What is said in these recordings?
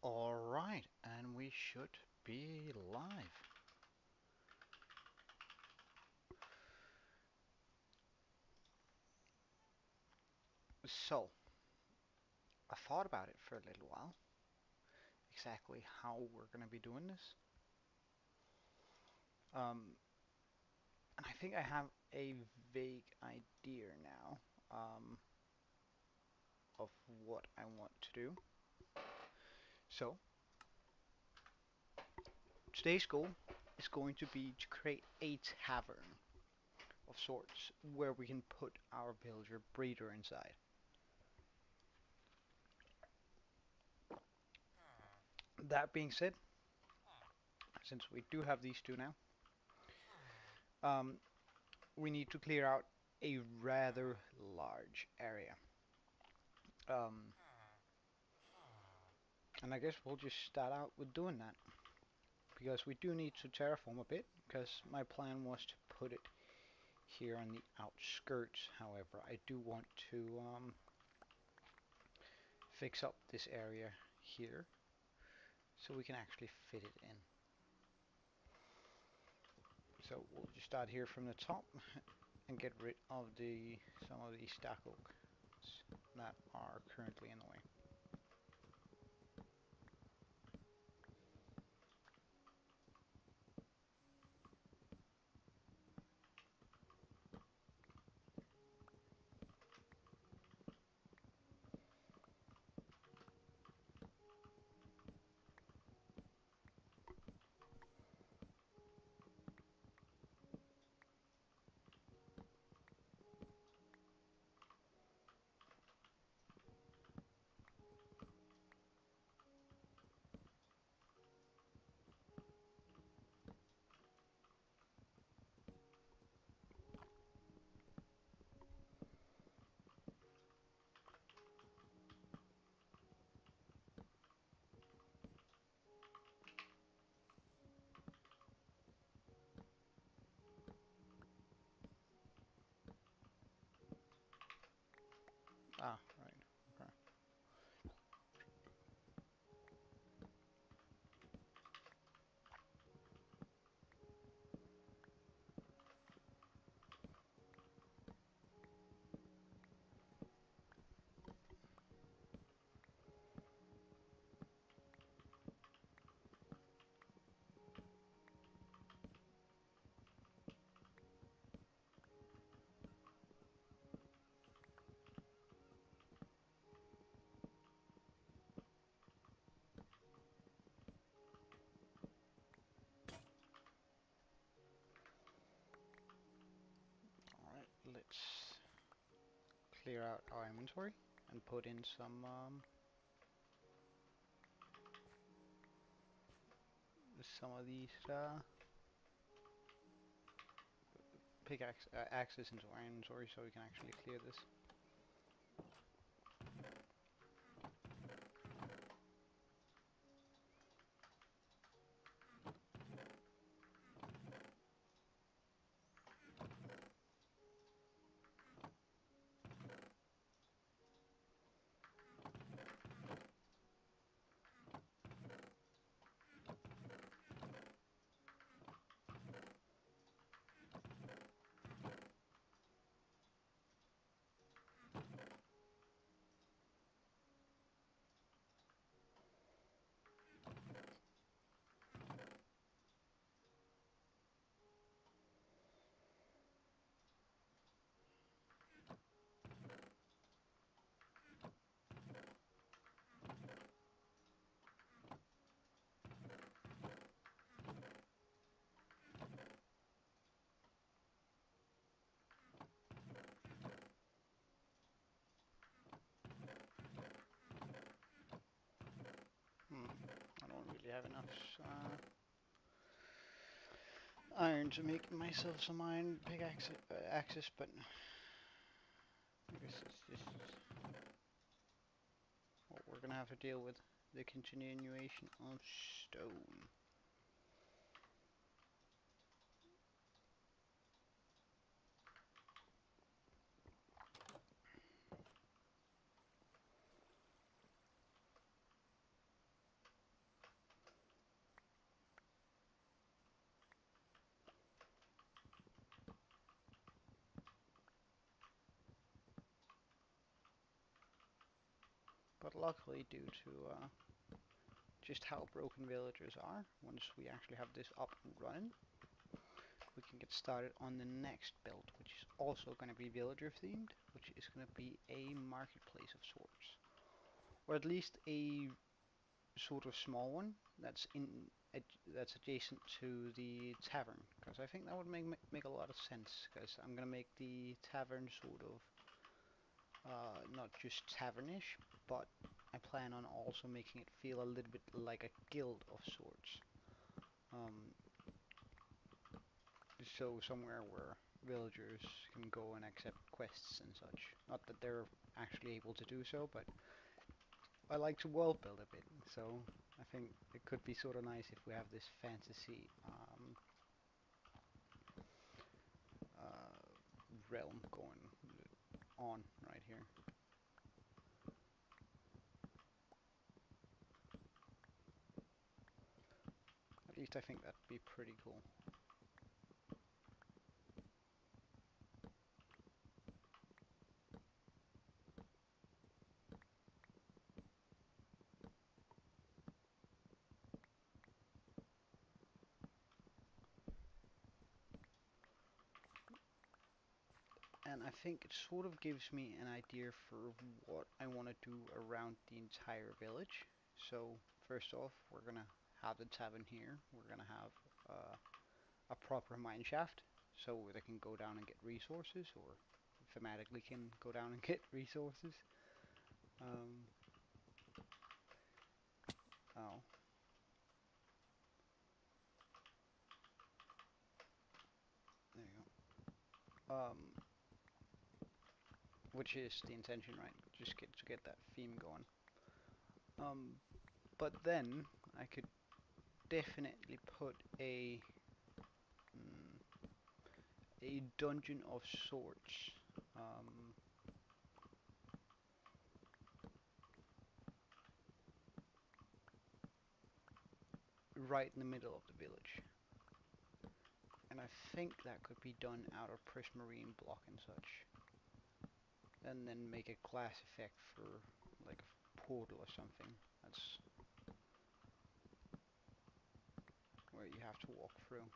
Alright, and we should be live. So, I thought about it for a little while, exactly how we're going to be doing this. Um, and I think I have a vague idea now of what I want to do. So, today's goal is going to be to create a tavern of sorts where we can put our villager breeder inside. That being said, since we do have these two now, um, we need to clear out a rather large area. Um, and I guess we'll just start out with doing that. Because we do need to terraform a bit, because my plan was to put it here on the outskirts. However, I do want to fix up this area here, so we can actually fit it in. So we'll just start here from the top and get rid of some of these stack oaks that are currently in the way. Ah, right. Okay. Alright, let's clear out our inventory and put in some of these pickaxe axes into our inventory so we can actually clear this. I don't really have enough iron to make myself some iron pickaxe axes, but I guess it's just what we're gonna have to deal with. The continuation of stone. But luckily, due to just how broken villagers are, once we actually have this up and running, we can get started on the next build, which is also going to be villager themed, which is going to be a marketplace of sorts, or at least a sort of small one that's that's adjacent to the tavern, because I think that would make a lot of sense. Because I'm going to make the tavern sort of not just tavernish, but I plan on also making it feel a little bit like a guild of sorts. Um, so somewhere where villagers can go and accept quests and such. Not that they're actually able to do so, but I like to world build a bit, so I think it could be sort of nice if we have this fantasy realm going on right here. At least I think that'd be pretty cool. And I think it sort of gives me an idea for what I want to do around the entire village. So first off, we're gonna have the tavern here. We're gonna have a proper mine shaft, so they can go down and get resources, or thematically can go down and get resources. Um, oh, there you go. Which is the intention, right? Just to get that theme going. Um, but then I could definitely put a dungeon of sorts. Um, right in the middle of the village. And I think that could be done out of prismarine block and such. And then make a glass effect for like a portal or something. That's where you have to walk through.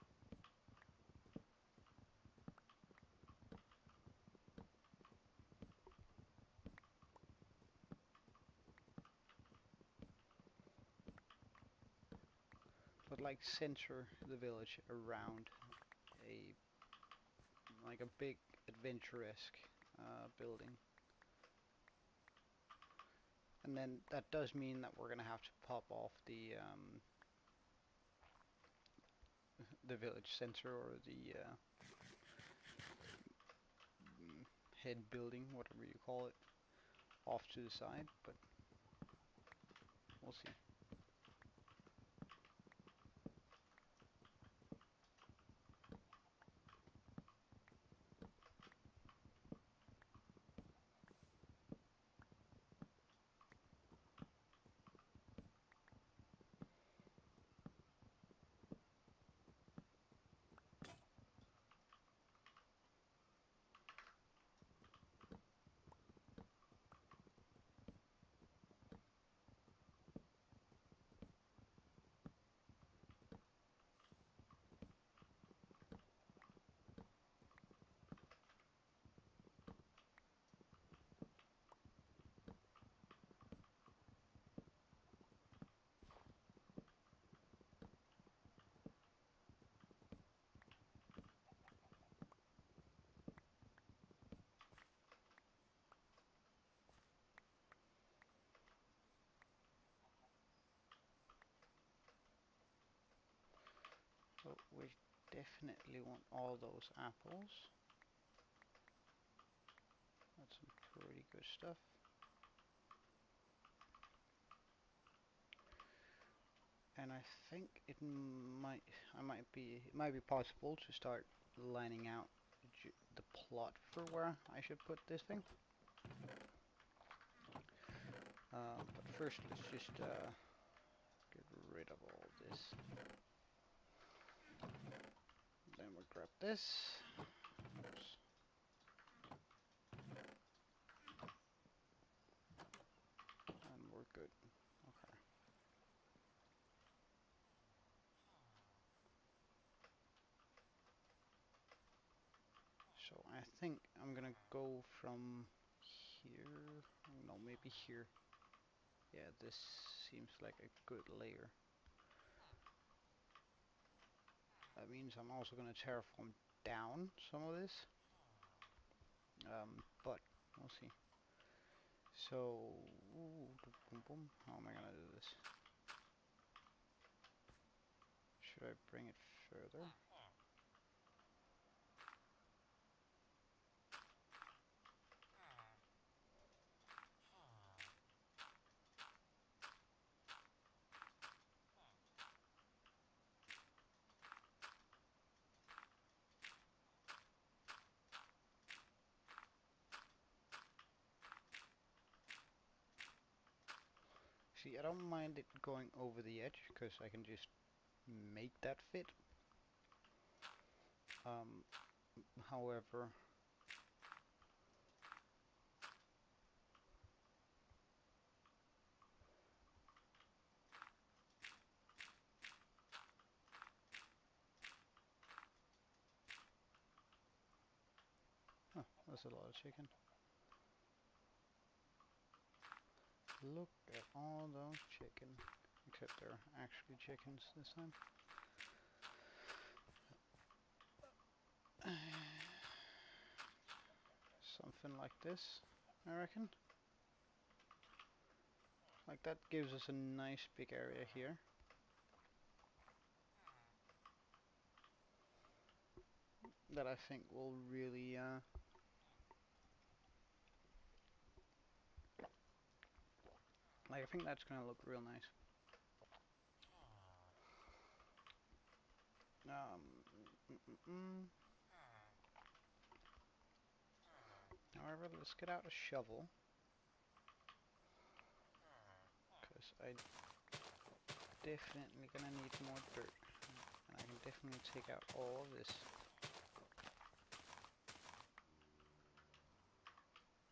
But like center the village around a like a big adventuresque building. And then that does mean that we're gonna have to pop off the village center, or the head building, whatever you call it, off to the side, but we'll see. So we definitely want all those apples. That's some pretty good stuff. And I think it might be possible to start lining out the plot for where I should put this thing. But first, let's just get rid of all this. Then we'll grab this. Oops. good. Okay. So I think I'm gonna go from here. No, maybe here. Yeah, this seems like a good layer. That means I'm also gonna terraform down some of this. But we'll see. So, ooh, boom, boom. How am I gonna do this? Should I bring it further? See, I don't mind it going over the edge because I can just make that fit. Um, however, huh, that's a lot of chicken. Look at all those chicken. Except they're actually chickens this time. Something like this, I reckon. Like that gives us a nice big area here. That I think will really, like I think that's gonna look real nice. Um, mm, mm, mm. However, let's get out a shovel. Because I definitely gonna need more dirt. And I can definitely take out all of this.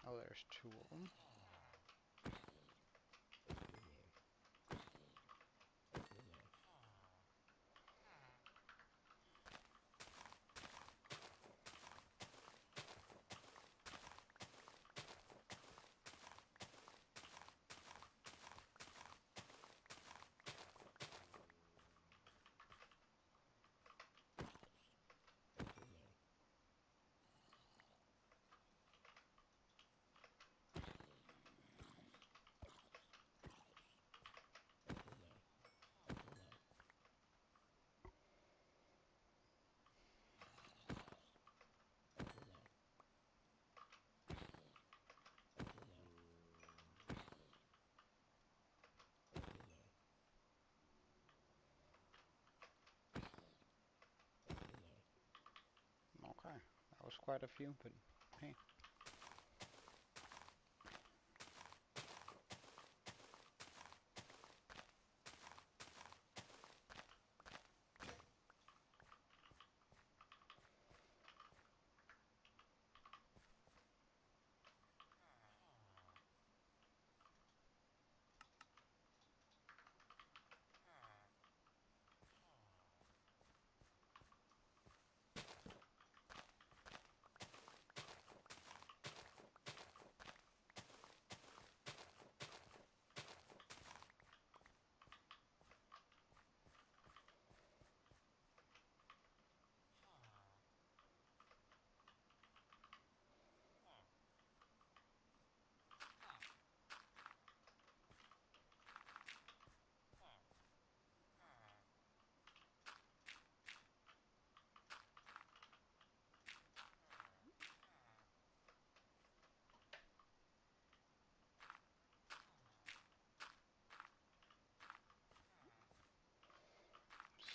Oh, there's two of them. Okay, that was quite a few, but hey.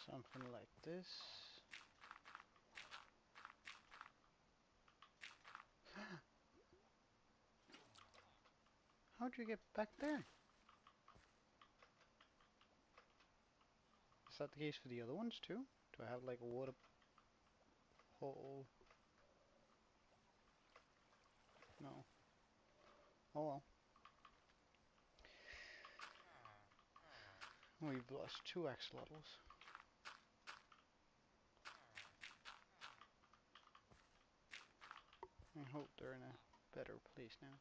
Something like this. How'd you get back there? Is that the case for the other ones too? Do I have like a water hole? No. Oh well. We've lost 2 axolotls. I hope they're in a better place now.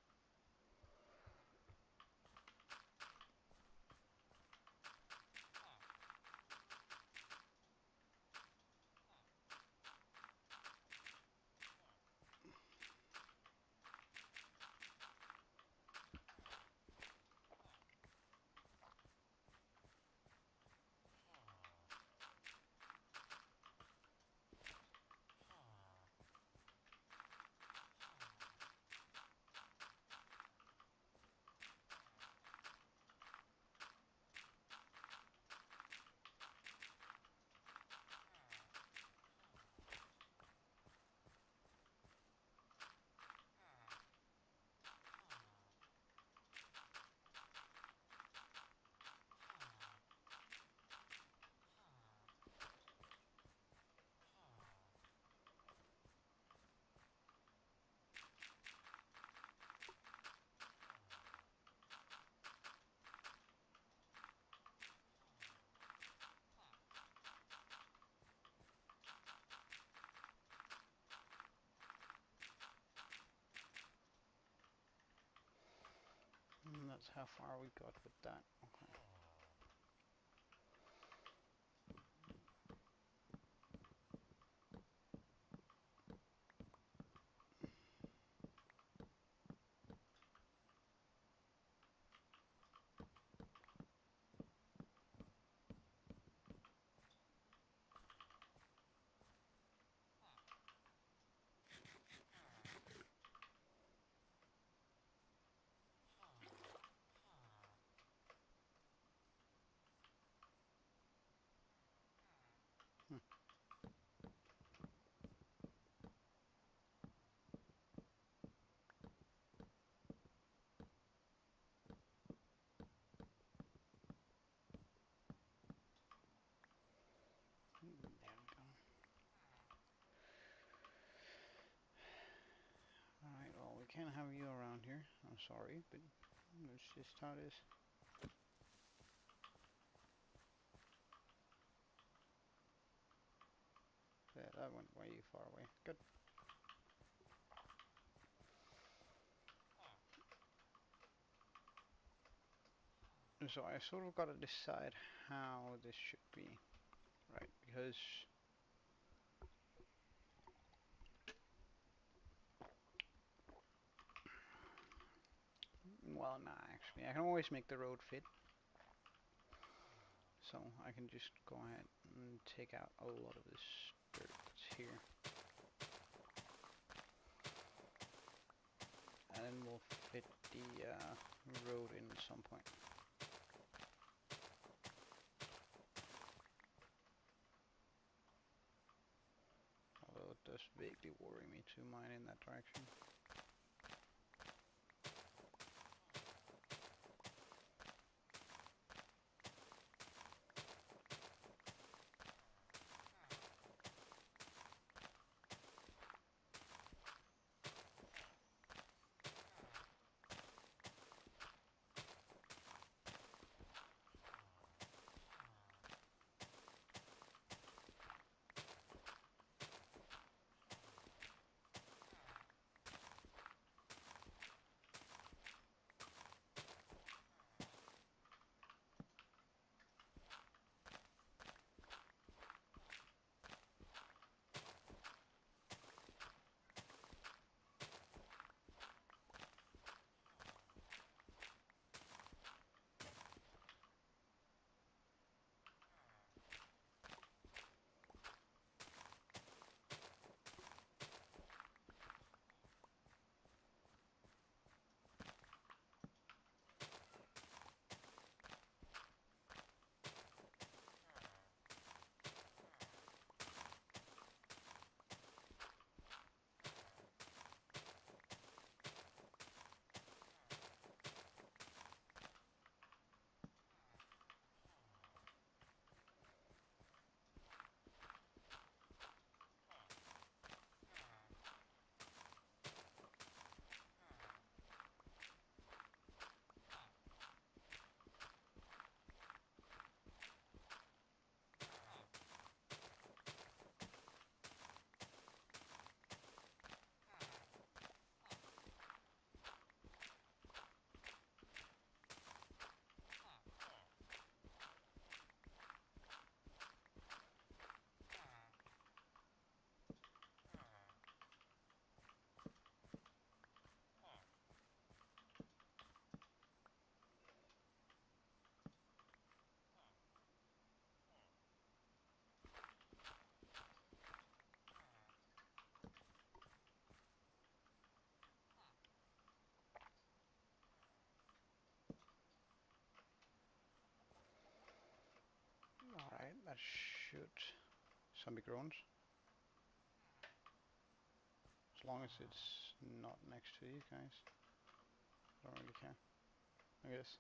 And that's how far we got with that. Okay. Hmm. There we go. Alright, well, we can't have you around here. I'm sorry, but that's just how it is. Yeah, that went way far away. Good. So I sort of got to decide how this should be, right? Because, well, nah, actually, I can always make the road fit. So I can just go ahead and take out a lot of this dirt that's here. And then we'll fit the road in at some point. Although it does vaguely worry me to mine in that direction. That should zombie groans. As long as it's not next to you guys. Don't really care, I guess.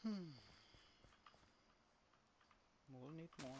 Hmm. We'll need more.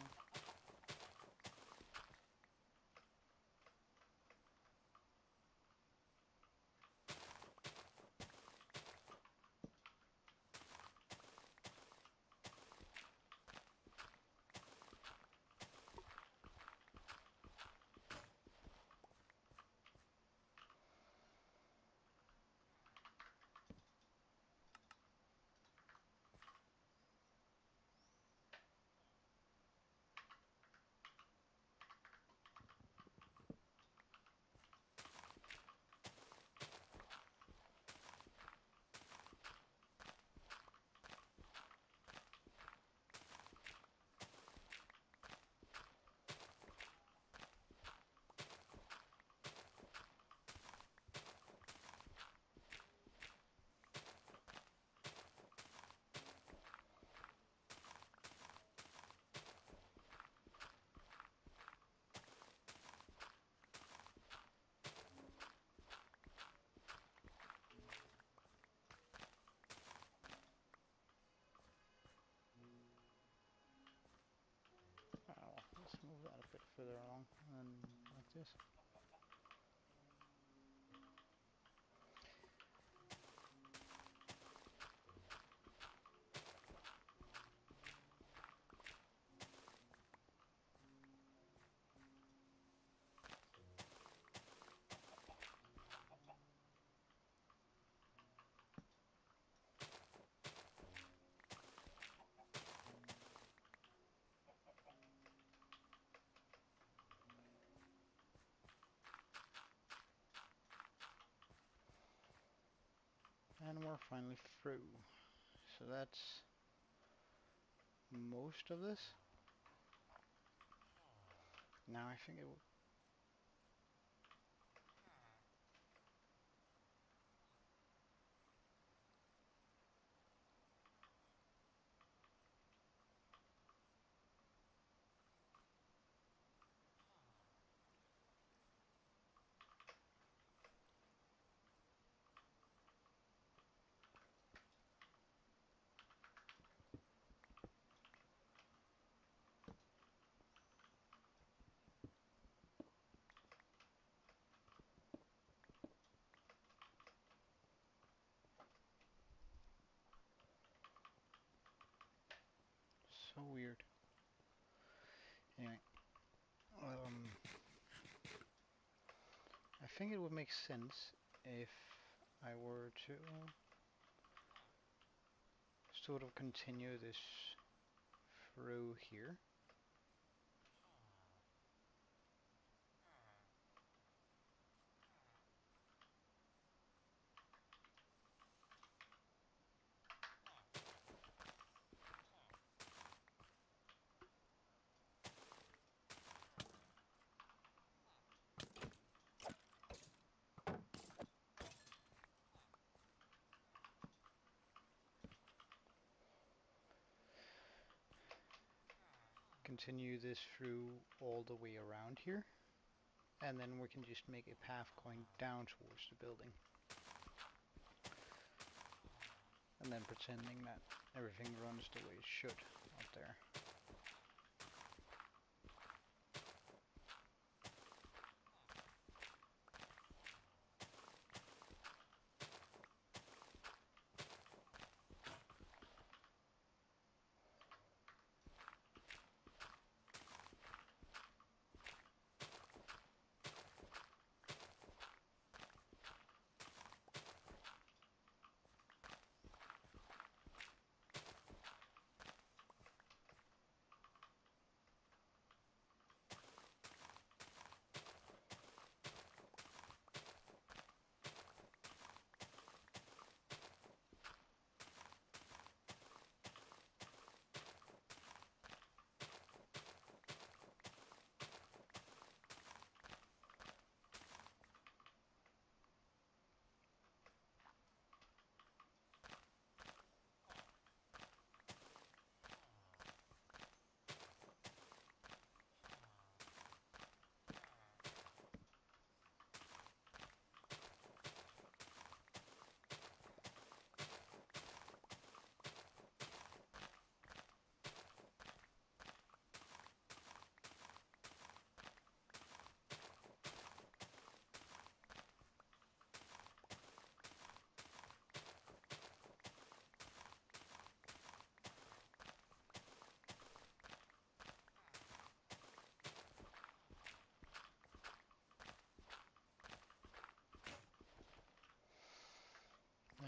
Let's move that a bit further along and like this. And we're finally through. So that's most of this. Now I think it will. So weird. Anyway, um, I think it would make sense if I were to sort of continue this through here. continue this through all the way around here, and then we can just make a path going down towards the building. And then pretending that everything runs the way it should up there.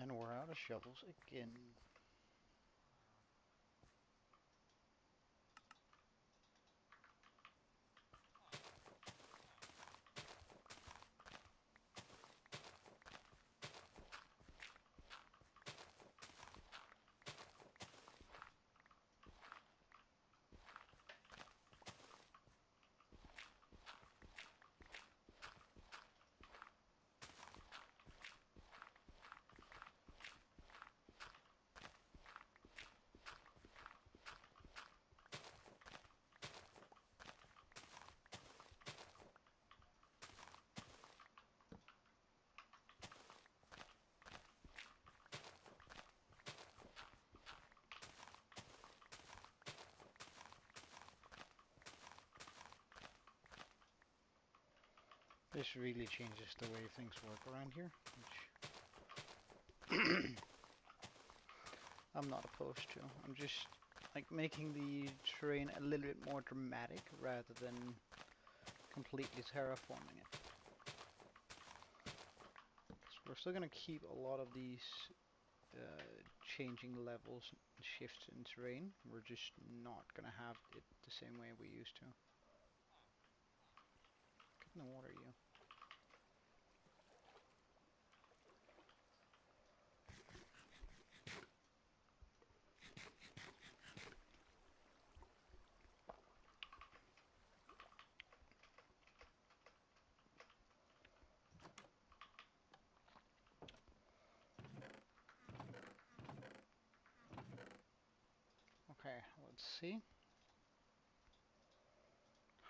And we're out of shovels again. This really changes the way things work around here, which I'm not opposed to. I'm just like making the terrain a little bit more dramatic rather than completely terraforming it. So we're still gonna keep a lot of these changing levels and shifts in terrain. We're just not gonna have it the same way we used to. Get in the water, you. Okay, let's see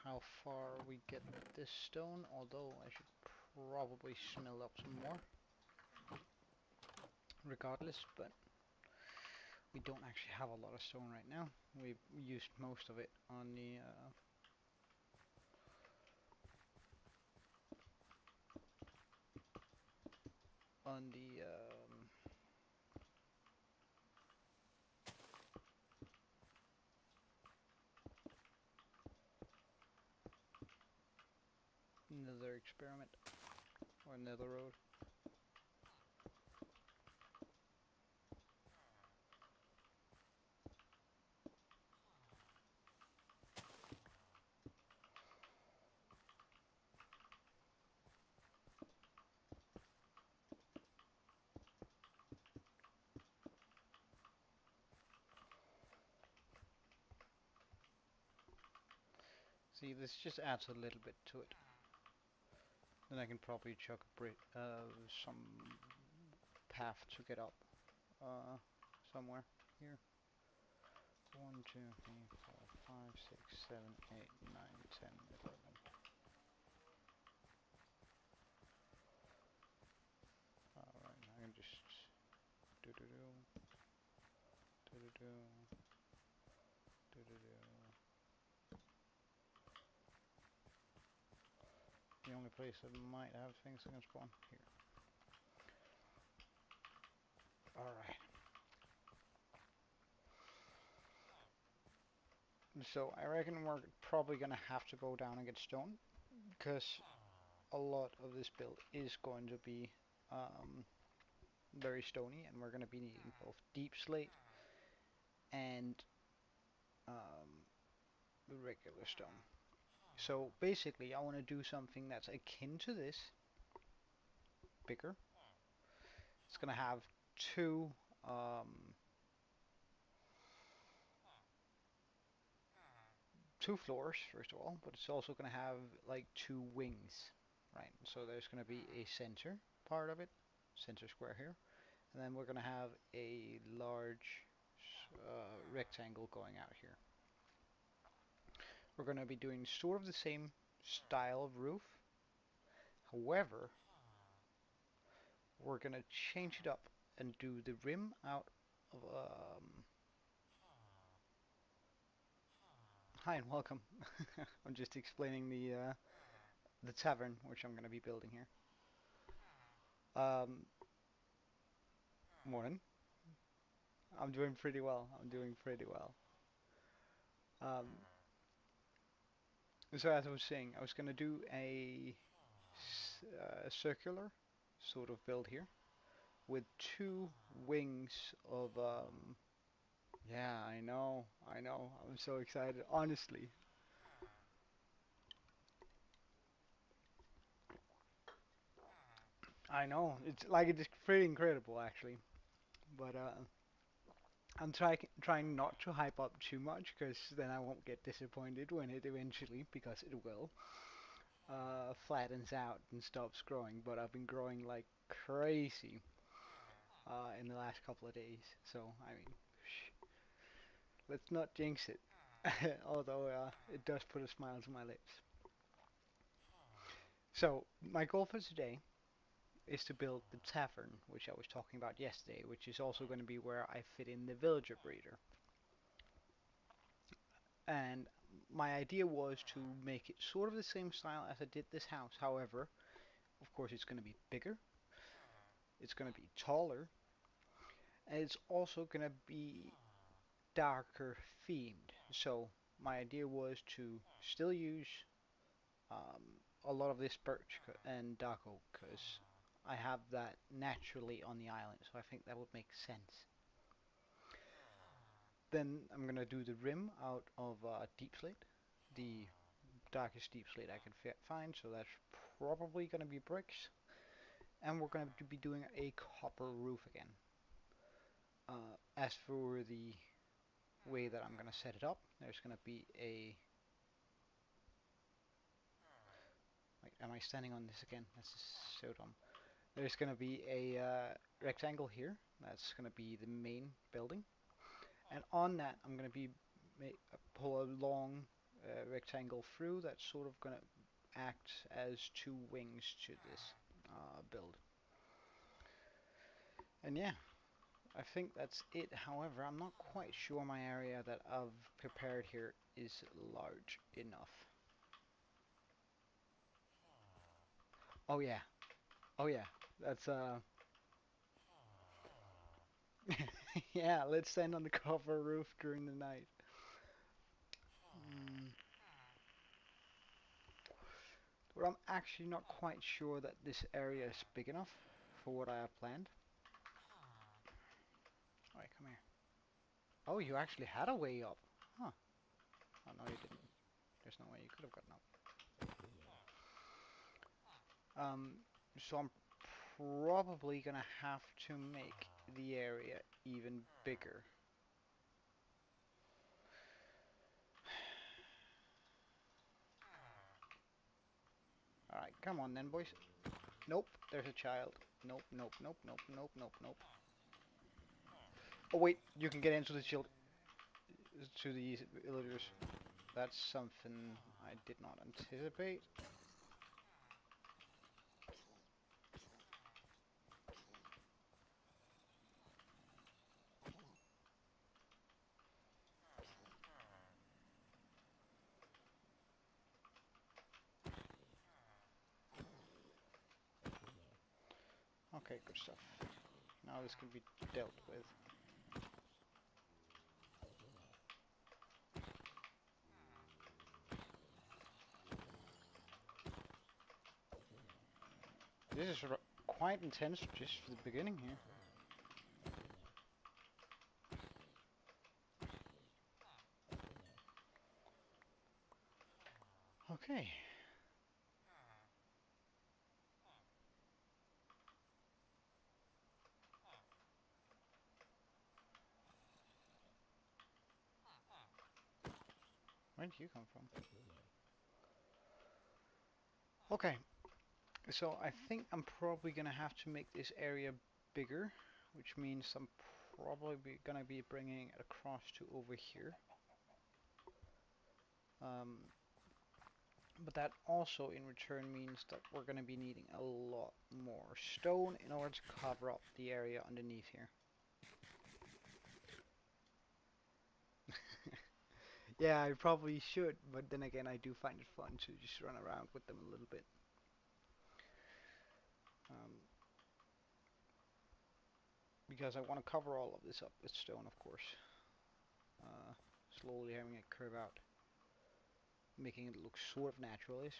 how far we get with this stone, although I should probably smell up some more regardless, but we don't actually have a lot of stone right now. We've used most of it on the on the nether experiment or nether road. See, this just adds a little bit to it. Then I can probably chuck some path to get up somewhere here. 1, 2, 3, 4, 5, 6, 7, 8, 9, 10, 11. Alright, I can just do do do do do do do do do. The only place that might have things that can spawn here. Alright. So I reckon we're probably gonna have to go down and get stone because a lot of this build is going to be very stony, and we're gonna be needing both deep slate and um, regular stone. So basically, I want to do something that's akin to this, bigger. It's gonna have two um, two floors first of all, but it's also gonna have like two wings, right? So there's gonna be a center part of it, center square here, and then we're gonna have a large rectangle going out here. We're gonna be doing sort of the same style of roof. However, we're gonna change it up and do the rim out of hi and welcome. I'm just explaining the tavern which I'm gonna be building here. Um, Morning. I'm doing pretty well. I'm doing pretty well. Um, so as I was saying, I was gonna do a circular sort of build here with two wings of yeah, I know, I know. I'm so excited, honestly. I know. It's pretty incredible actually. But I'm trying not to hype up too much because then I won't get disappointed when it eventually, because it will, flattens out and stops growing. But I've been growing like crazy in the last couple of days. So I mean, let's not jinx it. Although it does put a smile to my lips. So my goal for today is to build the tavern, which I was talking about yesterday, which is also going to be where I fit in the villager breeder. And my idea was to make it sort of the same style as I did this house. However, of course, it's going to be bigger, it's going to be taller, and it's also going to be darker themed. So my idea was to still use um, a lot of this birch and dark oak because I have that naturally on the island, so I think that would make sense. Then I'm gonna do the rim out of deep slate, the darkest deep slate I can find, so that's probably gonna be bricks. And we're going to be doing a copper roof again. As for the way that I'm going to set it up, there's going to be a... Wait, am I standing on this again? That's so dumb. There's going to be a rectangle here. That's going to be the main building. And on that, I'm going to be pull a long rectangle through that's sort of going to act as two wings to this build. And yeah, I think that's it. However, I'm not quite sure my area that I've prepared here is large enough. Oh yeah. Oh yeah. That's yeah, let's stand on the cover roof during the night. Mm. But I'm actually not quite sure that this area is big enough for what I have planned. Alright, come here. Oh, you actually had a way up. Huh. Oh no, you didn't. There's no way you could have gotten up. So I'm probably gonna have to make the area even bigger. Alright, come on then, boys. Nope, there's a child. Nope, nope, nope, nope, nope, nope, nope. Oh wait, you can get into the shield. to these villagers. That's something I did not anticipate. Okay, good stuff. Now this can be dealt with. This is quite intense just for the beginning here. Okay. Where did you come from? Okay, so I think I'm probably gonna have to make this area bigger, which means I'm probably gonna be bringing it across to over here. Um, but that also in return means that we're gonna be needing a lot more stone in order to cover up the area underneath here. Yeah, I probably should, but then again, I do find it fun to just run around with them a little bit. Um, because I want to cover all of this up with stone, of course. Uh, Slowly having it curve out, making it look sort of naturalish,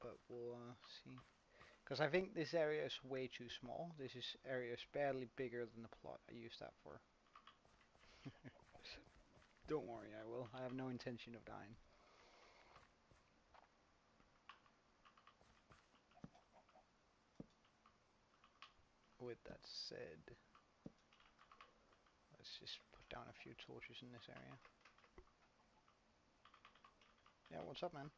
but we'll see. Because I think this area is way too small. Area is barely bigger than the plot I used that for. Don't worry, I will. I have no intention of dying. With that said, let's just put down a few torches in this area. Yeah, what's up, man?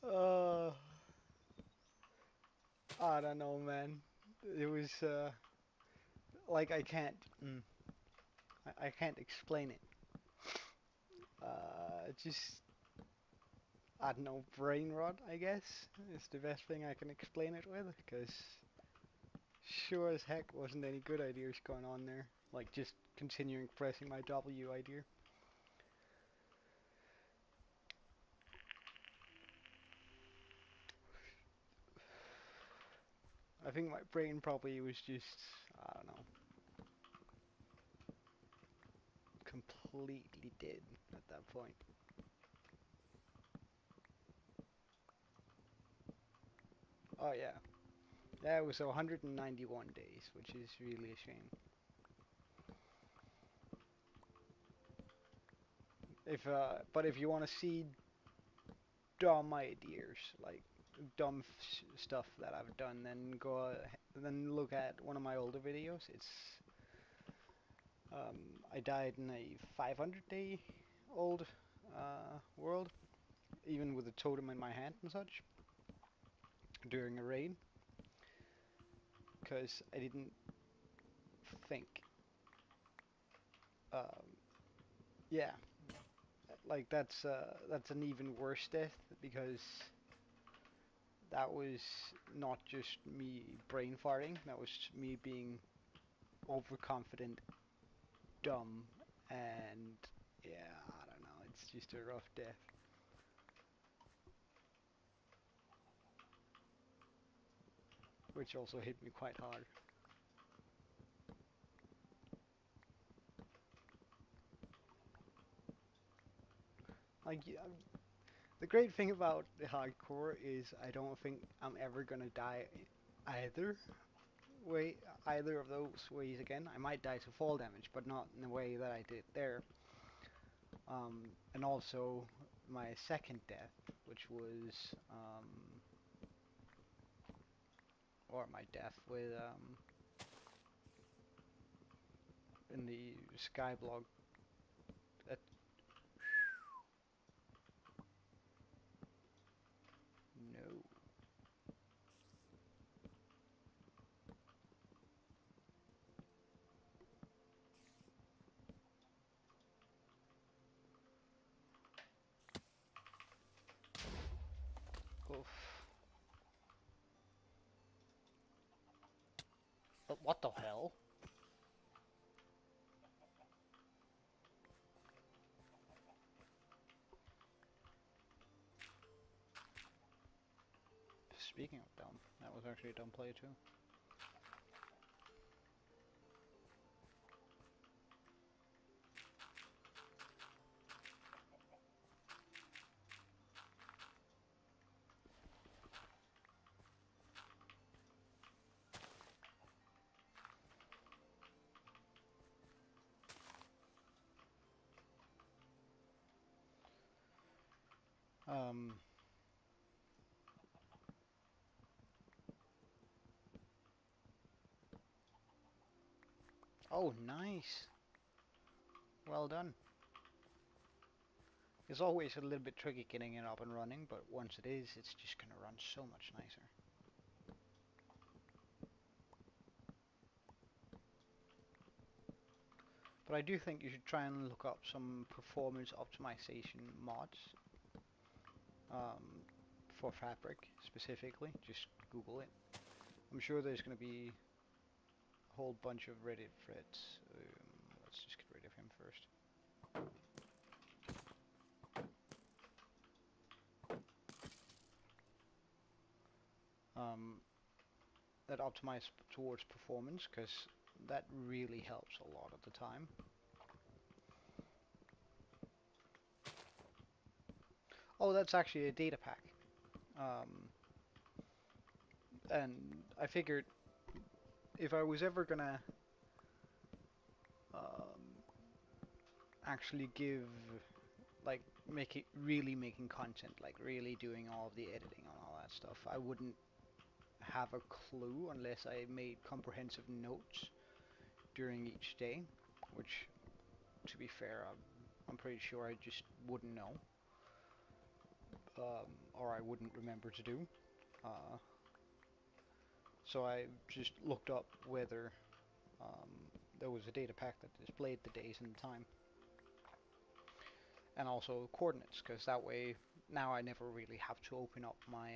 uh, I don't know, man. It was like I can't explain it. Just I don't know, brain rot, I guess, is the best thing I can explain it with, because sure as heck wasn't any good ideas going on there. Like just continuing pressing my W idea. I think my brain probably was just, I don't know, completely dead at that point. Oh yeah. Yeah, it was 191 days, which is really a shame. But if you want to see dumb ideas, like dumb stuff that I've done, then look at one of my older videos. I died in a 500-day old world, even with a totem in my hand and such, during a raid, because I didn't think. Um, yeah, like that's an even worse death because that was not just me brain farting. That was me being overconfident, dumb, and yeah, I don't know. It's just a rough death, which also hit me quite hard. Like, the great thing about the hardcore is I don't think I'm ever gonna die either way, either of those ways again. I might die to fall damage, but not in the way that I did there. And also my second death, which was, or my death with, in the Skyblock. At, no. Oof. But what the hell? Speaking of dumb, that was actually a dumb play too. Um, oh, nice. Well done. It's always a little bit tricky getting it up and running, but once it is, it's just gonna run so much nicer. But I do think you should try and look up some performance optimization mods, um, for Fabric specifically. Just Google it. I'm sure there's gonna be a whole bunch of Reddit threads. Let's just get rid of him first. Um, that optimize towards performance, because that really helps a lot of the time. Oh, that's actually a data pack. Um, and I figured if I was ever gonna actually give, like, make it really making content, like really doing all of the editing and all that stuff, I wouldn't have a clue unless I made comprehensive notes during each day, which, to be fair, I'm pretty sure I just wouldn't know, or I wouldn't remember to do. Uh, so I just looked up whether um, there was a data pack that displayed the days and the time, and also coordinates, because that way now I never really have to open up my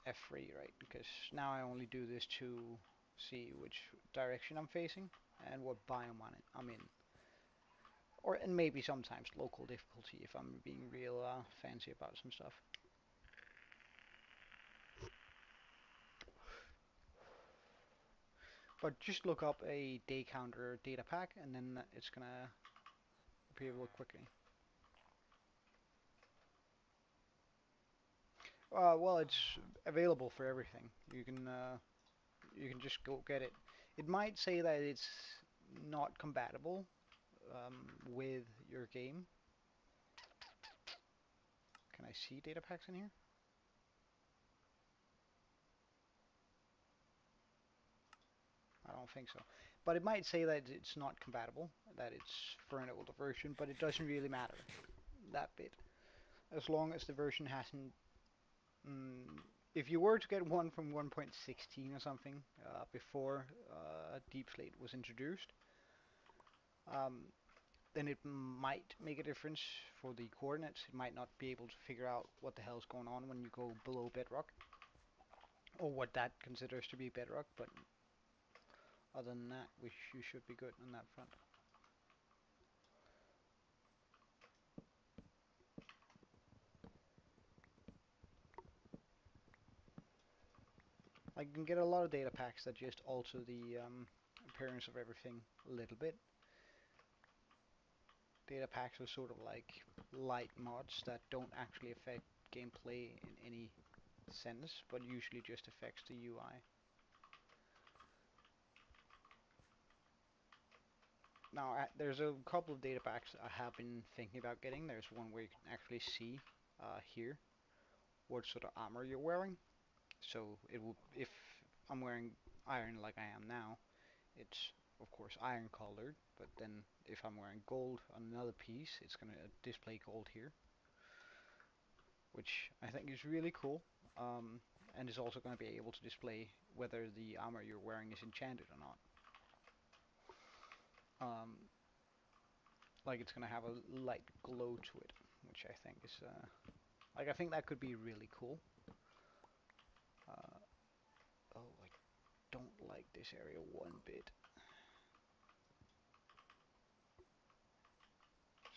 F3, right? Because now I only do this to see which direction I'm facing and what biome I'm in. Or, and maybe sometimes local difficulty if I'm being real fancy about some stuff. But just look up a day counter data pack and then it's gonna appear real quickly. Well, it's available for everything. You can just go get it. It might say that it's not compatible with your game. Can I see data packs in here? I don't think so. But it might say that it's not compatible, that it's for an older version, but it doesn't really matter, that bit. As long as the version hasn't... if you were to get one from 1.16 or something, before Deep Slate was introduced, um, then it might make a difference for the coordinates. It might not be able to figure out what the hell's going on when you go below bedrock, or what that considers to be bedrock, but other than that, you should be good on that front. Like, you can get a lot of data packs that just alter the appearance of everything a little bit. Data packs are sort of like light mods that don't actually affect gameplay in any sense, but usually just affects the UI. Now, there's a couple of data packs I have been thinking about getting. There's one where you can actually see here what sort of armor you're wearing. So it will, if I'm wearing iron like I am now, it's of course iron colored, but then if I'm wearing gold on another piece, it's going to display gold here, which I think is really cool. And is also going to be able to display whether the armor you're wearing is enchanted or not. Like it's going to have a light glow to it, which I think is like I think that could be really cool. Oh, I don't like this area one bit.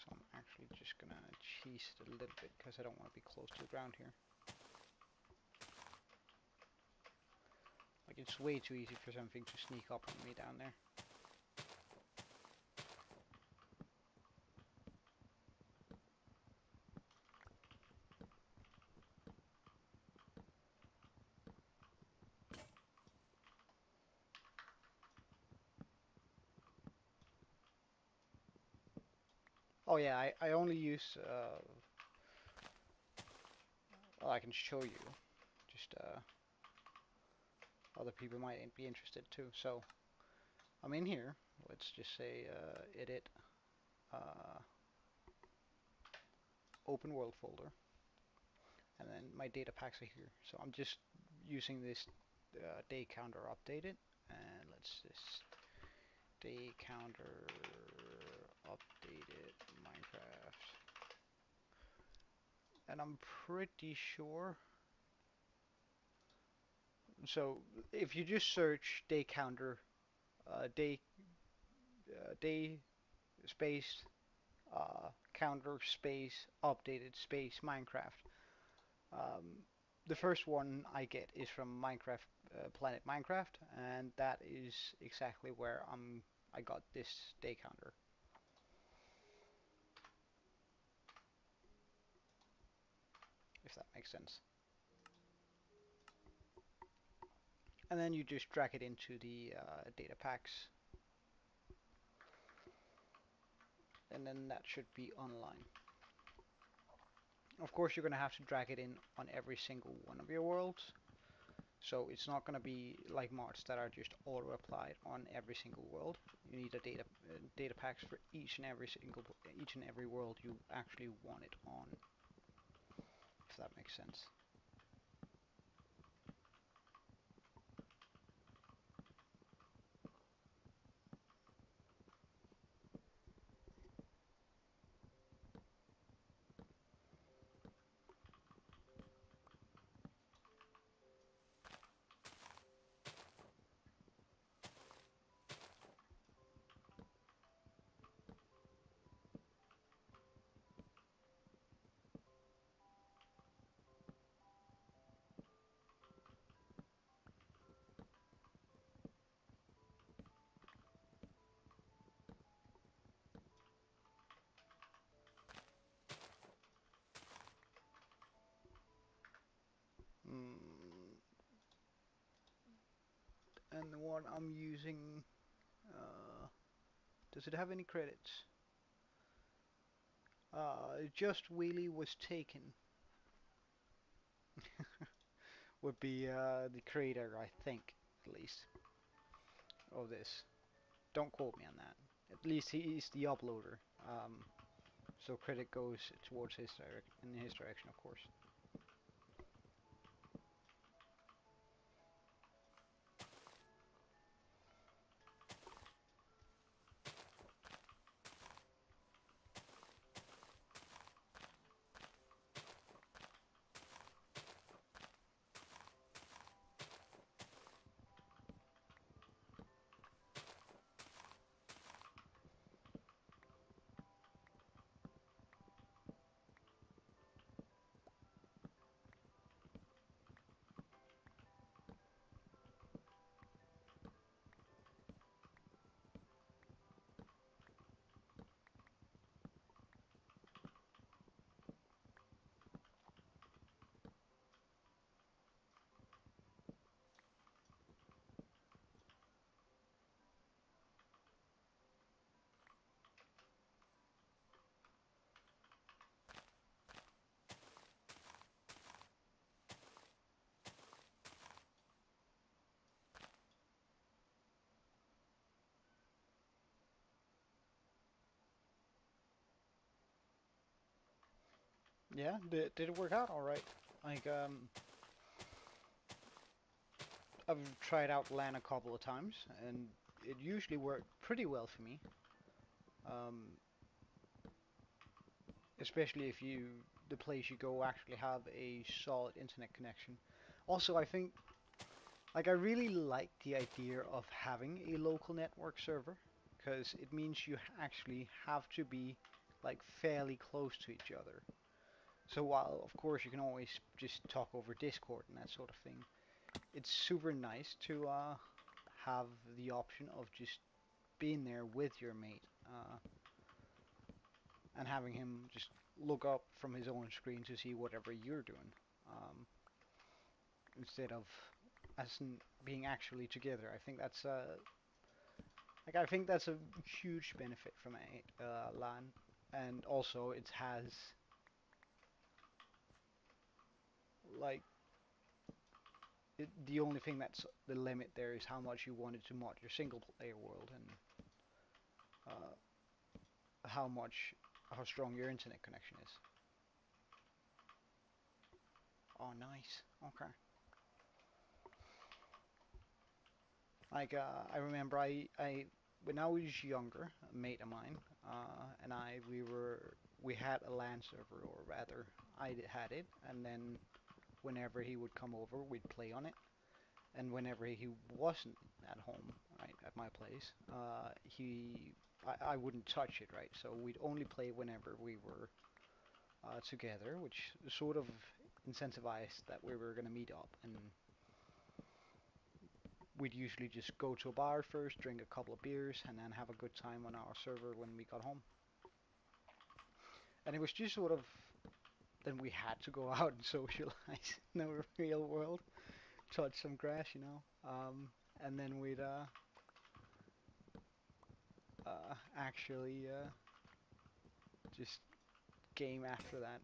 So I'm actually just gonna cheese it a little bit because I don't want to be close to the ground here. Like it's way too easy for something to sneak up on me down there. Oh yeah, I only use, well I can show you, just other people might be interested too. So I'm in here, let's just say edit, uh, open world folder, and then my data packs are here. So I'm just using this day counter updated, and let's just day counter updated Minecraft. And I'm pretty sure. So if you just search day counter, day space counter space updated space Minecraft, um, the first one I get is from Minecraft Planet Minecraft, and that is exactly where I got this day counter. If that makes sense. And then you just drag it into the data packs, and then that should be online. Of course, you're going to have to drag it in on every single one of your worlds, so it's not going to be like mods that are just auto applied on every single world. You need a data packs for each and every world you actually want it on, if that makes sense. Mm, and the one I'm using, does it have any credits? Just Wheelie was taken. Would be the creator, I think, at least, of this. Don't quote me on that. At least he's the uploader. So credit goes towards his in his direction, of course. Yeah, did it work out all right? Like, I've tried out LAN a couple of times, and it usually worked pretty well for me. Um, Especially if the place you go actually have a solid internet connection. Also, I think, like, I really like the idea of having a local network server, because it means you actually have to be, like, fairly close to each other. So while, of course, you can always just talk over Discord and that sort of thing, it's super nice to have the option of just being there with your mate and having him just look up from his own screen to see whatever you're doing, um, instead of being actually together. I think that's I think that's a huge benefit from a LAN, and also it has, like, the only thing that's the limit there is how much you wanted to mod your single player world, and uh, how strong your internet connection is. Oh, nice. Okay. Like, I remember when I was younger, a mate of mine, and we had a LAN server, or rather, had it, and then whenever he would come over, we'd play on it, and whenever he wasn't at home, right, at my place, I wouldn't touch it, right, so we'd only play whenever we were together, which sort of incentivized that we were gonna meet up, and we'd usually just go to a bar first, drink a couple of beers, and then have a good time on our server when we got home. And it was just sort of, then we had to go out and socialize in the real world, touch some grass, you know. And then we'd actually just game after that,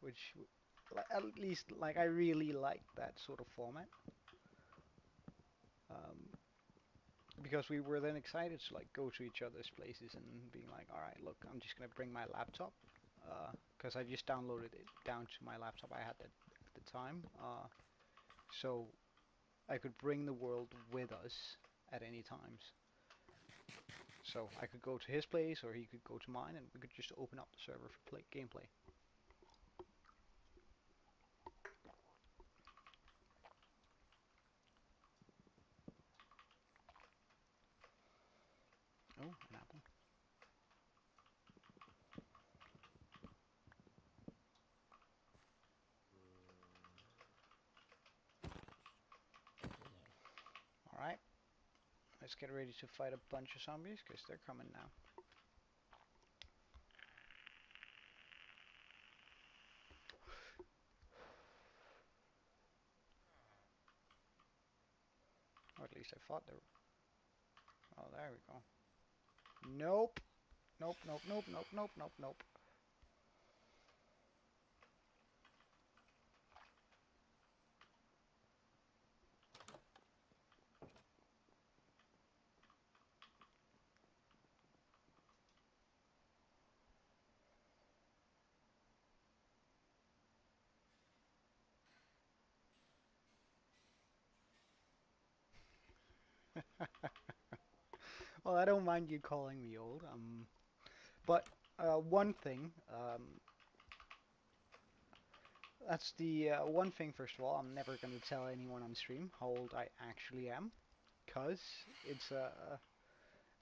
which at least, like, I really liked that sort of format. Um, because we were then excited to, like, go to each other's places and being like, all right, look, I'm just gonna bring my laptop, because I just downloaded it down to my laptop I had at the time, so I could bring the world with us at any times. So I could go to his place or he could go to mine, and we could just open up the server for gameplay. Oh, an apple. All right, let's get ready to fight a bunch of zombies because they're coming now. Or at least I thought they were. Oh, there we go. Nope. Nope, nope, nope, nope, nope, nope, nope. Well, I don't mind you calling me old. But one thing, that's the one thing. First of all, I'm never gonna tell anyone on stream how old I actually am, cause it's a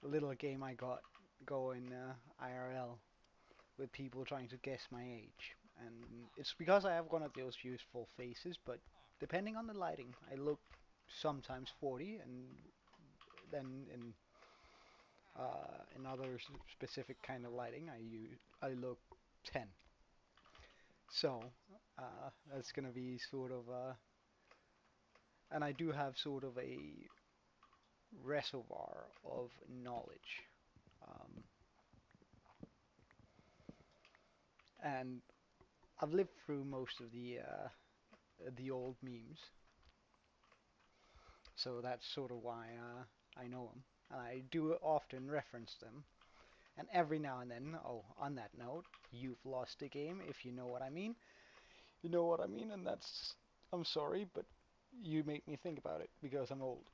little game I got going IRL with people trying to guess my age, and it's because I have one of those useful faces. But depending on the lighting, I look sometimes 40, and then in other specific kind of lighting, I look 10. So that's gonna be sort of and I do have sort of a reservoir of knowledge, um, and I've lived through most of the old memes, so that's sort of why I know them, and I do often reference them. And every now and then, oh, on that note, you've lost a game, if you know what I mean. You know what I mean, and that's, I'm sorry, but you make me think about it because I'm old.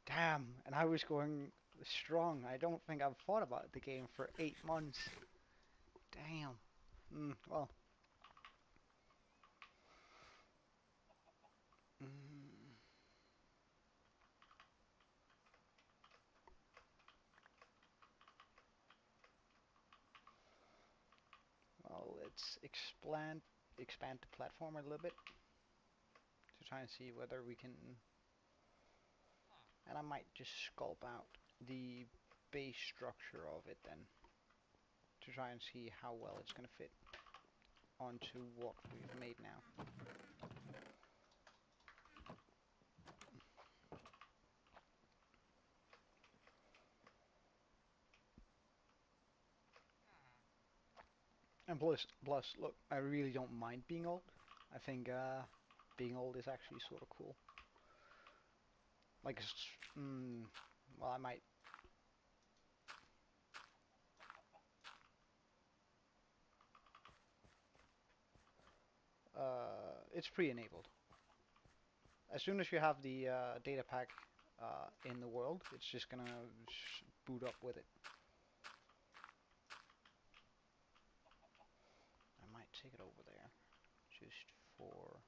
Damn, and I was going strong. I don't think I've thought about the game for 8 months. Damn. Well. Mm, well, let's expand the platform a little bit to try and see whether we can. And I might just sculpt out the base structure of it then to try and see how well it's going to fit onto what we've made now. And plus, look, I really don't mind being old. I think being old is actually sort of cool. Like, well, I might. It's pre-enabled. As soon as you have the data pack in the world, it's just gonna boot up with it. I might take it over there, just for.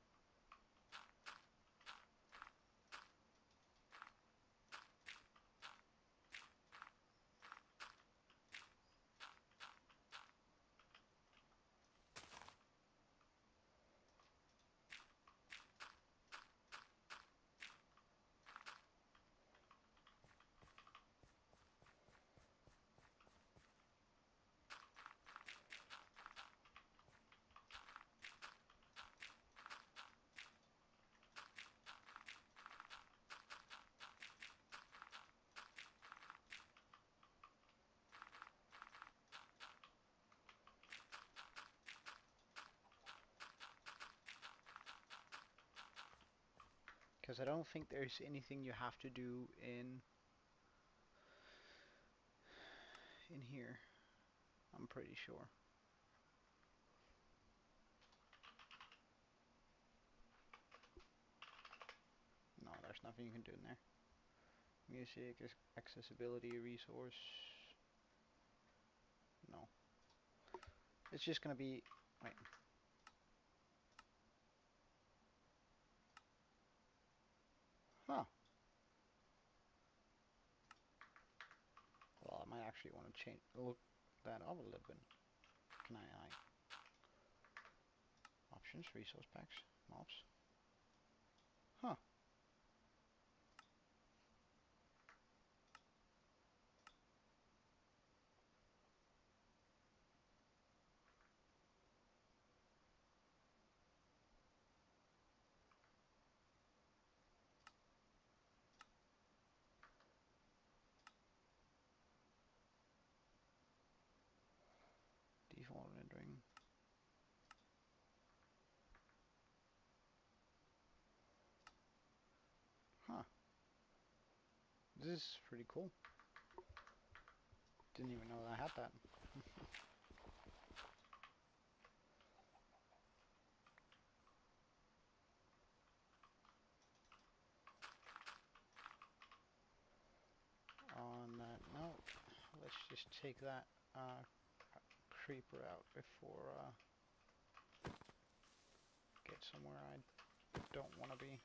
Because I don't think there's anything you have to do in here. I'm pretty sure. No, there's nothing you can do in there. Music, accessibility, resource. No. It's just gonna be. Wait. Huh. Well, I might actually want to look that up a little bit. Can I options, resource packs, mobs? Huh. Default rendering. Huh. This is pretty cool. Didn't even know I had that. On that note, let's just take that creeper out before get somewhere I don't want to be.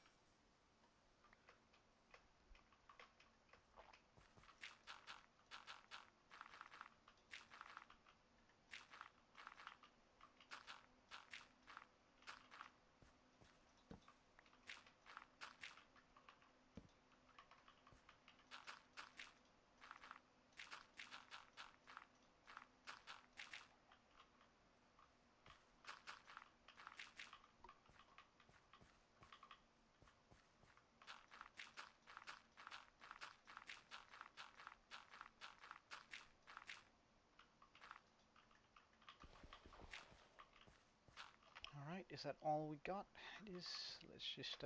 Right, is that all we got? It is. Let's just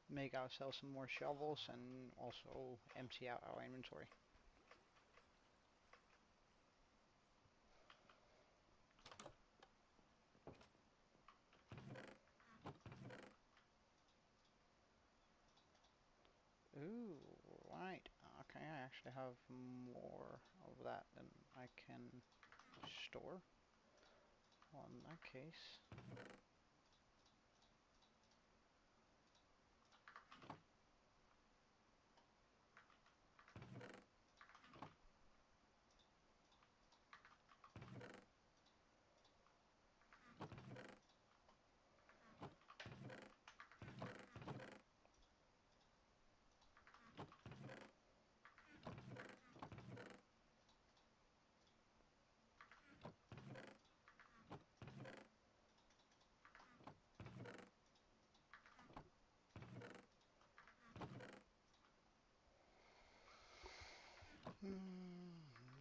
make ourselves some more shovels and also empty out our inventory. Ooh, right. Okay, I actually have more of that than I can store. Well, in that case,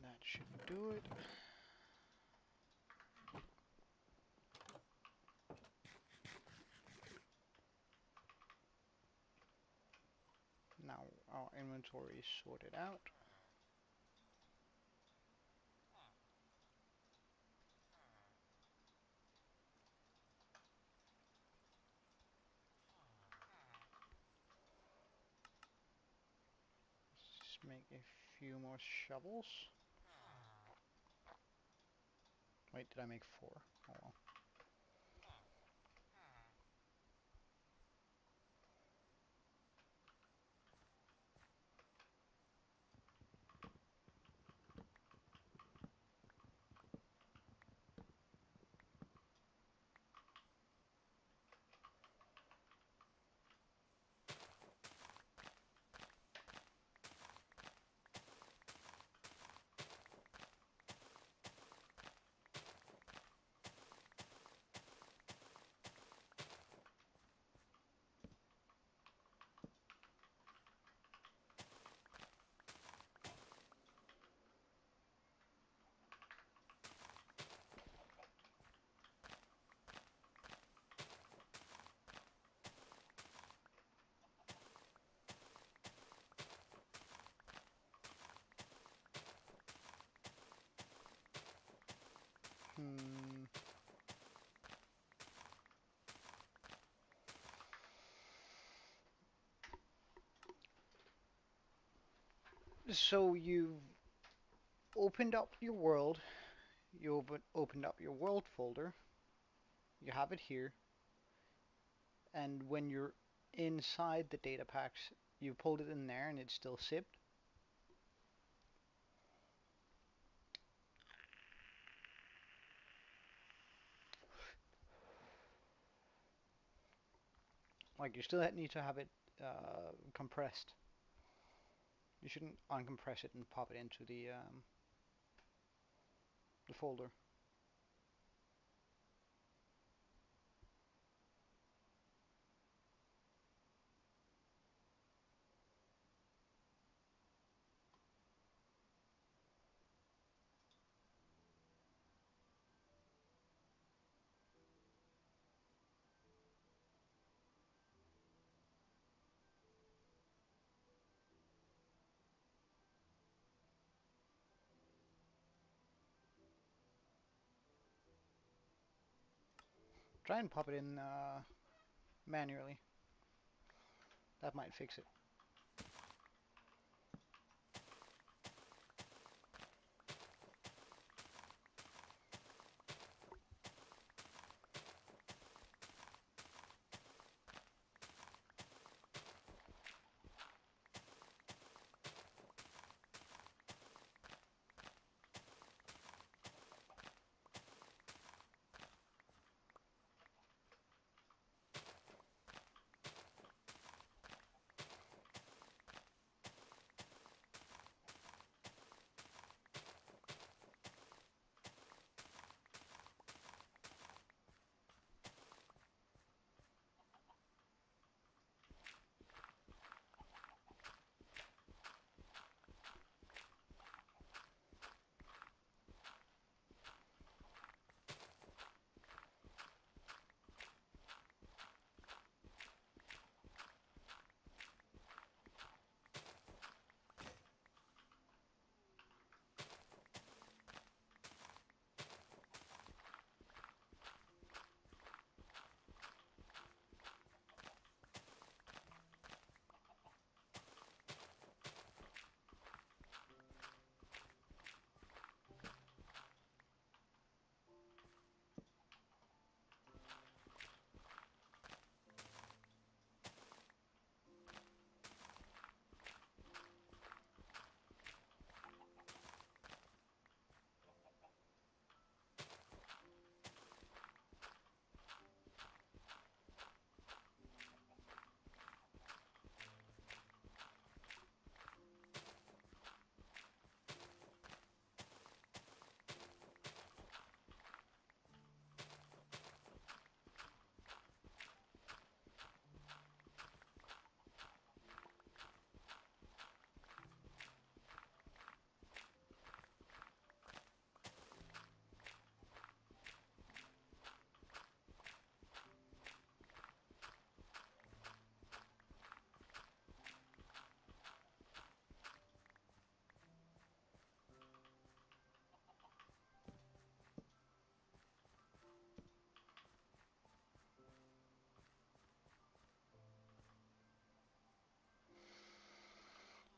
that should do it. Now our inventory is sorted out. Let's just make a few more shovels. Wait, did I make 4? Oh well. Hmm. So you've opened up your world. You opened up your world folder. You have it here. And when you're inside the data packs, you pulled it in there and it's still zipped. Like you still need to have it compressed. You shouldn't uncompress it and pop it into the folder. Try and pop it in manually. That might fix it.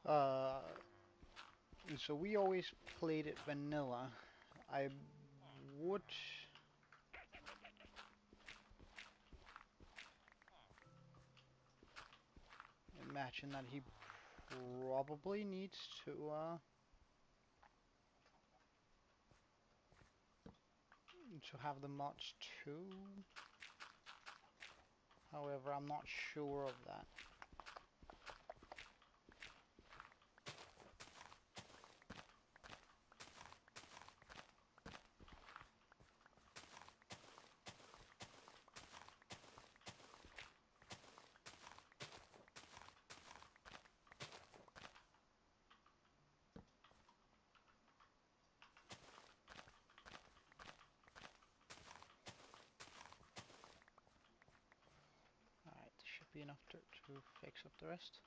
Uh, so we always played it vanilla. I would imagine that he probably needs to have the mods too. However, I'm not sure of that. Alright, this should be enough to fix up the rest.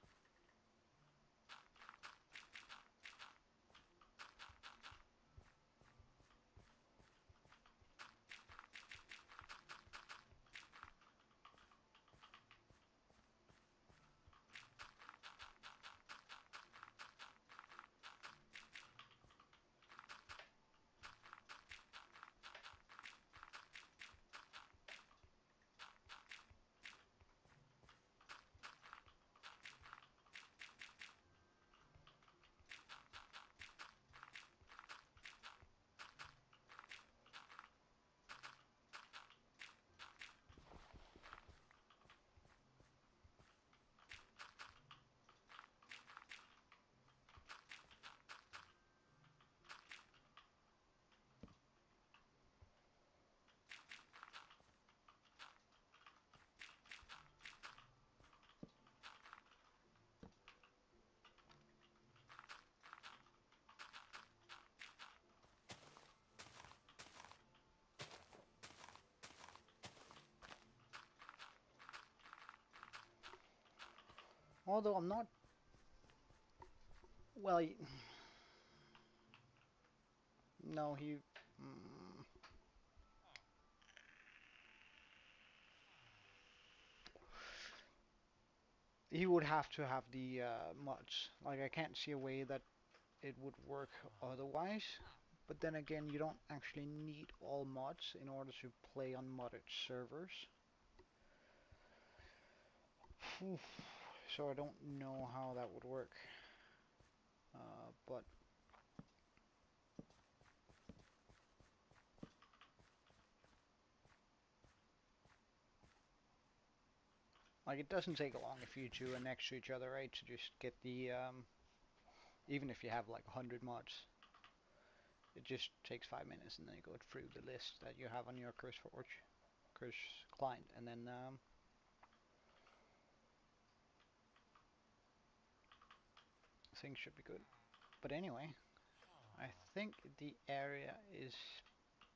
Although I'm not, well, no, he would have to have the mods. Like, I can't see a way that it would work otherwise. But then again, you don't actually need all mods in order to play on modded servers. So I don't know how that would work. But like, it doesn't take long if you two are next to each other, right? To just get the even if you have like 100 mods, it just takes 5 minutes, and then you go through the list that you have on your Curse client, and then things should be good. But anyway, I think the area is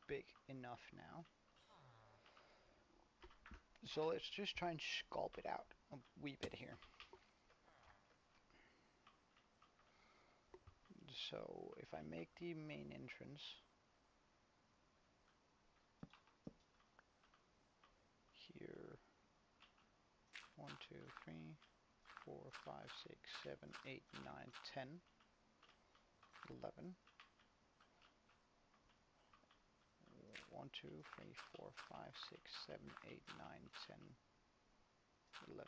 big enough now. So let's just try and sculpt it out a wee bit here. So if I make the main entrance here, 1, 2, 3, 4, 5, 6, 7, 8, 9, 10, 11. 1, 2, 3, 4, 5, 6, 7, 8, 9, 10, 11.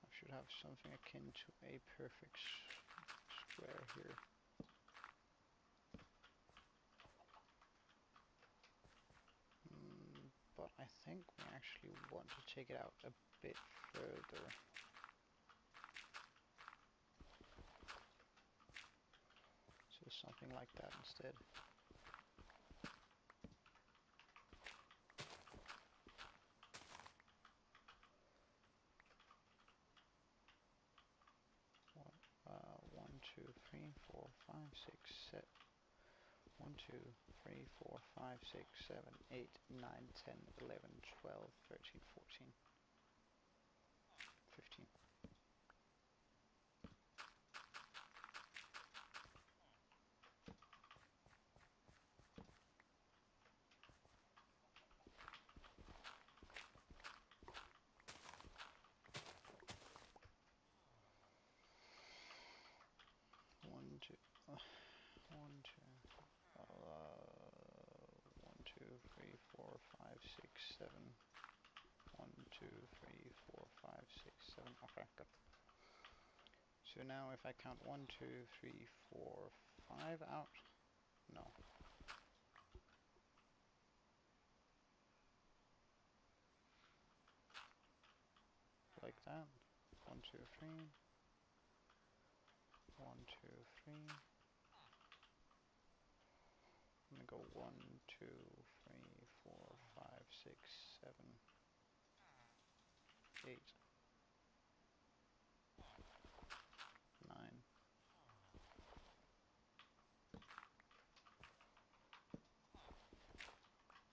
I should have something akin to a perfect square here. But I think we actually want to take it out a bit further. So something like that instead. One, 2, 3, 4, 5, 6, 7. 1, 2, 3, 4, 5, 6, 7, 8, 9, 10, 11, 12, 13, 14, 15. two, one, two, one, two, three, four, five, six, seven. 1, 2, 3, 4, 5, 6, 7. Okay, good. So now if I count 1, 2, 3, 4, 5 out, no. Like that. 1, 2, 3. 1, 2, 3. I'm gonna go 1, 2, 3, 4, 5, 6, 7, 8, 9.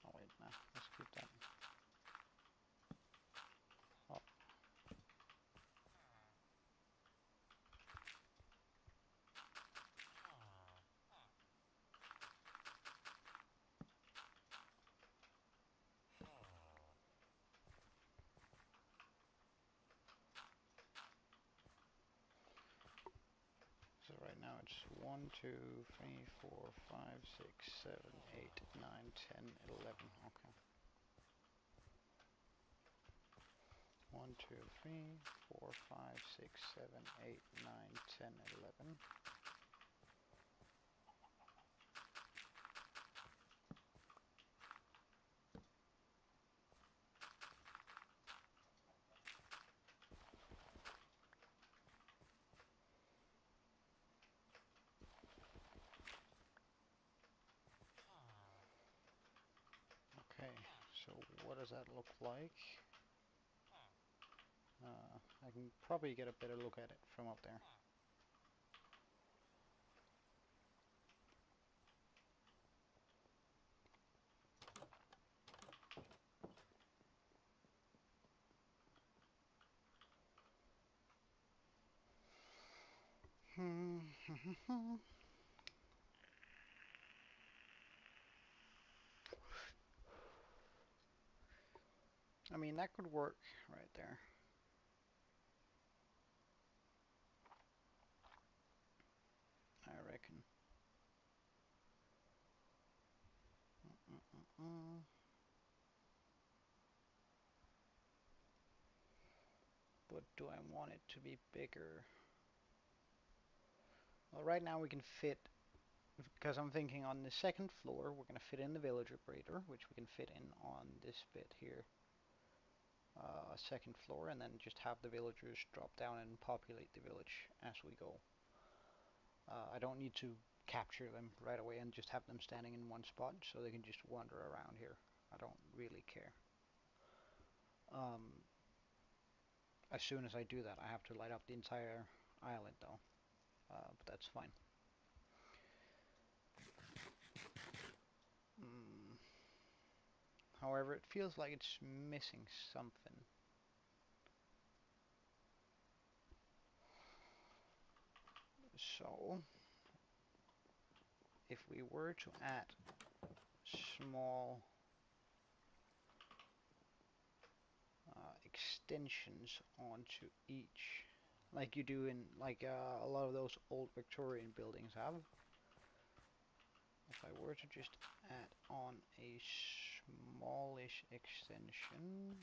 Oh wait, no, let's keep that. Oh. So right now it's 1, 2, 3, 4, 5, 6, 7, 8, 9, 10, 11. Okay. 1, 2, 3, 4, 5, 6, 7, 8, 9, 10, 11. Okay, so what does that look like? I can probably get a better look at it from up there. I mean, that could work right there. I reckon. But do I want it to be bigger? Well, right now we can fit, because I'm thinking on the second floor, we're going to fit in the villager breeder, which we can fit in on this bit here. Second floor, and then just have the villagers drop down and populate the village as we go. I don't need to capture them right away and just have them standing in one spot so they can just wander around here. I don't really care. As soon as I do that, I have to light up the entire island though, but that's fine. Mm. However, it feels like it's missing something. So, if we were to add small extensions onto each, like you do in like a lot of those old Victorian buildings have. If I were to just add on a smallish extension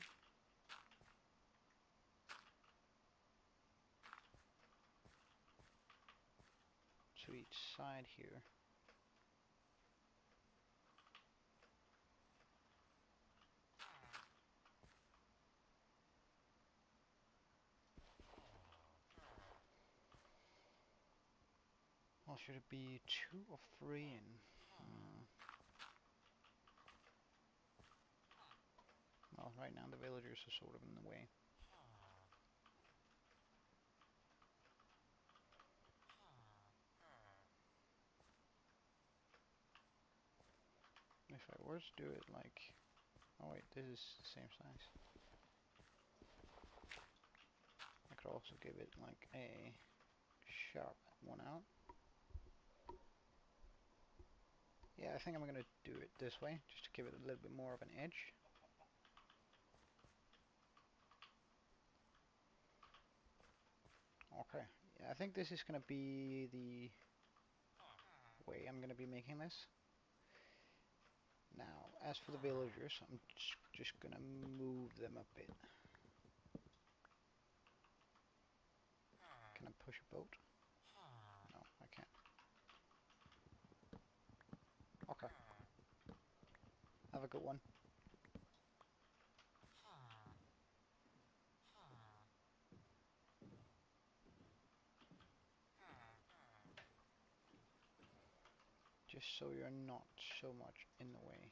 to each side here, well, should it be 2 or 3 in? Well, right now the villagers are sort of in the way. If I were to do it like, oh wait, this is the same size. I could also give it like a sharp one out. Yeah, I think I'm gonna do it this way, just to give it a little bit more of an edge. Okay, yeah, I think this is gonna be the way I'm going to be making this. Now, as for the villagers, I'm just going to move them a bit. Can I push a boat? No, I can't. Okay. Have a good one. Just so you're not so much in the way.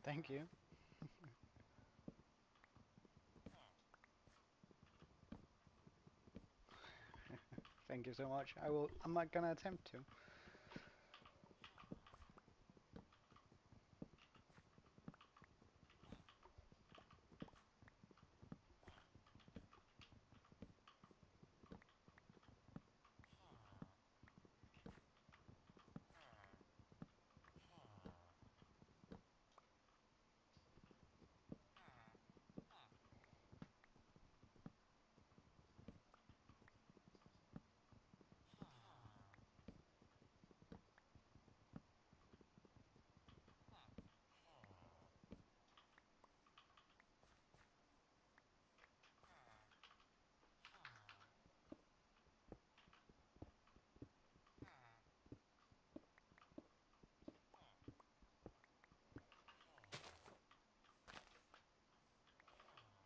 Thank you. Thank you so much. I'm not gonna attempt to.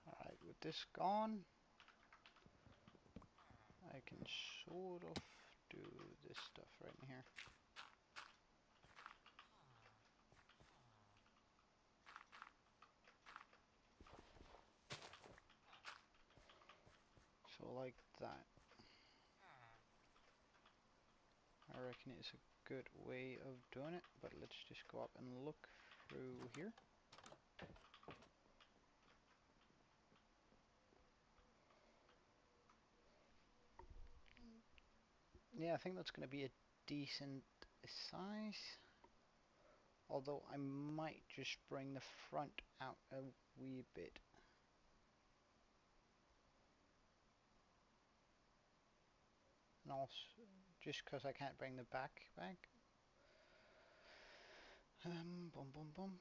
Alright, with this gone, I can sort of do this stuff right in here. So like that. I reckon it's a good way of doing it, but let's just go up and look through here. Yeah, I think that's going to be a decent size. Although I might just bring the front out a wee bit. And also, just because I can't bring the back back. Boom, boom, boom.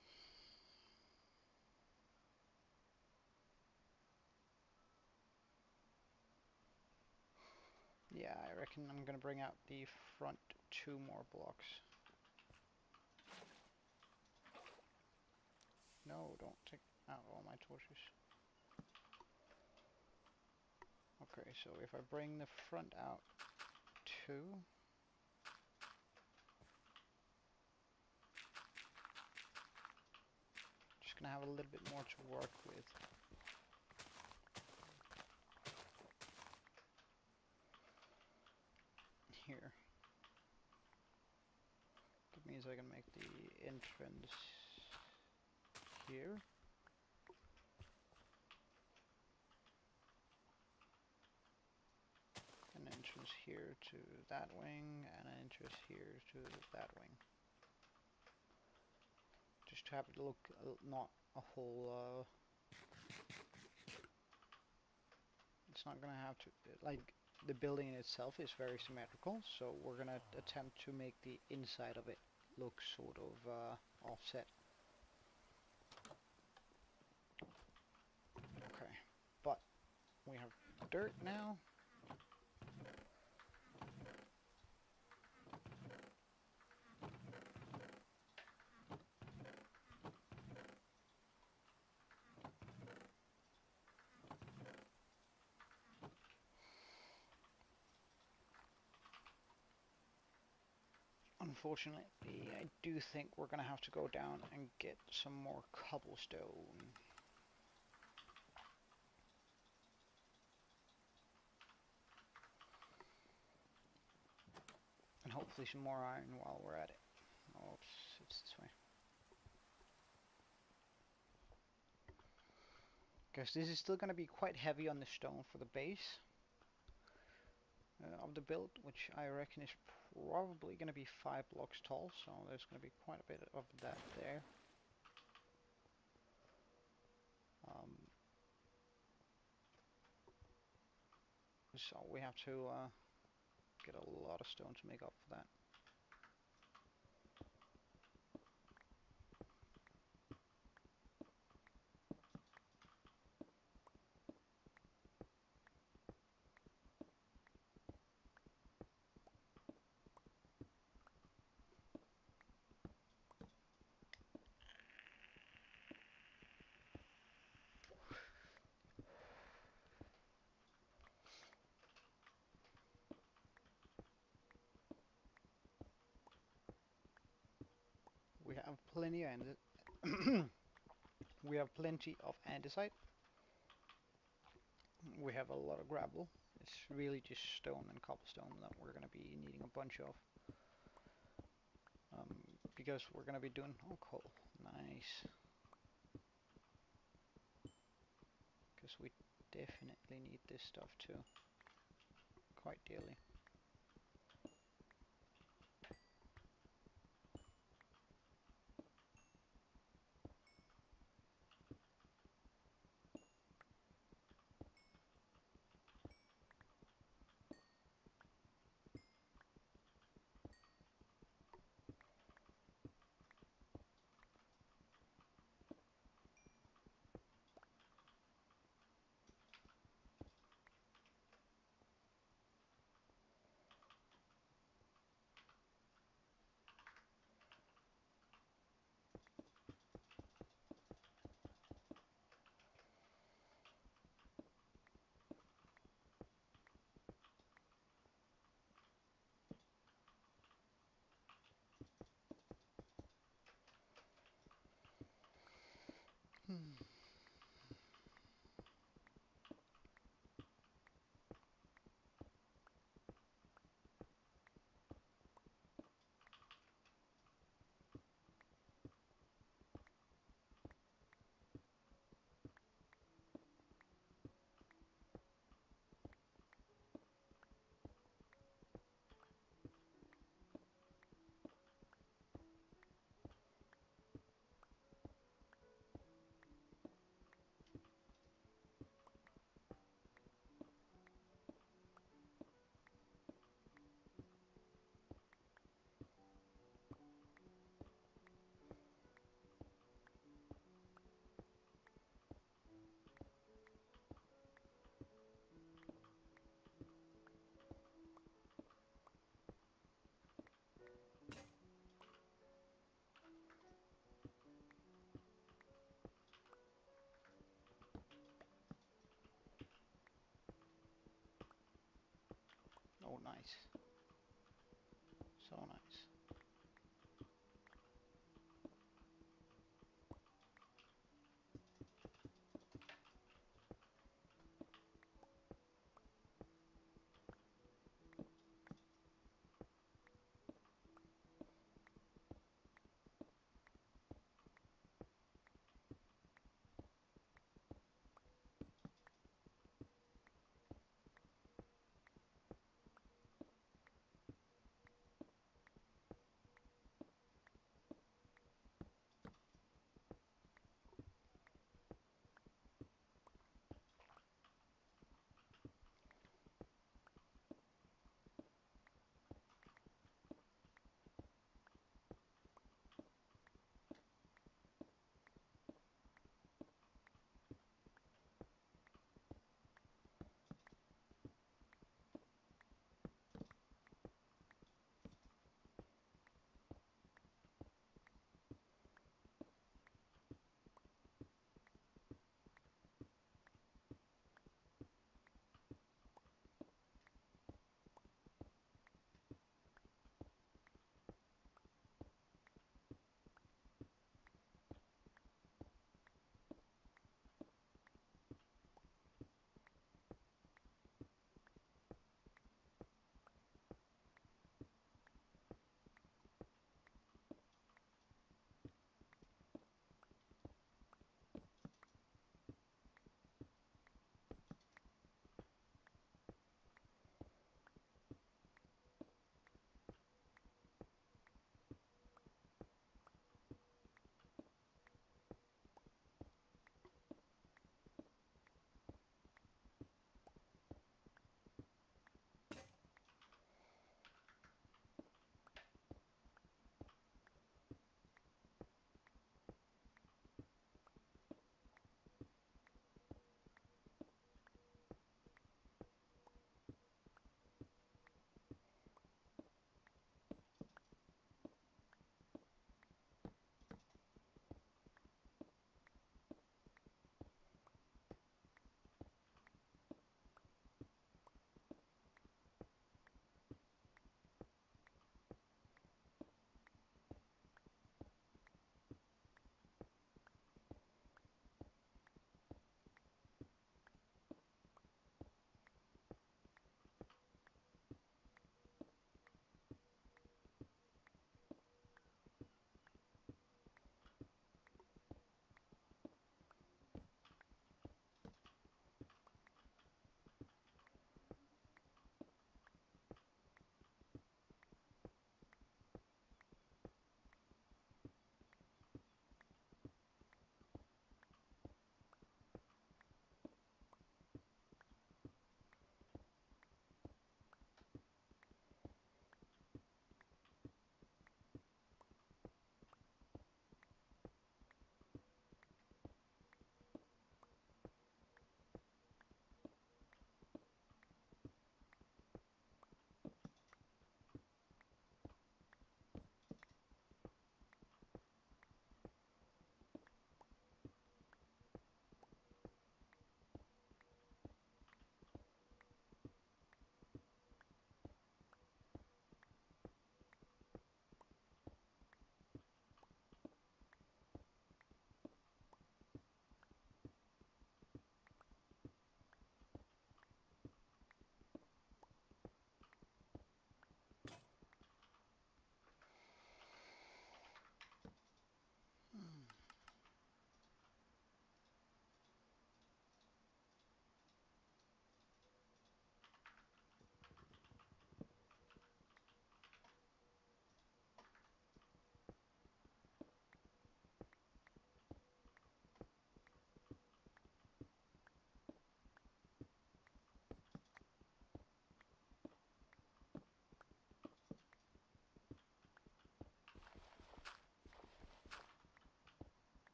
Yeah, I reckon I'm gonna bring out the front 2 more blocks. No, don't take out all my torches. Okay, so if I bring the front out 2, just gonna have a little bit more to work with. Here. That means I can make the entrance here. An entrance here to that wing, and an entrance here to that wing. Just to have it look not a whole, it's not gonna have to, like, the building itself is very symmetrical, so we're gonna attempt to make the inside of it look sort of offset. Okay, but we have dirt now. Unfortunately, I do think we're gonna have to go down and get some more cobblestone. And hopefully some more iron while we're at it. Oh, it's this way. Because this is still going to be quite heavy on the stone for the base. of the build, which I reckon is probably going to be 5 blocks tall, so there's going to be quite a bit of that there. Um, so we have to get a lot of stone to make up for that. We have plenty of we have plenty of andesite. We have a lot of gravel. It's really just stone and cobblestone that we're going to be needing a bunch of. Um, because we're going to be doing coal. Nice. Because we definitely need this stuff too. Quite dearly. Hmm. Oh, nice. So nice.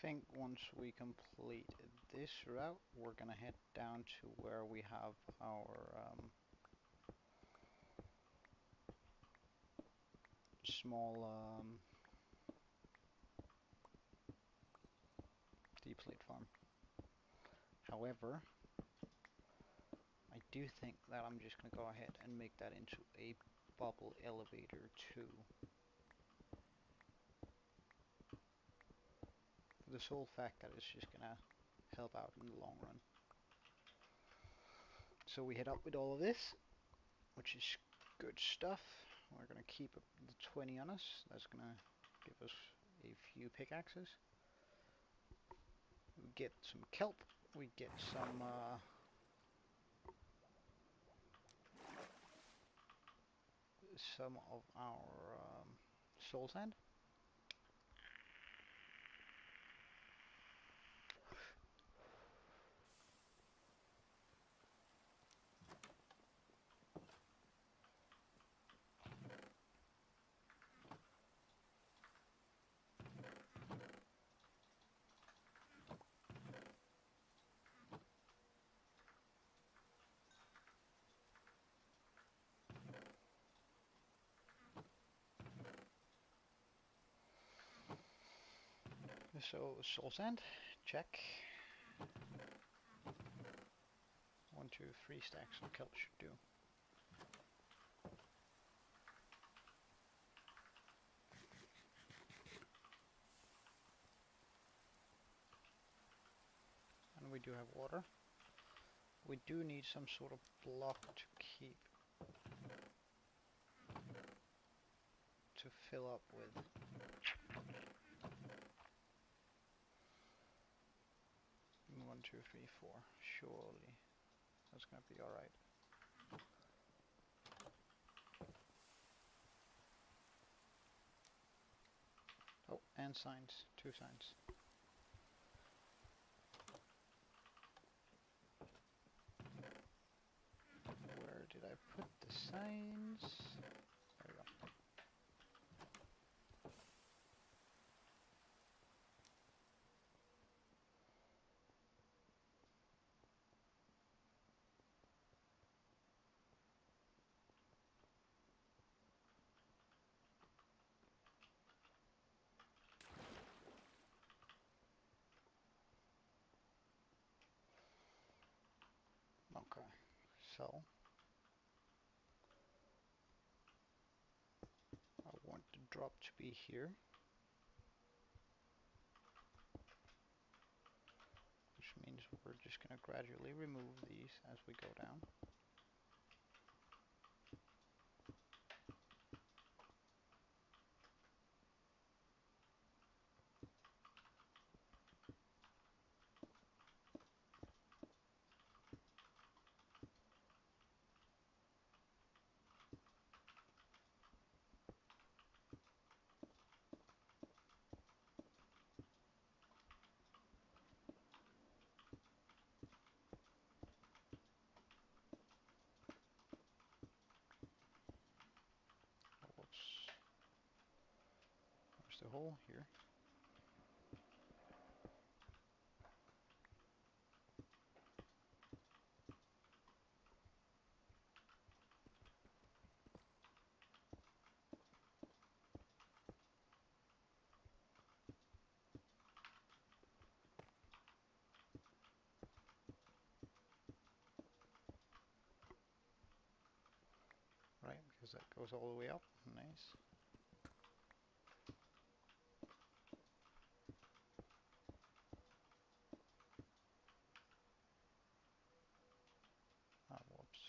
think once we complete this route, we're gonna head down to where we have our small deplete farm. However, I do think that I'm just gonna go ahead and make that into a bubble elevator too. For the sole fact that it's just gonna help out in the long run. So we head up with all of this, which is good stuff. We're gonna keep the 20 on us. That's gonna give us a few pickaxes. We get some kelp. We get some of our soul sand. So soul sand, check. 1, 2, 3 stacks of kelp should do. And we do have water. We do need some sort of block to keep, to fill up with. 1, 2, 3, 4. Surely that's gonna be alright. Oh, and signs. 2 signs. Where did I put the signs? There we go. Okay, so I want the drop to be here, which means we're just going to gradually remove these as we go down. Oh, whoops. There's the hole here. Right, because that goes all the way up. Nice. Ah, whoops.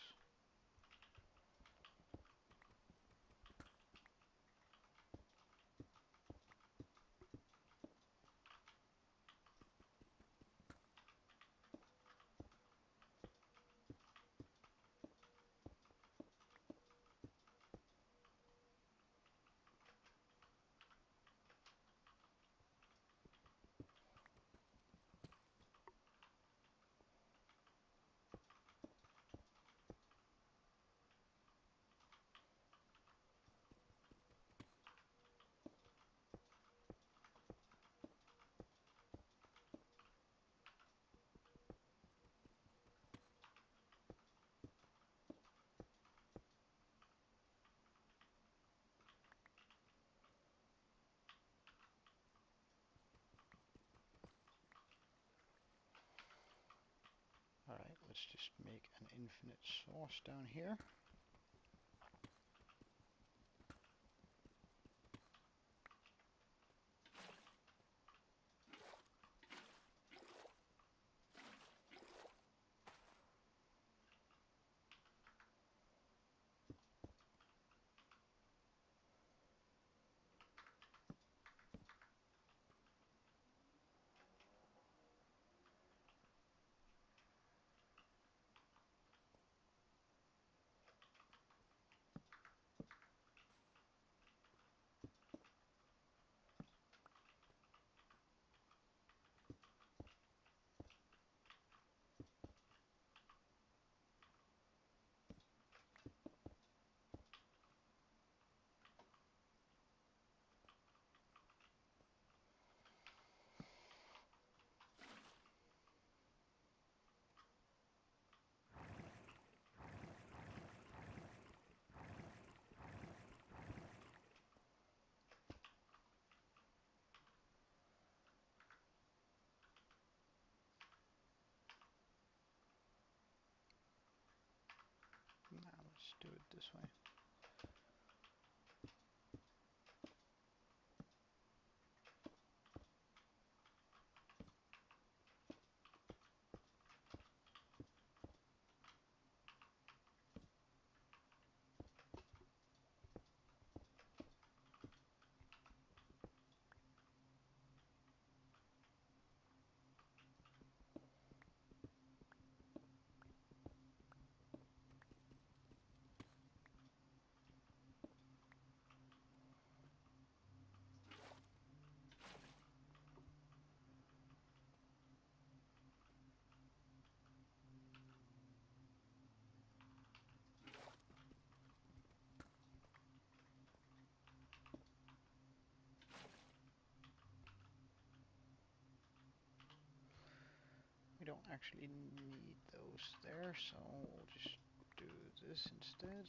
let's just make an infinite source down here. Now let's do it this way. We don't actually need those there, so we'll just do this instead.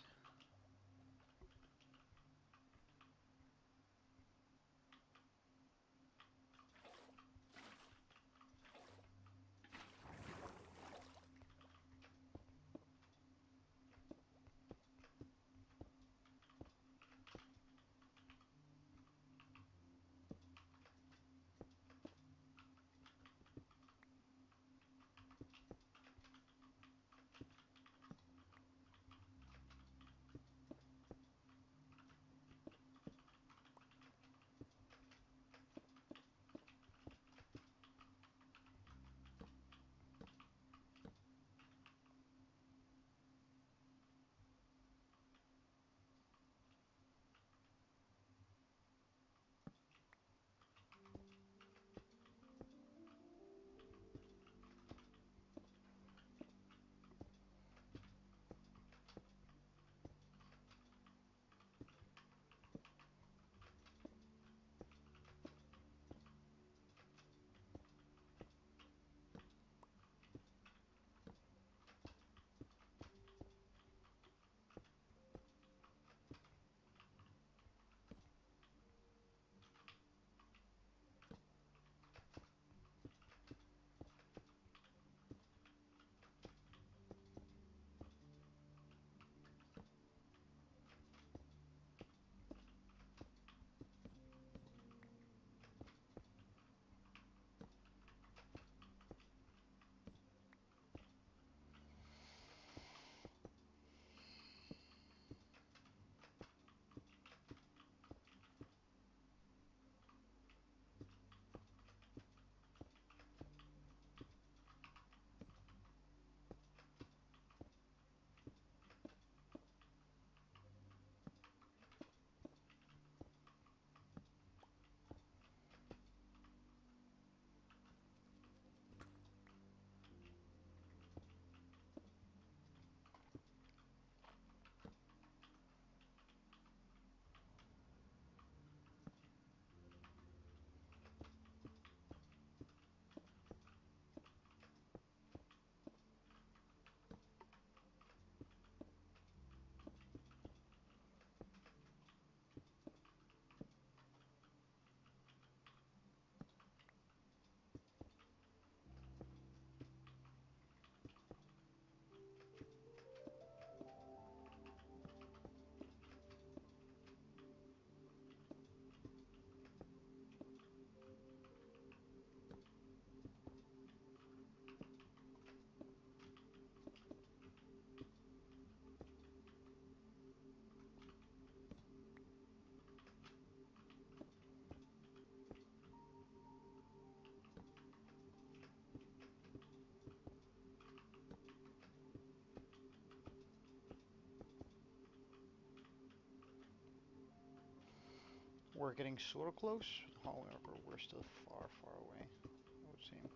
We're getting sort of close, however, we're still far, far away, it would seem.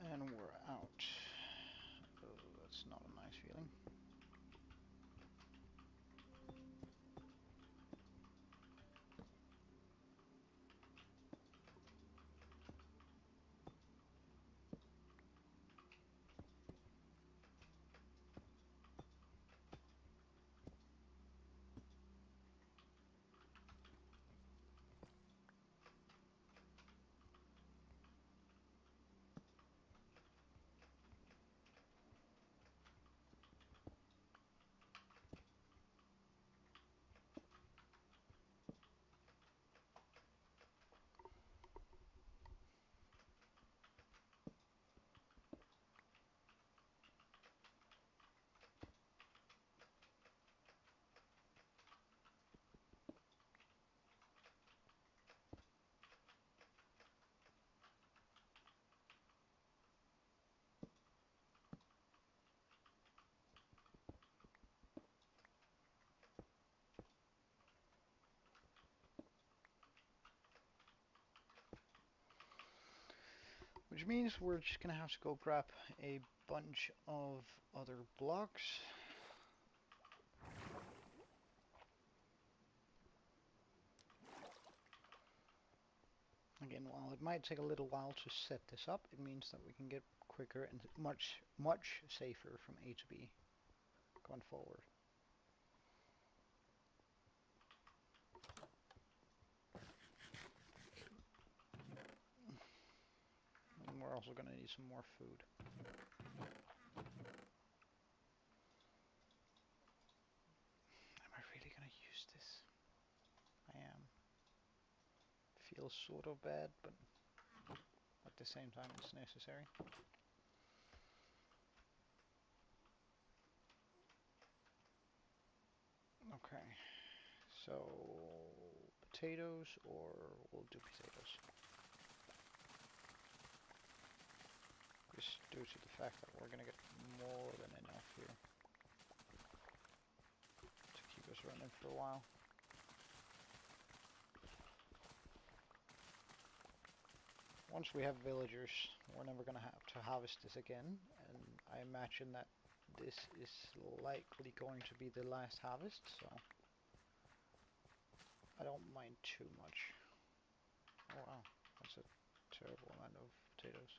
And we're out. Oh, that's not a nice feeling. Which means we're just gonna have to go grab a bunch of other blocks. Again, while it might take a little while to set this up, it means that we can get quicker and much, much safer from A to B going forward. And we're also gonna need some more food. Am I really gonna use this? I am. Feels sort of bad, but at the same time it's necessary. Okay, so potatoes, or we'll do potatoes. Just due to the fact that we're gonna get more than enough here to keep us running for a while. Once we have villagers, we're never gonna have to harvest this again, and I imagine that this is likely going to be the last harvest, so I don't mind too much. Oh wow, that's a terrible amount of potatoes.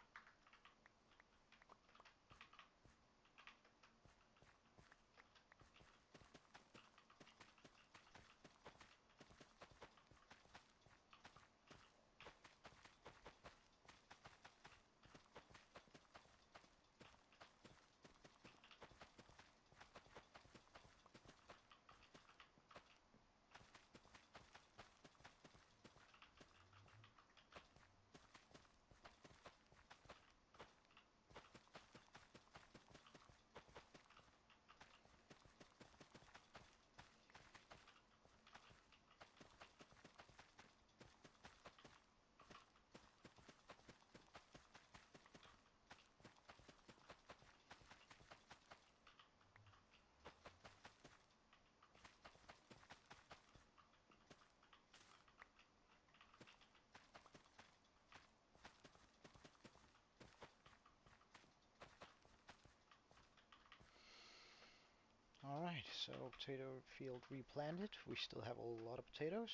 Alright, so potato field replanted. We still have a lot of potatoes.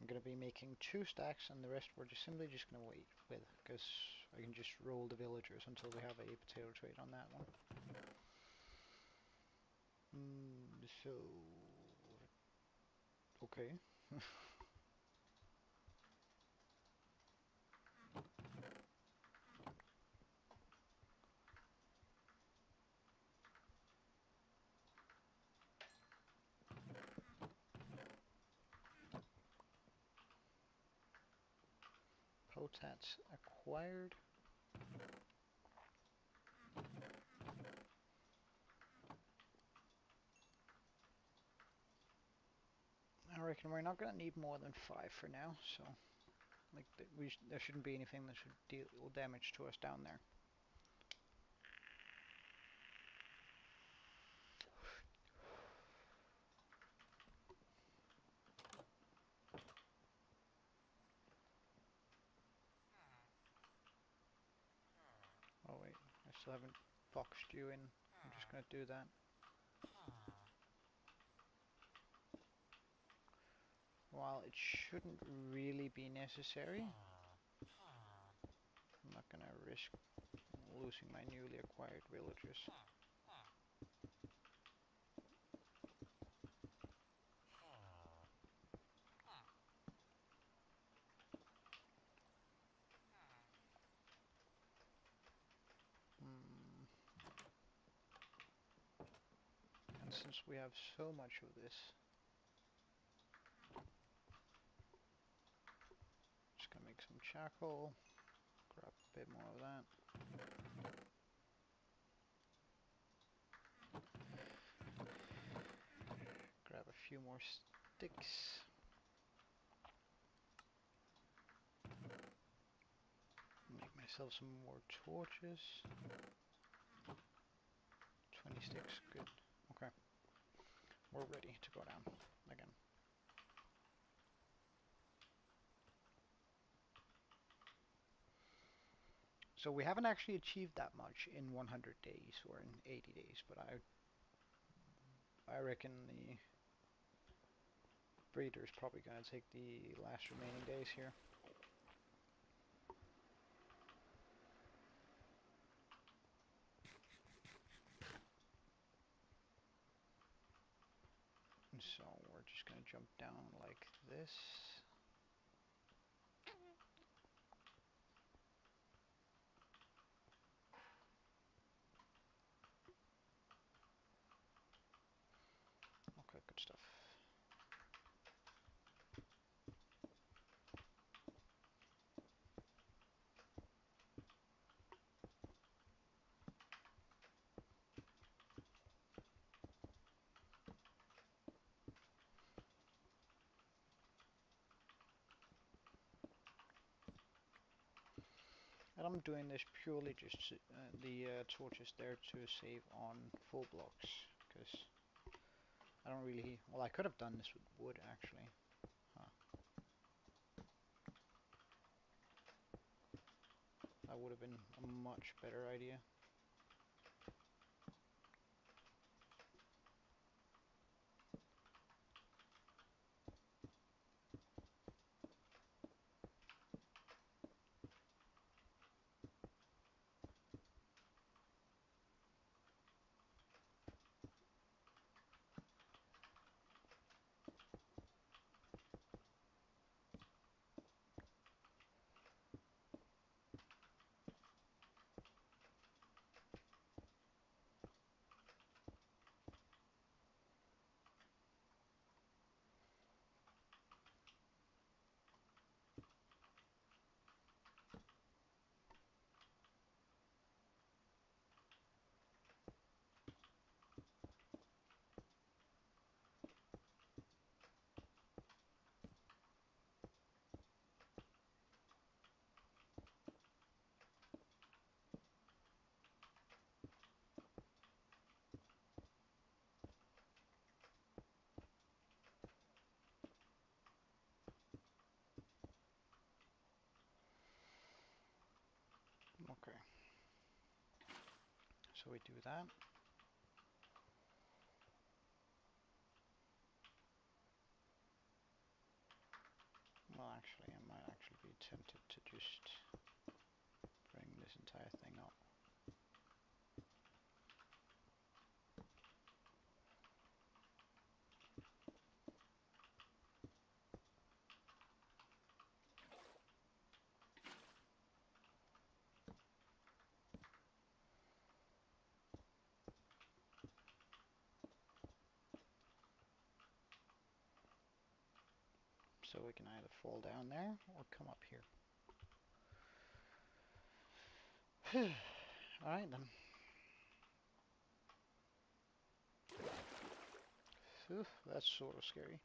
I'm gonna be making 2 stacks, and the rest we're just simply just gonna wait with, because I can just roll the villagers until we have a potato trade on that one. So okay. Potats acquired. I reckon we're not gonna need more than 5 for now, so like there shouldn't be anything that should deal damage to us down there. Oh wait, I still haven't boxed you in. I'm just gonna do that. While it shouldn't really be necessary, I'm not gonna risk losing my newly acquired villagers. Hmm. And since we have so much of this, just gonna make some charcoal, grab a bit more of that. Grab a few more sticks. Make myself some more torches. 20 sticks, good. Okay, we're ready to go down again. So we haven't actually achieved that much in 100 days or in 80 days, but I reckon the breeder is probably going to take the last remaining days here. And so we're just going to jump down like this. Okay, good stuff. And I'm doing this purely just the torches there to save on full blocks, because I don't really, well, I could have done this with wood actually. Huh. That would have been a much better idea. Okay. So we do that. Well, actually, I might actually be tempted to just bring this entire thing up. So we can either fall down there or come up here. Alright then. Phew, that's sort of scary.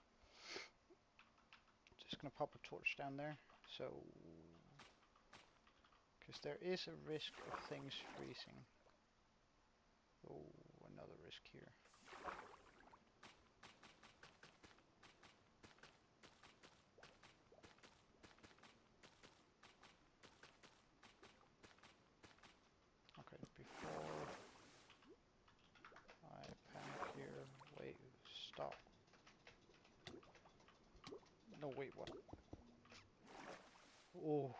Just gonna pop a torch down there. So, because there is a risk of things freezing. Oh, another risk here. Okay, before I panic here, wait, stop. No, wait, what? Oh,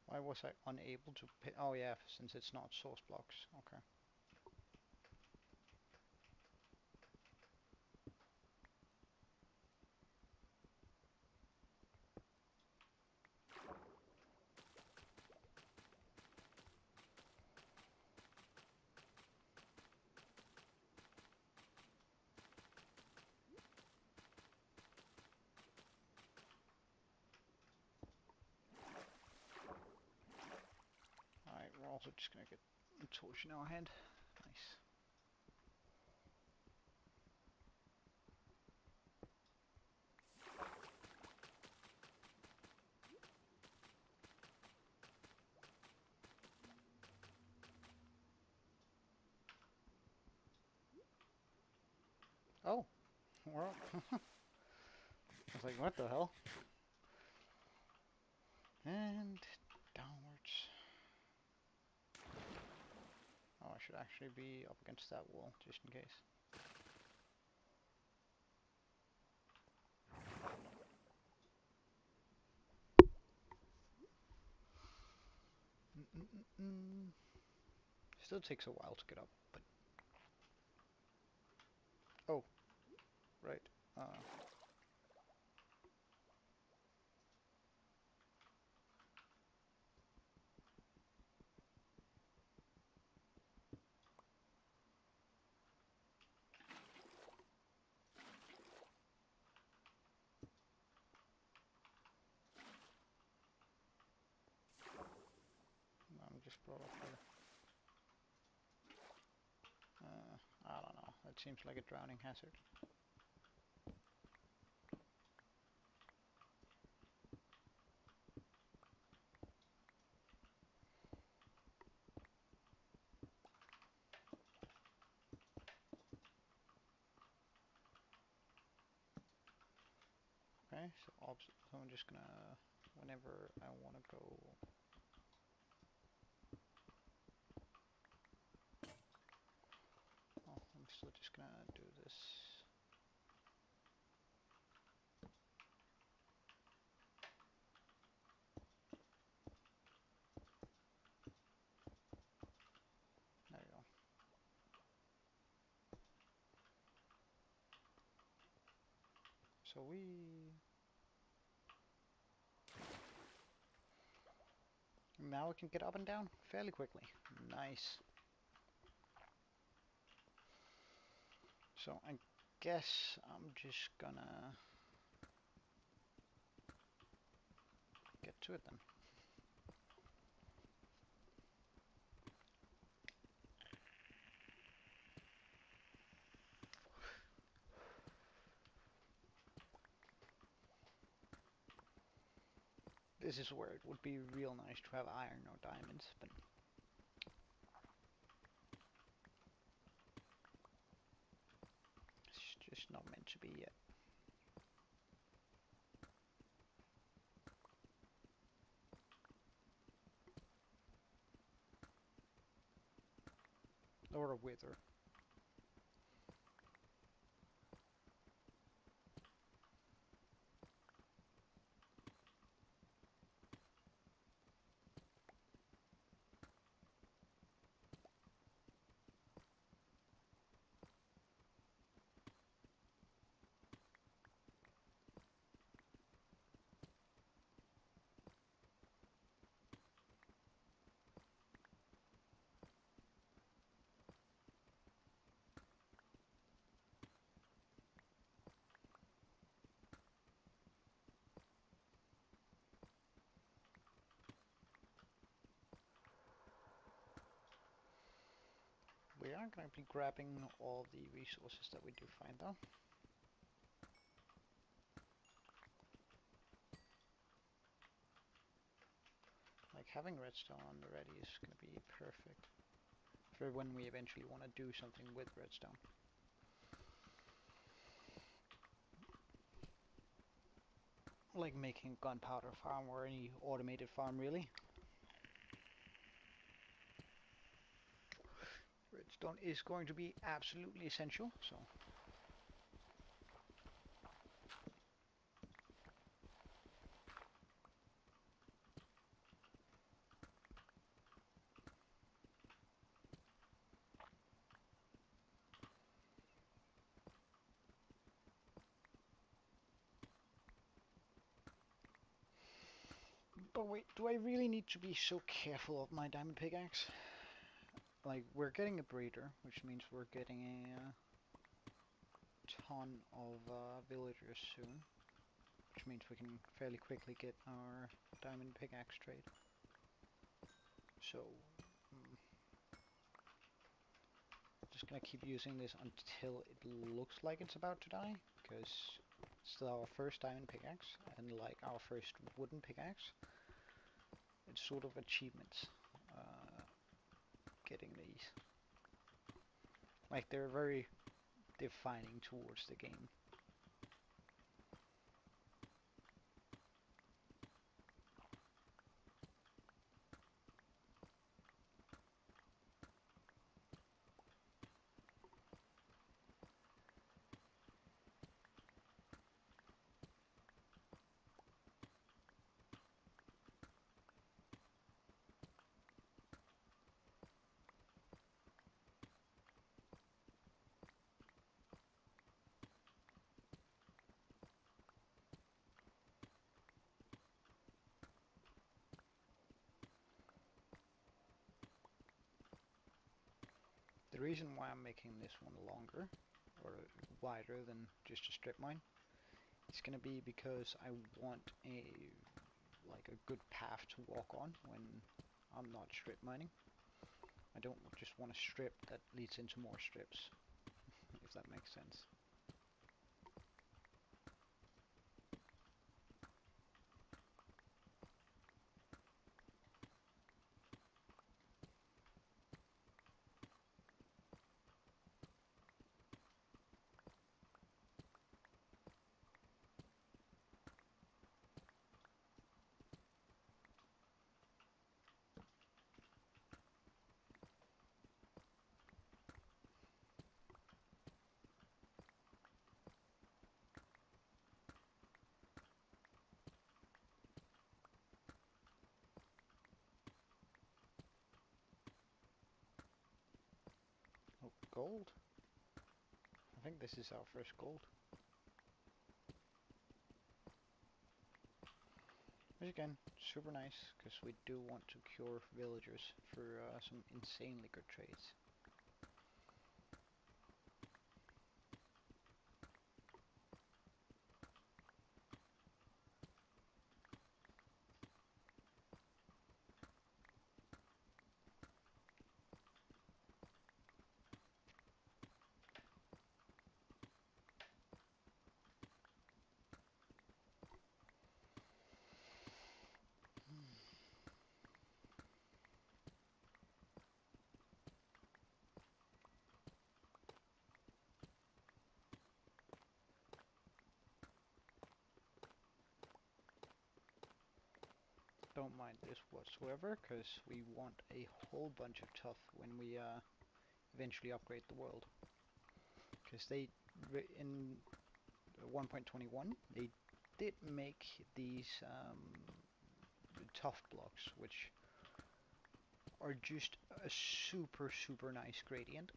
why was I unable to pin? Oh yeah, since it's not source blocks. Okay. Alright, we're also just gonna get a torch in our hand. Nice. Oh, we're up. I was like, what the hell? And downwards. Oh, I should actually be up against that wall, just in case. Still takes a while to get up, but... Oh, right. I'm just brought up here. I don't know. That seems like a drowning hazard. Okay, so I'm just gonna, whenever I want to go, oh, I'm still just gonna do this. There you go. So now we can get up and down fairly quickly. Nice. So I guess I'm just gonna get to it then. This is where it would be real nice to have iron or diamonds, but it's just not meant to be yet. Or a wither. We are going to be grabbing all the resources that we do find though. Like having redstone on the ready is going to be perfect for when we eventually want to do something with redstone. Like making a gunpowder farm or any automated farm really. Redstone is going to be absolutely essential, so. But wait, do I really need to be so careful of my diamond pickaxe? Like, we're getting a breeder, which means we're getting a ton of villagers soon. Which means we can fairly quickly get our diamond pickaxe trade. So, just gonna keep using this until it looks like it's about to die, because it's still our first diamond pickaxe, and like our first wooden pickaxe. It's sort of achievements, getting these. Like, they're very defining towards the game. The reason why I'm making this one longer, or wider than just a strip mine, is gonna be because I want like a good path to walk on when I'm not strip mining. I don't just want a strip that leads into more strips, if that makes sense. Oh, gold? I think this is our first gold. Which again, super nice, because we do want to cure villagers for some insanely good trades. Don't mind this whatsoever, because we want a whole bunch of tuff when we eventually upgrade the world. Because they, in 1.21, they did make these tough blocks, which are just a super nice gradient.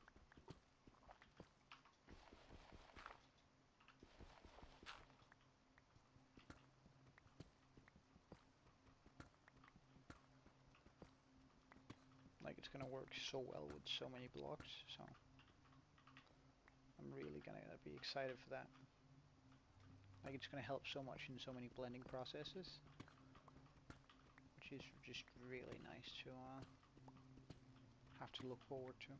Like, it's gonna work so well with so many blocks, so I'm really gonna be excited for that. Like, it's gonna help so much in so many blending processes, which is just really nice to have to look forward to.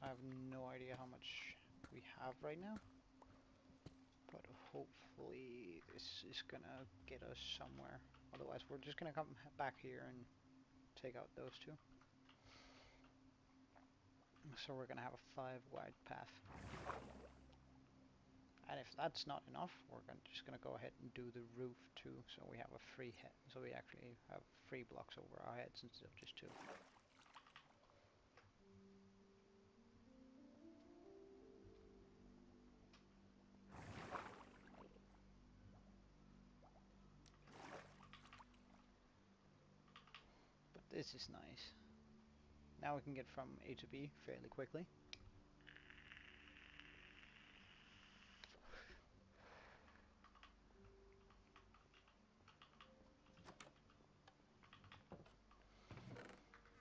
I have no idea how much we have right now, but hopefully this is gonna get us somewhere. Otherwise, we're just gonna come back here and take out those two. So we're gonna have a 5 wide path. And if that's not enough, we're just gonna go ahead and do the roof too, so we have a free head. So we actually have 3 blocks over our heads instead of just 2. But this is nice. Now we can get from A to B fairly quickly.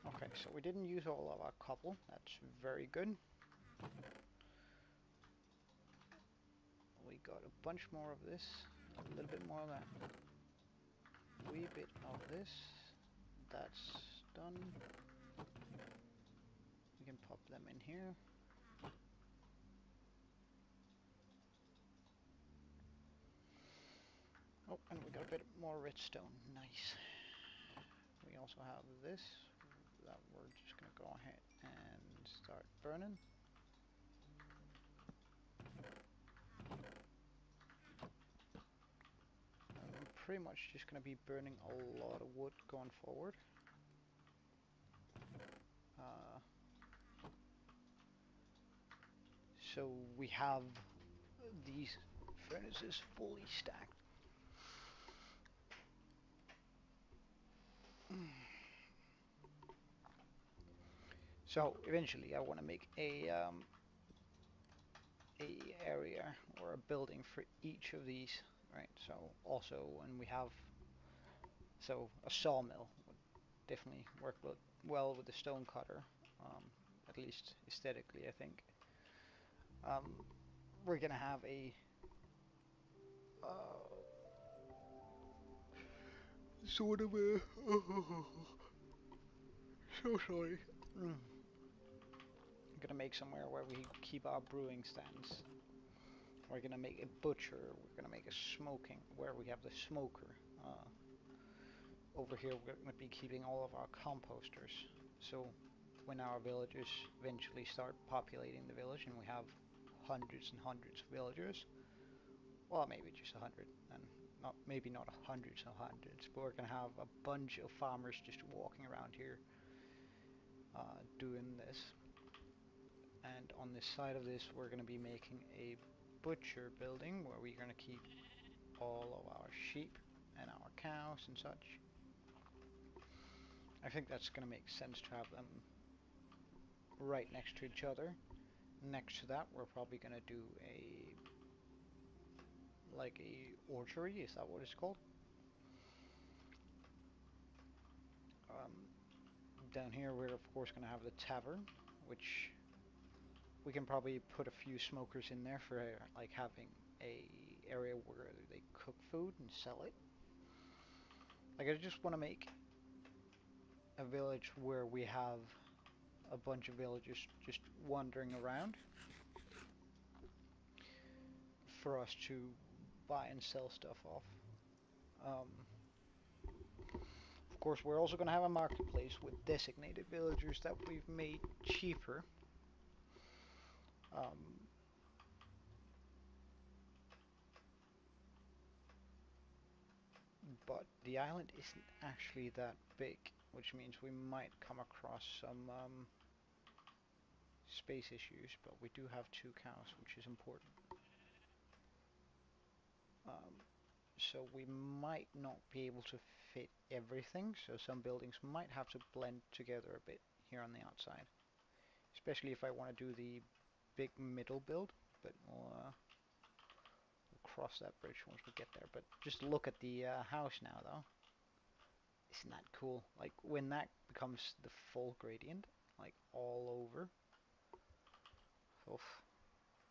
Okay, so we didn't use all of our cobble. That's very good. We got a bunch more of this, a little bit more of that, wee bit of this. That's done. We can pop them in here. Oh, and we got a bit more redstone. Nice. We also have this that we're just gonna go ahead and start burning. I'm pretty much just gonna be burning a lot of wood going forward. So we have these furnaces fully stacked. So eventually I want to make a area or a building for each of these, right? So also when we have, so a sawmill would definitely work well with the stone cutter, at least aesthetically I think. We're gonna have a sort of a so sorry. I'm gonna make somewhere where we keep our brewing stands. We're gonna make a butcher. We're gonna make a smoking where we have the smoker. Over here we're gonna be keeping all of our composters. So when our villagers eventually start populating the village and we have hundreds and hundreds of villagers, well maybe just 100 and not maybe not hundreds and hundreds, but we're gonna have a bunch of farmers just walking around here doing this. And on this side of this we're going to be making a butcher building where we're going to keep all of our sheep and our cows and such. I think that's going to make sense to have them right next to each other. Next to that we're probably going to do a like a orchard, is that what it's called? Down here we're of course going to have the tavern, which we can probably put a few smokers in there for like having a area where they cook food and sell it. Like I just want to make a village where we have a bunch of villagers just wandering around for us to buy and sell stuff off. Of course, we're also going to have a marketplace with designated villagers that we've made cheaper. Um, but the island isn't actually that big, which means we might come across some space issues, but we do have 2 cows, which is important. Um, so we might not be able to fit everything, so some buildings might have to blend together a bit here on the outside, especially if I want to do the big middle build, but we'll cross that bridge once we get there. But just look at the house now though. Isn't that cool? Like when that becomes the full gradient, like all over, oof,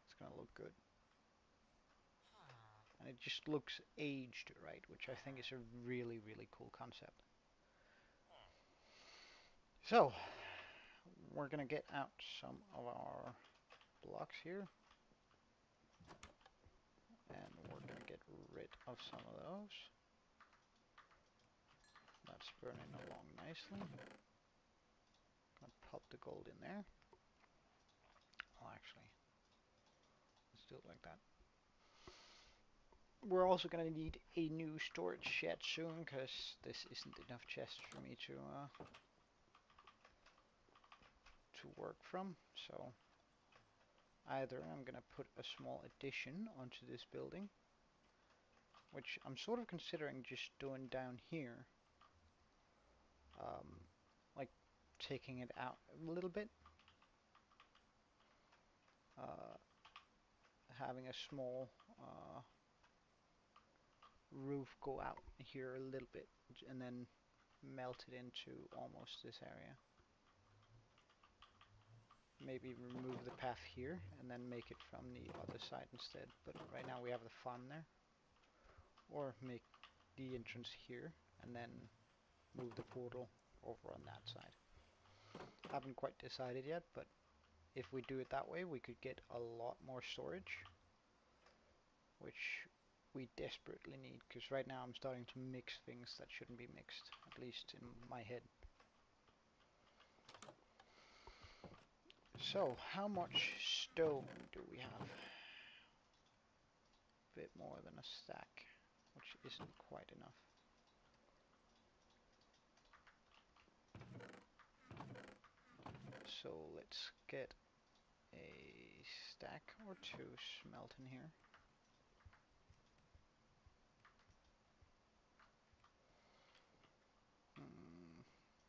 it's gonna look good. And it just looks aged right, which I think is a really cool concept. So we're gonna get out some of our blocks here, and we're gonna get rid of some of those. That's burning along nicely. Gonna pop the gold in there. Oh, actually, let's do it like that. We're also gonna need a new storage shed soon, because this isn't enough chests for me to work from. So either I'm gonna put a small addition onto this building, which I'm sort of considering just doing down here, like taking it out a little bit, having a small roof go out here a little bit, and then melt it into almost this area. Maybe remove the path here and then make it from the other side instead, but right now we have the farm there. Or make the entrance here and then move the portal over on that side. Haven't quite decided yet, but if we do it that way, we could get a lot more storage, which we desperately need, because right now I'm starting to mix things that shouldn't be mixed, at least in my head. So, how much stone do we have? A bit more than a stack, which isn't quite enough. So let's get a stack or two smelt in here.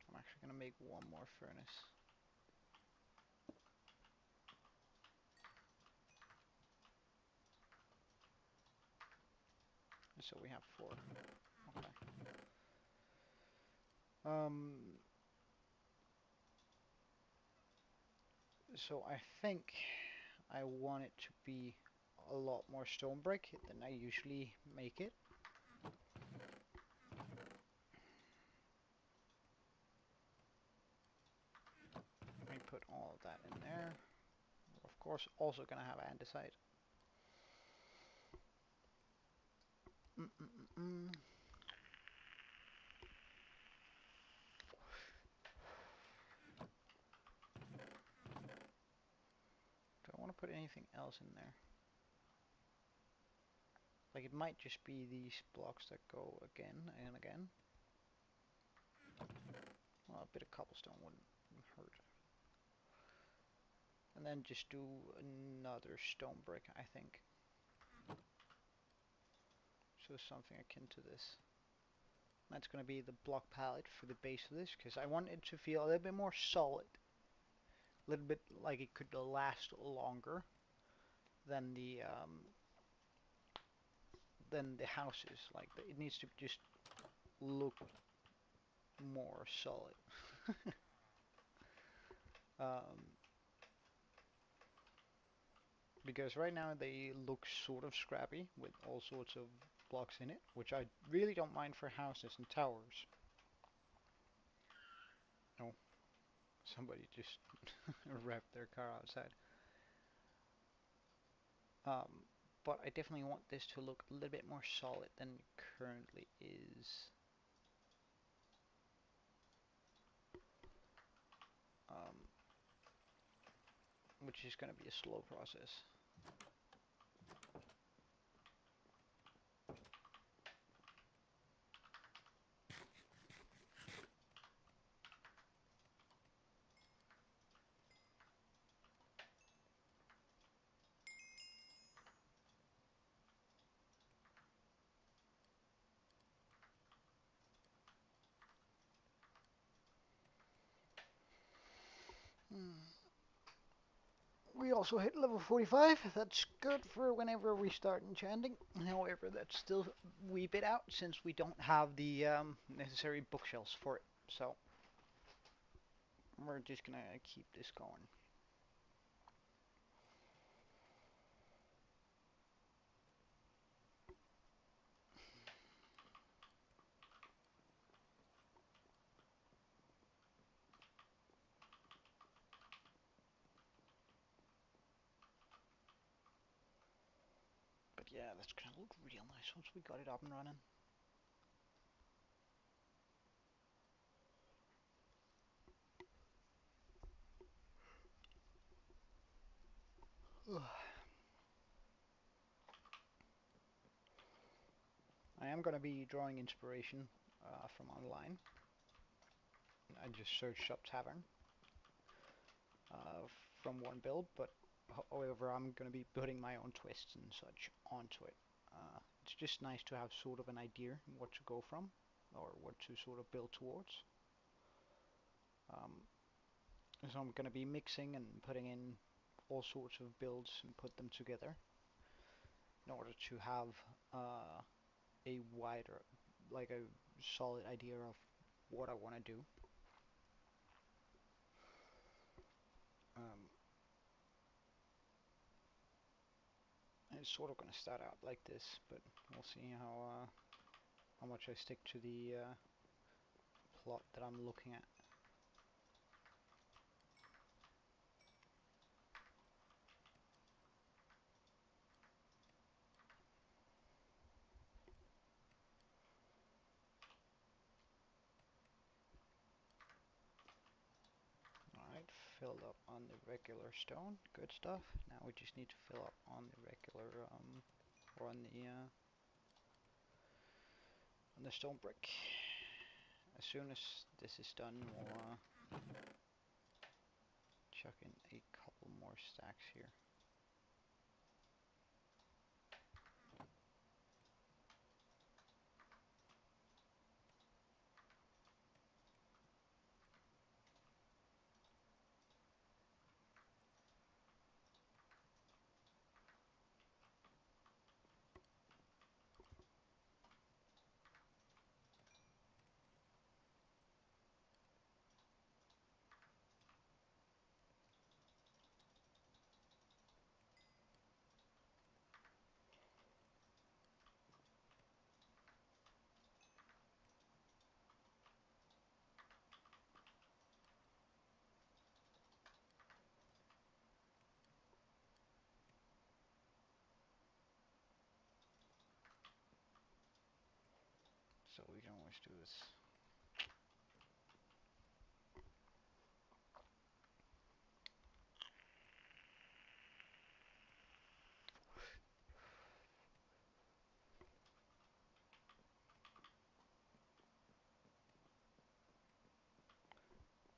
I'm actually going to make one more furnace. So we have 4. Okay. So I think I want it to be a lot more stone brick than I usually make it. Let me put all of that in there. Of course, also gonna have andesite. Do I want to put anything else in there? Like, it might just be these blocks that go again and again. Well, a bit of cobblestone wouldn't hurt. And then just do another stone brick, I think. So something akin to this. That's going to be the block palette for the base of this, because I want it to feel a little bit more solid. A little bit like it could last longer than the houses. Like, it needs to just look more solid. Because right now they look sort of scrappy with all sorts of blocks in it, which I really don't mind for houses and towers. No, somebody just wrapped their car outside. But I definitely want this to look a little bit more solid than it currently is. Which is going to be a slow process. We also hit level 45. That's good for whenever we start enchanting. However, that's still a wee bit out since we don't have the necessary bookshelves for it. So we're just gonna keep this going. But yeah, that's gonna look real nice once we got it up and running. I am gonna be drawing inspiration from online. I just searched up tavern uh, from one build, but however, I'm gonna be putting my own twists and such onto it. It's just nice to have sort of an idea what to go from, or what to sort of build towards. Um, so I'm gonna be mixing and putting in all sorts of builds and put them together in order to have a wider, like a solid idea of what I want to do. Um, it's sort of going to start out like this, but we'll see how much I stick to the plot that I'm looking at. Alright, filled up on the regular stone, good stuff. Now we just need to fill up on the regular, or on the stone brick. As soon as this is done, we'll chuck in a couple more stacks here. So we can always do this.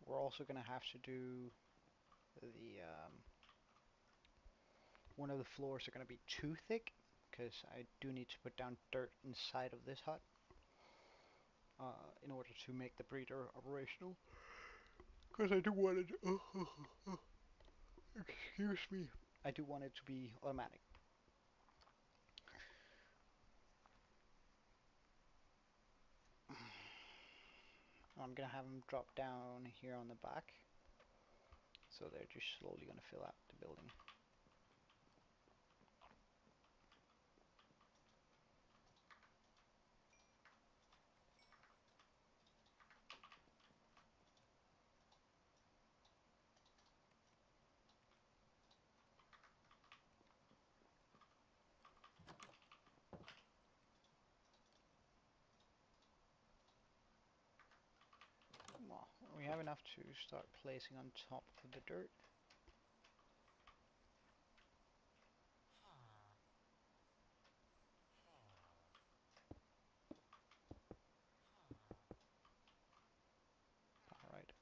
We're also gonna have to do the one of the floors are gonna be too thick because I do need to put down dirt inside of this hut in order to make the breeder operational. Because I do want it. Excuse me. I do want it to be automatic. I'm gonna have them drop down here on the back, so they're just slowly gonna fill out the building. Well, we have enough to start placing on top of the dirt. Alright.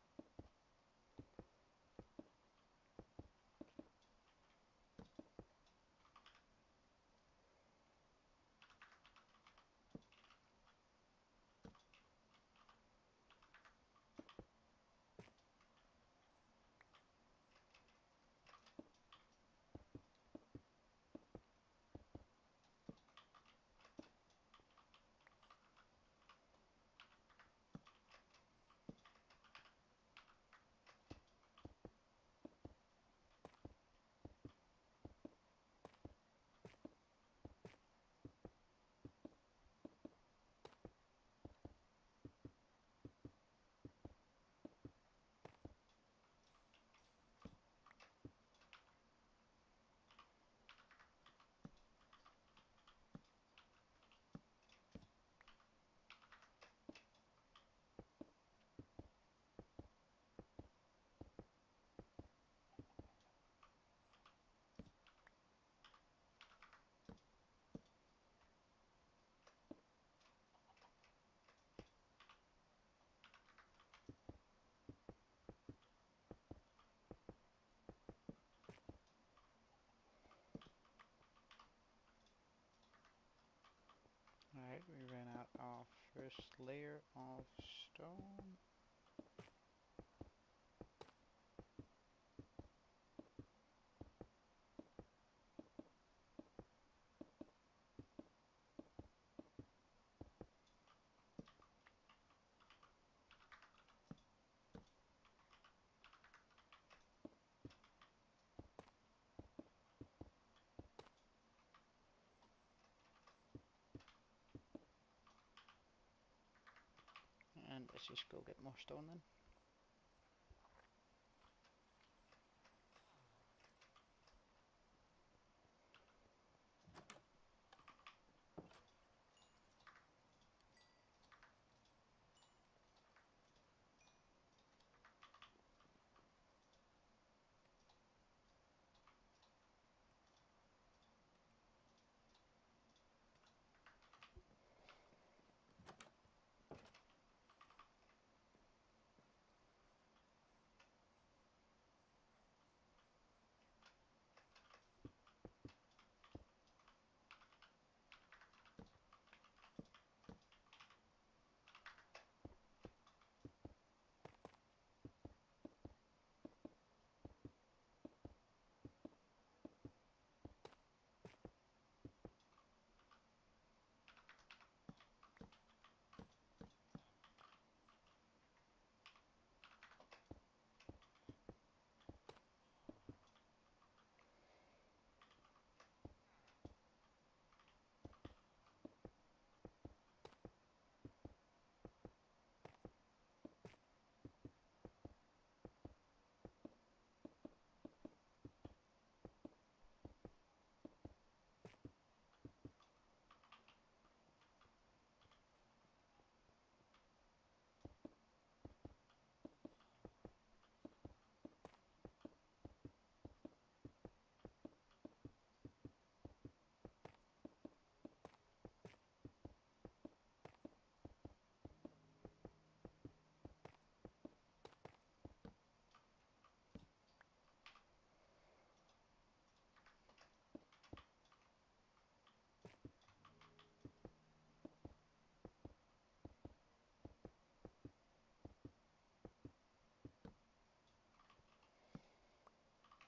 We ran out our first layer of stone. And let's just go get more stone then.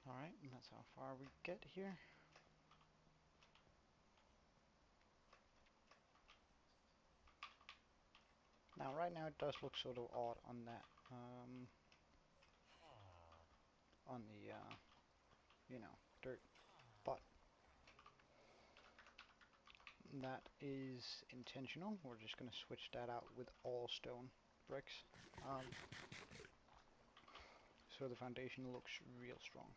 Alright, and that's how far we get here. Now, right now it does look sort of odd on that, on the, you know, dirt, but that is intentional. We're just going to switch that out with all stone bricks, so the foundation looks real strong.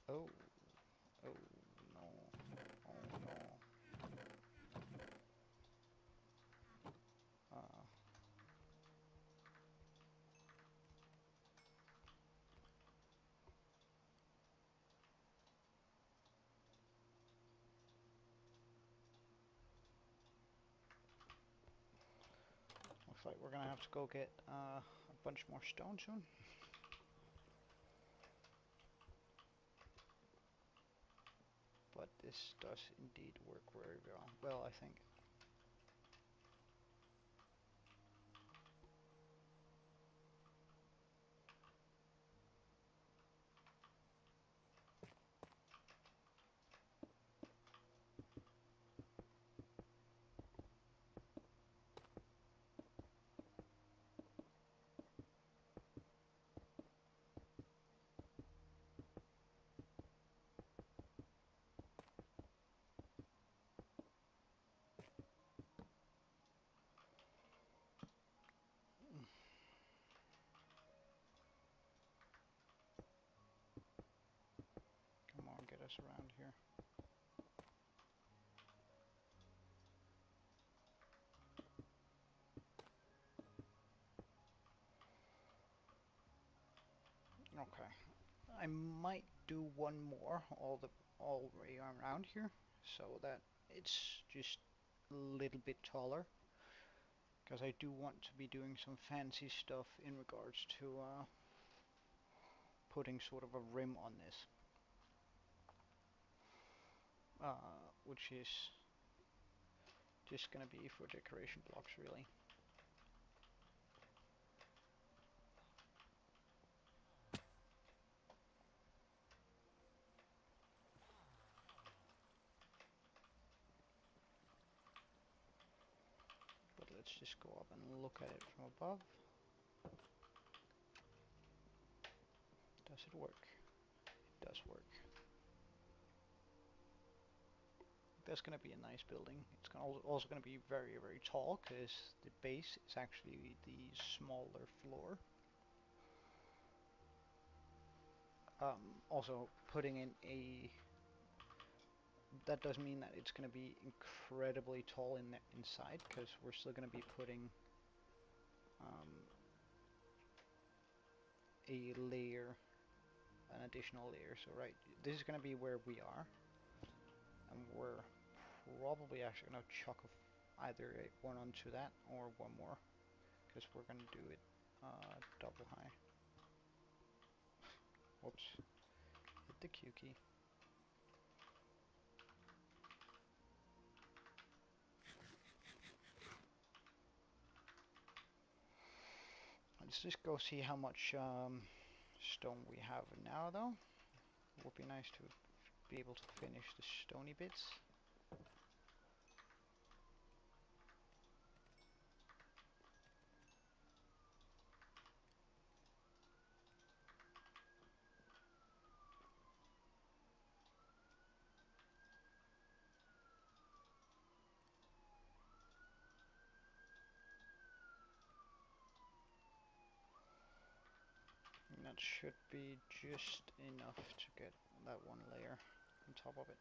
Oh, oh no, oh no. Uh, Looks like we're gonna have to go get a bunch more stone soon. But this does indeed work very well, I think. Come on, get us around here. Okay. I might do one more all the way around here so that it's just a little bit taller, because I do want to be doing some fancy stuff in regards to putting sort of a rim on this. which is just gonna be for decoration blocks really. But let's just go up and look at it from above. Does it work? It does work. That's going to be a nice building. It's also going to be very, very tall because the base is actually the smaller floor. Also, putting in a that does mean that it's going to be incredibly tall in the inside because we're still going to be putting um, a layer, an additional layer. So right, this is going to be where we are, and we're probably actually going to chuck either one onto that or one more because we're going to do it double high. Whoops, hit the Q key. Let's just go see how much stone we have now though. It would be nice to be able to finish the stony bits. And that should be just enough to get that one layer on top of it.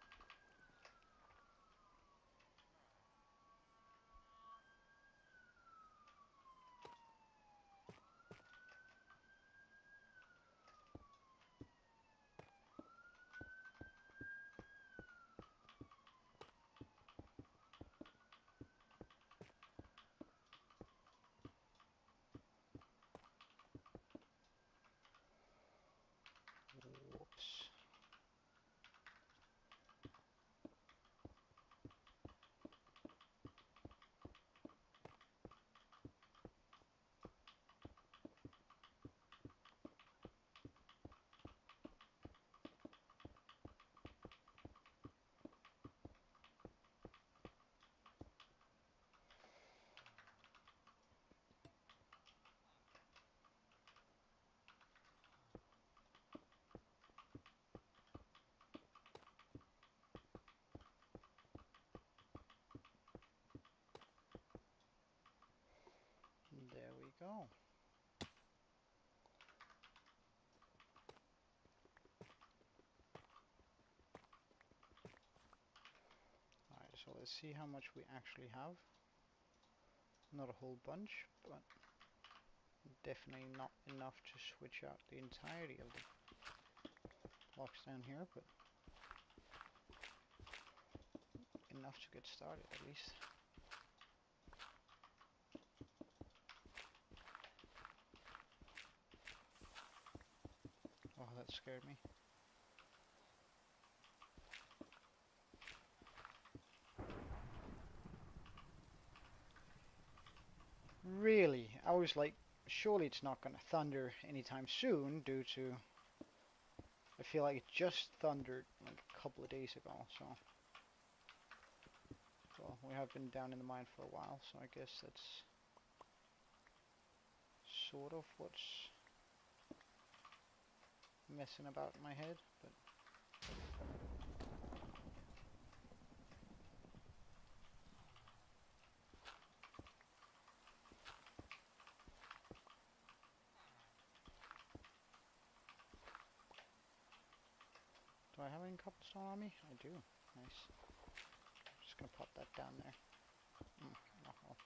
Whoops. There we go. Alright, so let's see how much we actually have. Not a whole bunch, but definitely not enough to switch out the entirety of the blocks down here, but enough to get started at least. Oh, that scared me. Really? I was like, surely it's not gonna thunder anytime soon due to I feel like it just thundered like a couple of days ago, so well, we have been down in the mine for a while, so I guess that's sort of what's messing about in my head, but do I have any cobblestone on me? I do. Nice. Just gonna pop that down there. Oh, well.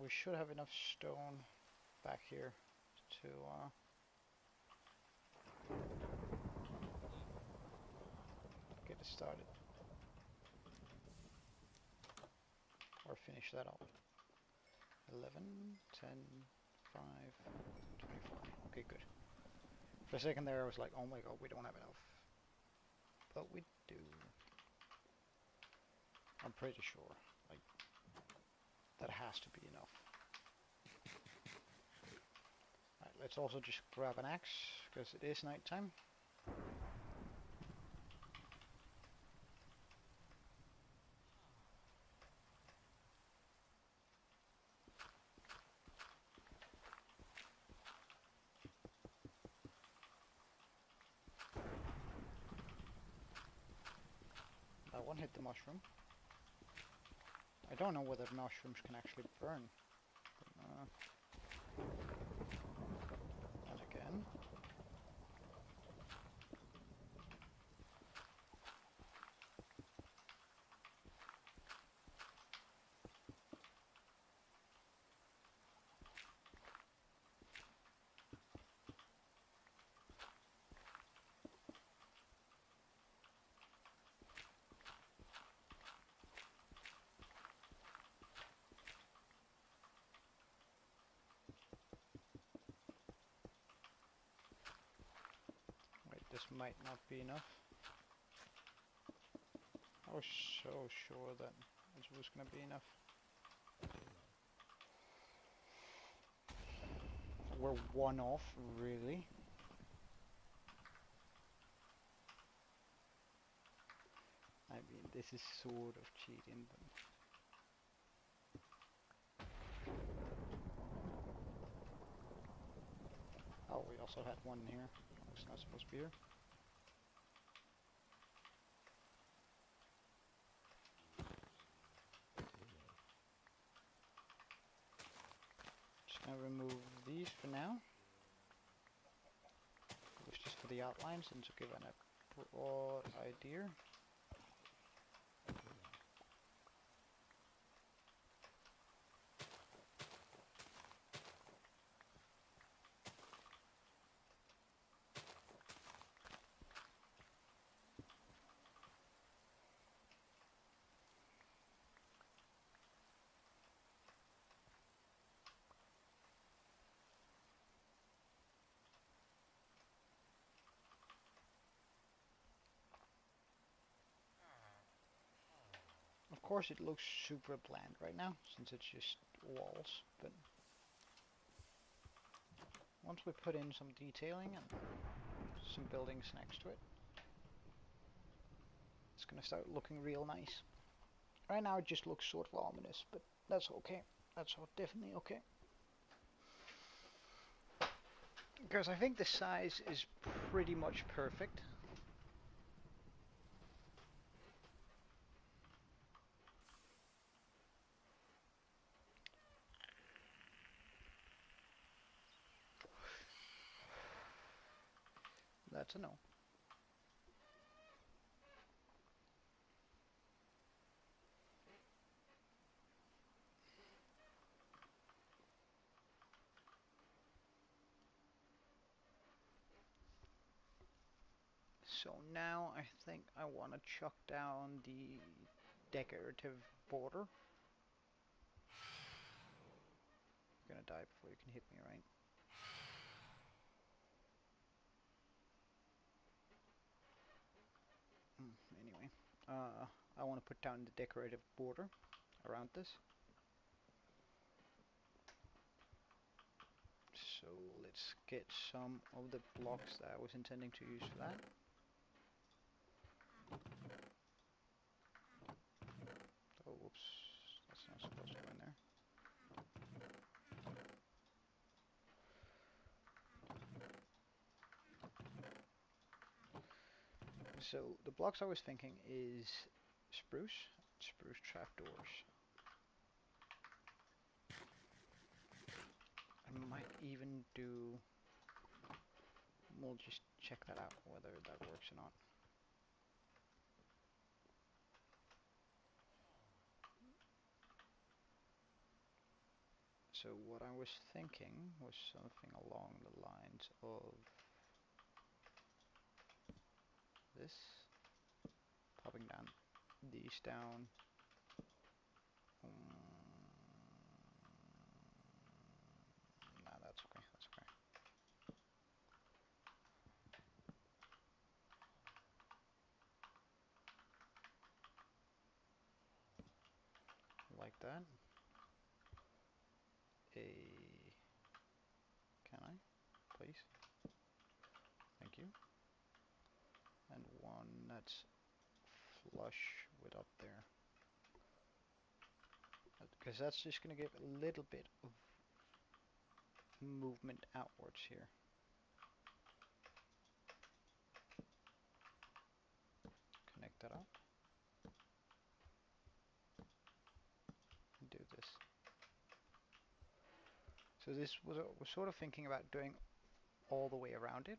we should have enough stone back here to get it started. Or finish that up. 11, 10, 5, 24. Okay, good. For a second there I was like, oh my god, we don't have enough. But we do. I'm pretty sure. Like, that has to be enough. Right, let's also just grab an axe, because it is nighttime. That one hit the mushroom. I don't know whether mushrooms can actually burn. And again. Wait, this might not be enough. I was so sure that this was gonna be enough. We're one off, really? I mean, this is sort of cheating, but... Oh, we also had one here. It's not supposed to be here. Just gonna remove these for now. It was just for the outlines and to give an a broad idea. Of course it looks super bland right now, since it's just walls, but once we put in some detailing and some buildings next to it, it's gonna start looking real nice. Right now it just looks sort of ominous, but that's okay. That's definitely okay. Because I think the size is pretty much perfect. That's a no. So now I think I want to chuck down the decorative border. You're gonna die before you can hit me, right? Anyway, I want to put down the decorative border around this. So let's get some of the blocks that I was intending to use for that. Oh, whoops, that's not supposed to go in there. So the blocks I was thinking is spruce trapdoors. I might even do, we'll just check that out, whether that works or not. So what I was thinking was something along the lines of this, popping down these down. Nah, that's okay, that's okay. Like that. Can I? Please? Thank you. And one that's flush with up there. Because that's just going to give a little bit of movement outwards here. Connect that up. And do this. So this was we're sort of thinking about doing all the way around it.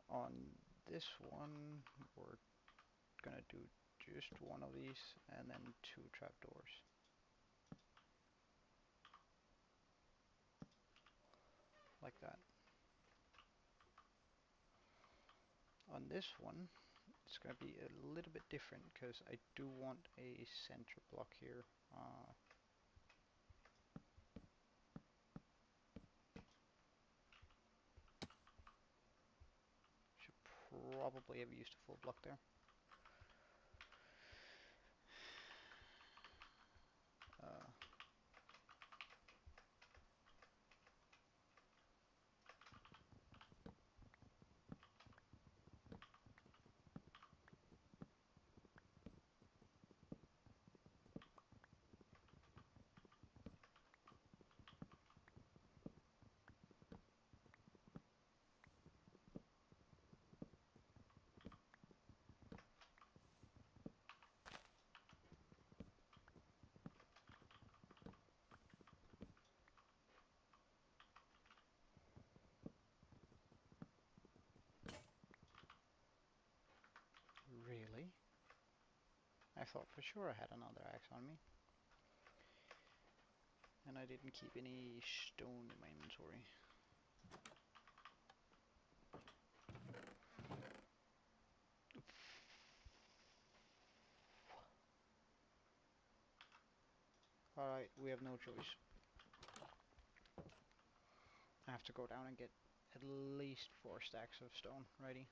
On this one, we're gonna do just one of these and then two trapdoors. Like that. On this one, it's gonna be a little bit different because I do want a center block here. Should probably have used a full block there. Really? I thought for sure I had another axe on me. And I didn't keep any stone in my inventory. Alright, we have no choice. I have to go down and get at least 4 stacks of stone ready.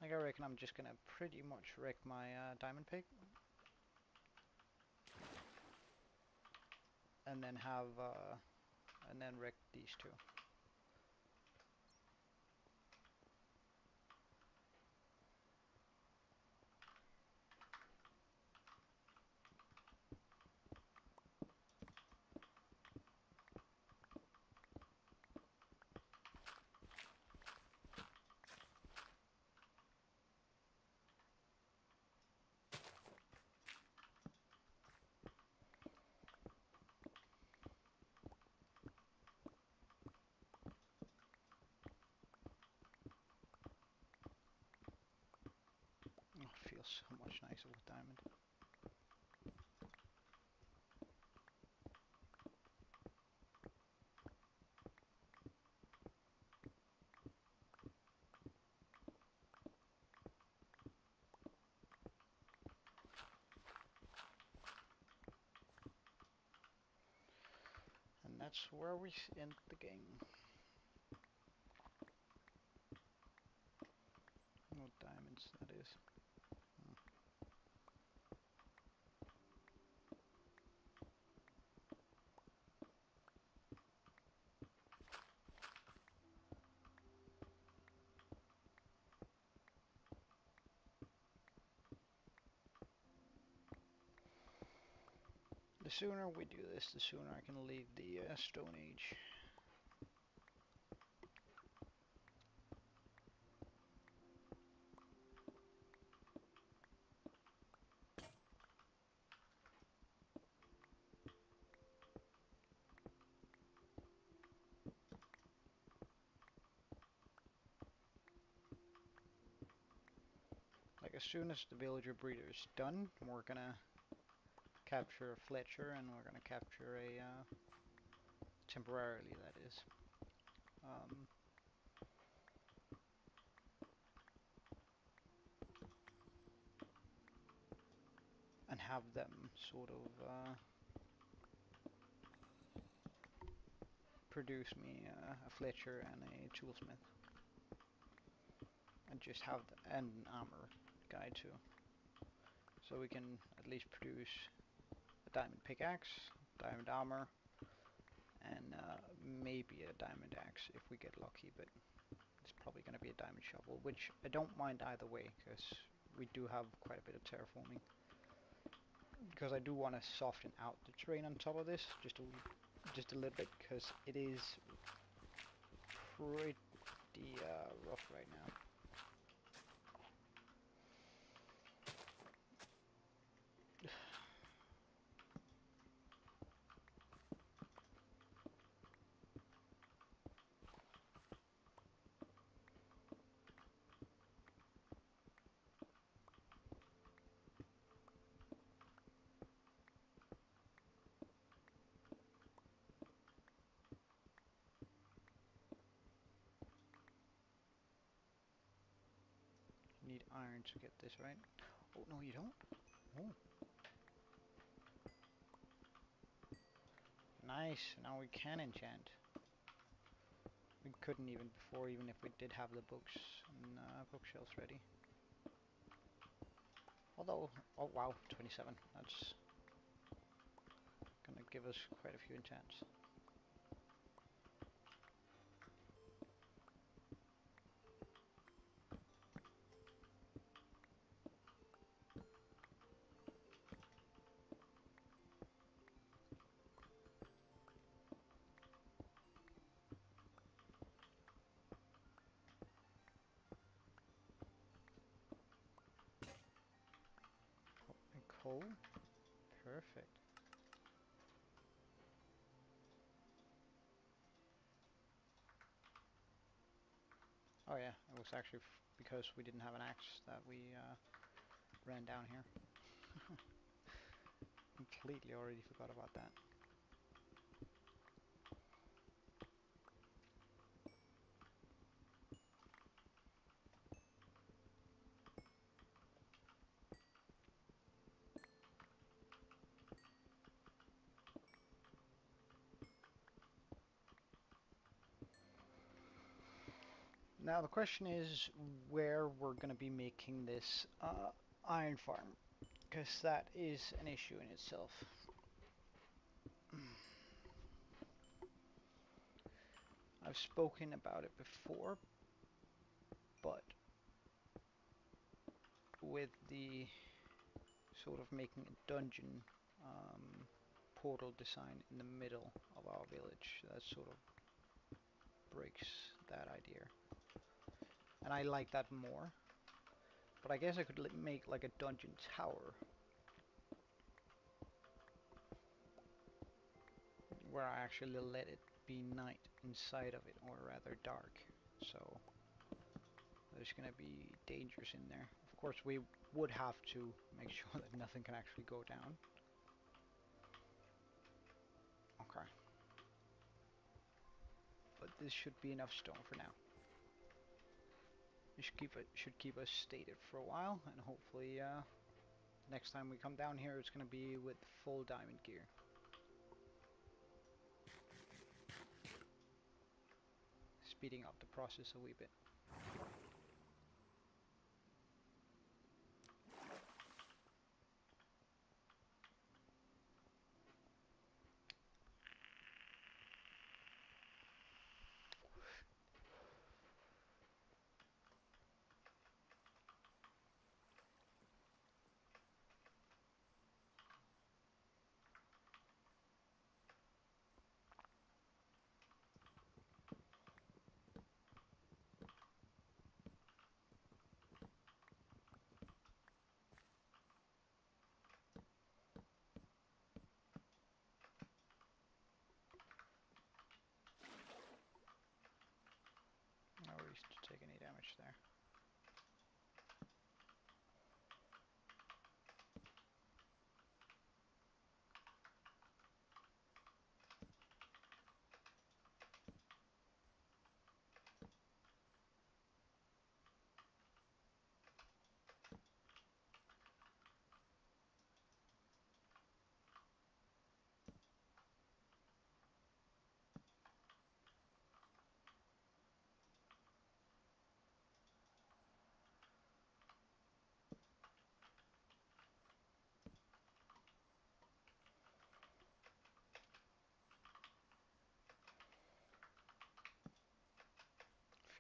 Like, I reckon I'm just gonna pretty much wreck my diamond pick. And then have, and then wreck these two. Oh, it feels so much nicer with diamond. And that's where we end the game. No diamonds, that is. The sooner we do this, the sooner I can leave the Stone Age. Like, as soon as the villager breeder is done, we're gonna capture a Fletcher, and we're gonna capture a temporarily, that is, um, and have them sort of produce me a Fletcher and a toolsmith, and just have and an armor guy too, so we can at least produce a diamond pickaxe, diamond armor, and maybe a diamond axe if we get lucky, but it's probably going to be a diamond shovel, which I don't mind either way, because we do have quite a bit of terraforming. Because I do want to soften out the terrain on top of this, just a little bit, because it is pretty rough right now. You need iron to get this, right? Oh, no, you don't? Oh. Nice, now we can enchant. We couldn't even before, even if we did have the books and bookshelves ready. Although, oh wow, 27. That's gonna give us quite a few enchants. Oh, and coal? Perfect. Oh yeah, it was actually because we didn't have an axe that we ran down here. Completely already forgot about that. Now the question is where we're going to be making this iron farm, because that is an issue in itself. I've spoken about it before, but with the sort of making a dungeon portal design in the middle of our village, that sort of breaks that idea. And I like that more. But I guess I could make like a dungeon tower where I actually let it be night inside of it, or rather dark. So there's gonna be dangers in there. Of course, we would have to make sure that nothing can actually go down. Okay. But this should be enough stone for now. It should keep us stated for a while, and hopefully next time we come down here, it's gonna be with full diamond gear. Speeding up the process a wee bit. No worries to take any damage there.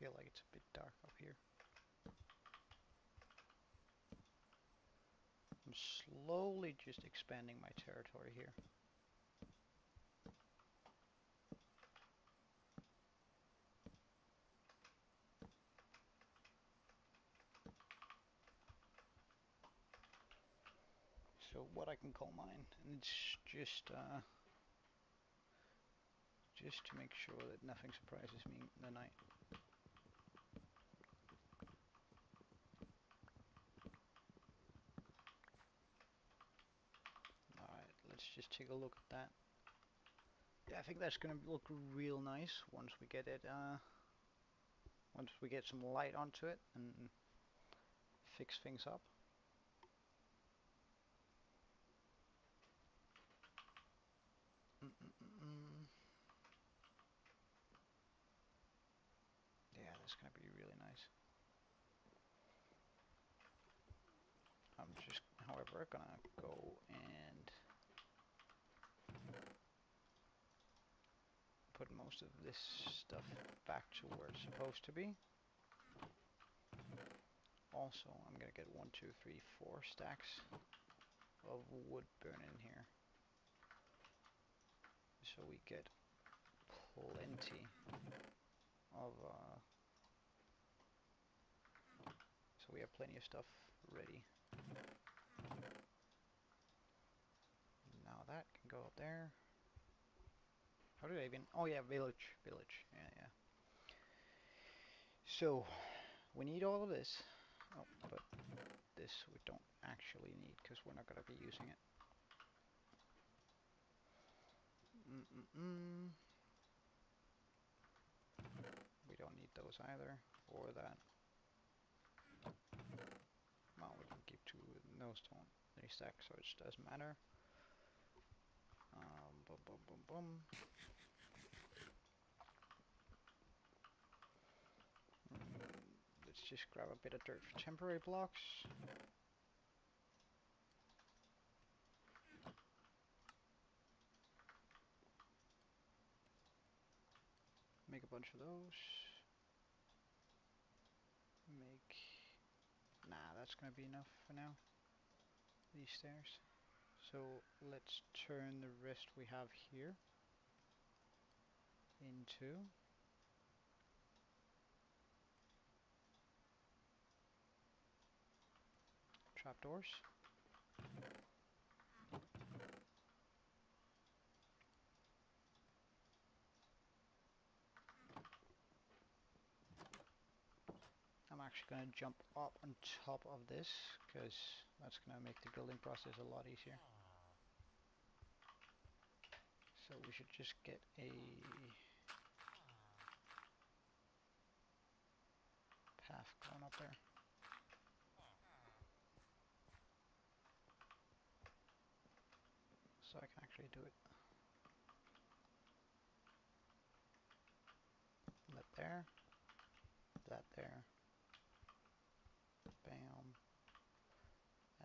feel like it's a bit dark up here. I'm slowly just expanding my territory here. So what I can call mine, and it's just to make sure that nothing surprises me in the night. Alright, let's just take a look at that. Yeah, I think that's gonna look real nice once we get it, once we get some light onto it and fix things up. Yeah, that's gonna be really nice. I'm just, however, gonna go and put most of this stuff back to where it's supposed to be. Also, I'm gonna get 1, 2, 3, 4 stacks of wood burning here, so we get plenty of so we have plenty of stuff ready. Now that can go up there. How did I even? Oh yeah, village. Yeah, yeah. So we need all of this. Oh, but this we don't actually need because we're not gonna be using it. We don't need those either, or that. Well, we can keep 2 no stone. They stack, so it just doesn't matter. Boom, boom, boom, boom. Let's just grab a bit of dirt for temporary blocks. Make a bunch of those. Make... Nah, that's gonna be enough for now. These stairs. So let's turn the rest we have here into trapdoors. I'm actually going to jump up on top of this because that's going to make the building process a lot easier. So we should just get a path going up there. So I can actually do it. That there. That there. Bam.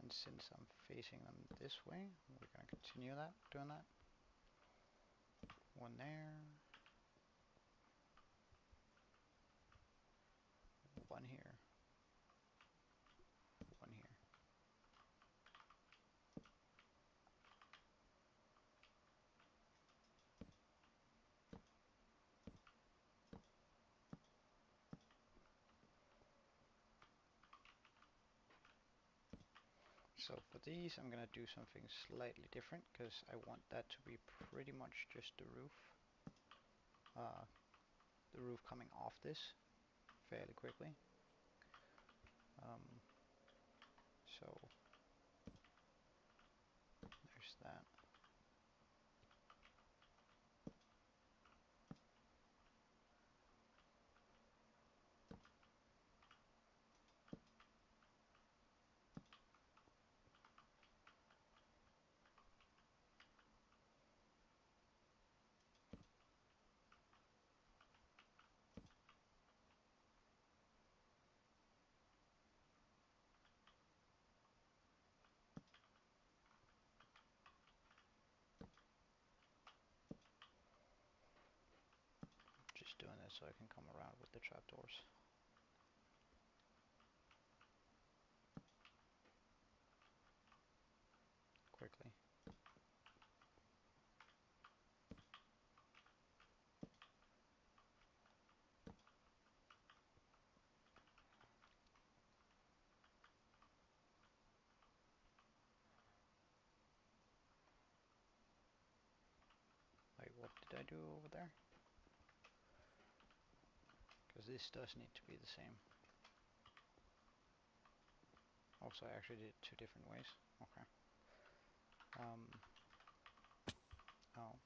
And since I'm facing them this way, we're going to continue that, doing that. One there. One here. One here. So for these, I'm going to do something slightly different because I want that to be pretty much just the roof. The roof coming off this fairly quickly. So there's that. so I can come around with the trapdoors quickly. Like, what did I do over there? Because this does need to be the same. Also, I actually did it two different ways. Okay. Oh.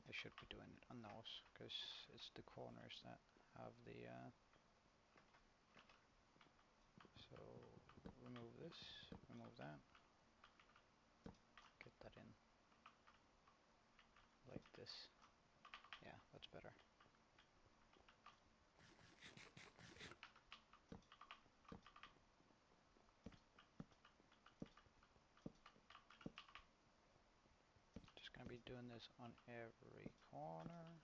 I should be doing it on those, because it's the corners that have the, so remove this, remove that, get that in, like this. Yeah, that's better. Just gonna be doing this on every corner.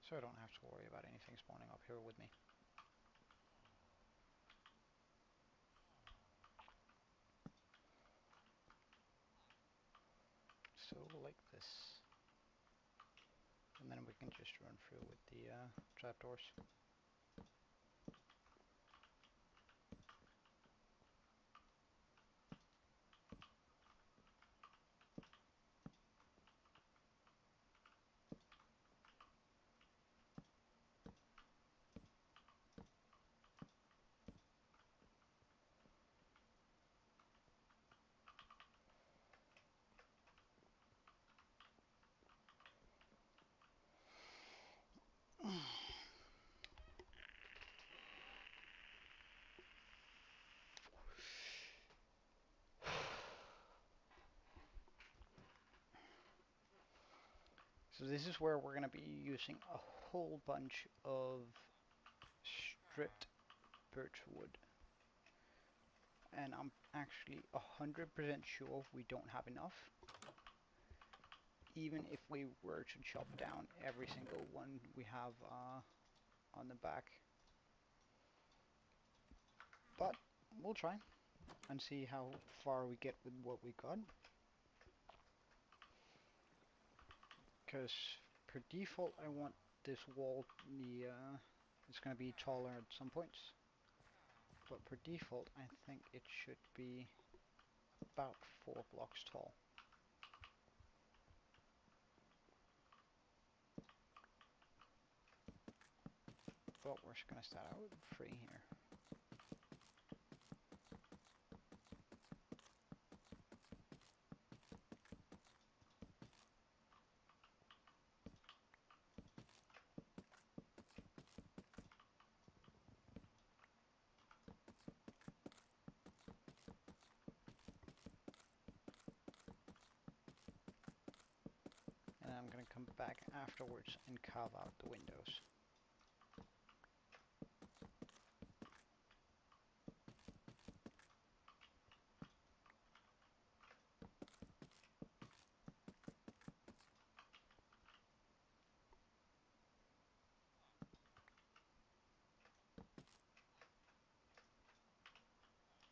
So I don't have to worry about anything spawning up here with me. So like this. And then we can just run through with the trapdoors. So this is where we're going to be using a whole bunch of stripped birch wood. And I'm actually 100% sure we don't have enough. Even if we were to chop down every single one we have on the back. But we'll try and see how far we get with what we got. Because per default I want this wall, it's going to be taller at some points. But per default I think it should be about 4 blocks tall. But we're just going to start out with 3 here. And I'm going to come back afterwards and carve out the windows.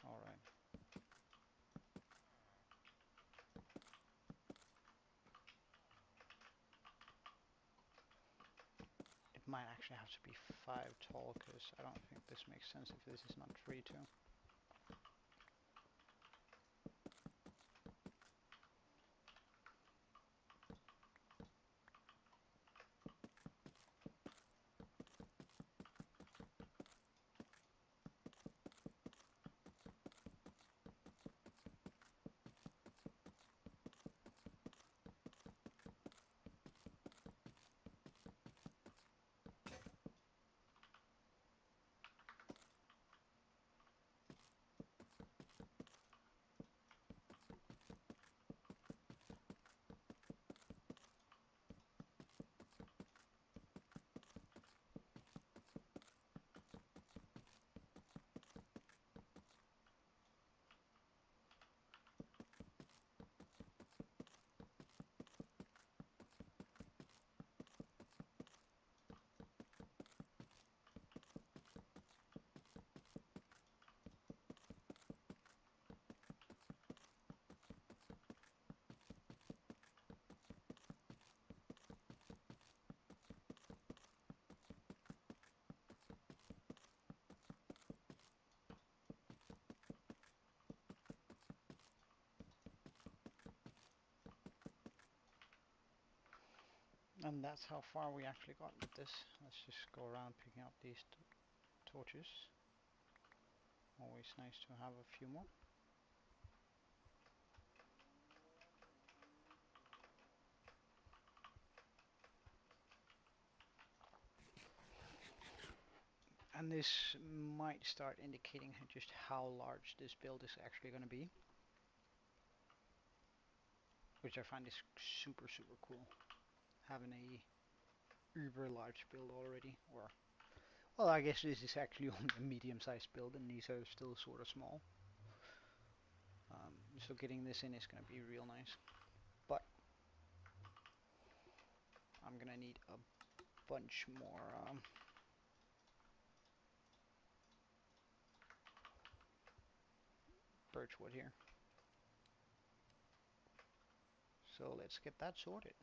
Alright. It might actually have to be 5 tall, because I don't think this makes sense if this is not 3 too. And that's how far we actually got with this. Let's just go around picking up these torches. Always nice to have a few more. And this might start indicating just how large this build is actually going to be, which I find is super cool. Having a uber large build already, or well, I guess this is actually only a medium-sized build, and these are still sort of small. So getting this in is going to be real nice. But I'm going to need a bunch more birch wood here. So let's get that sorted.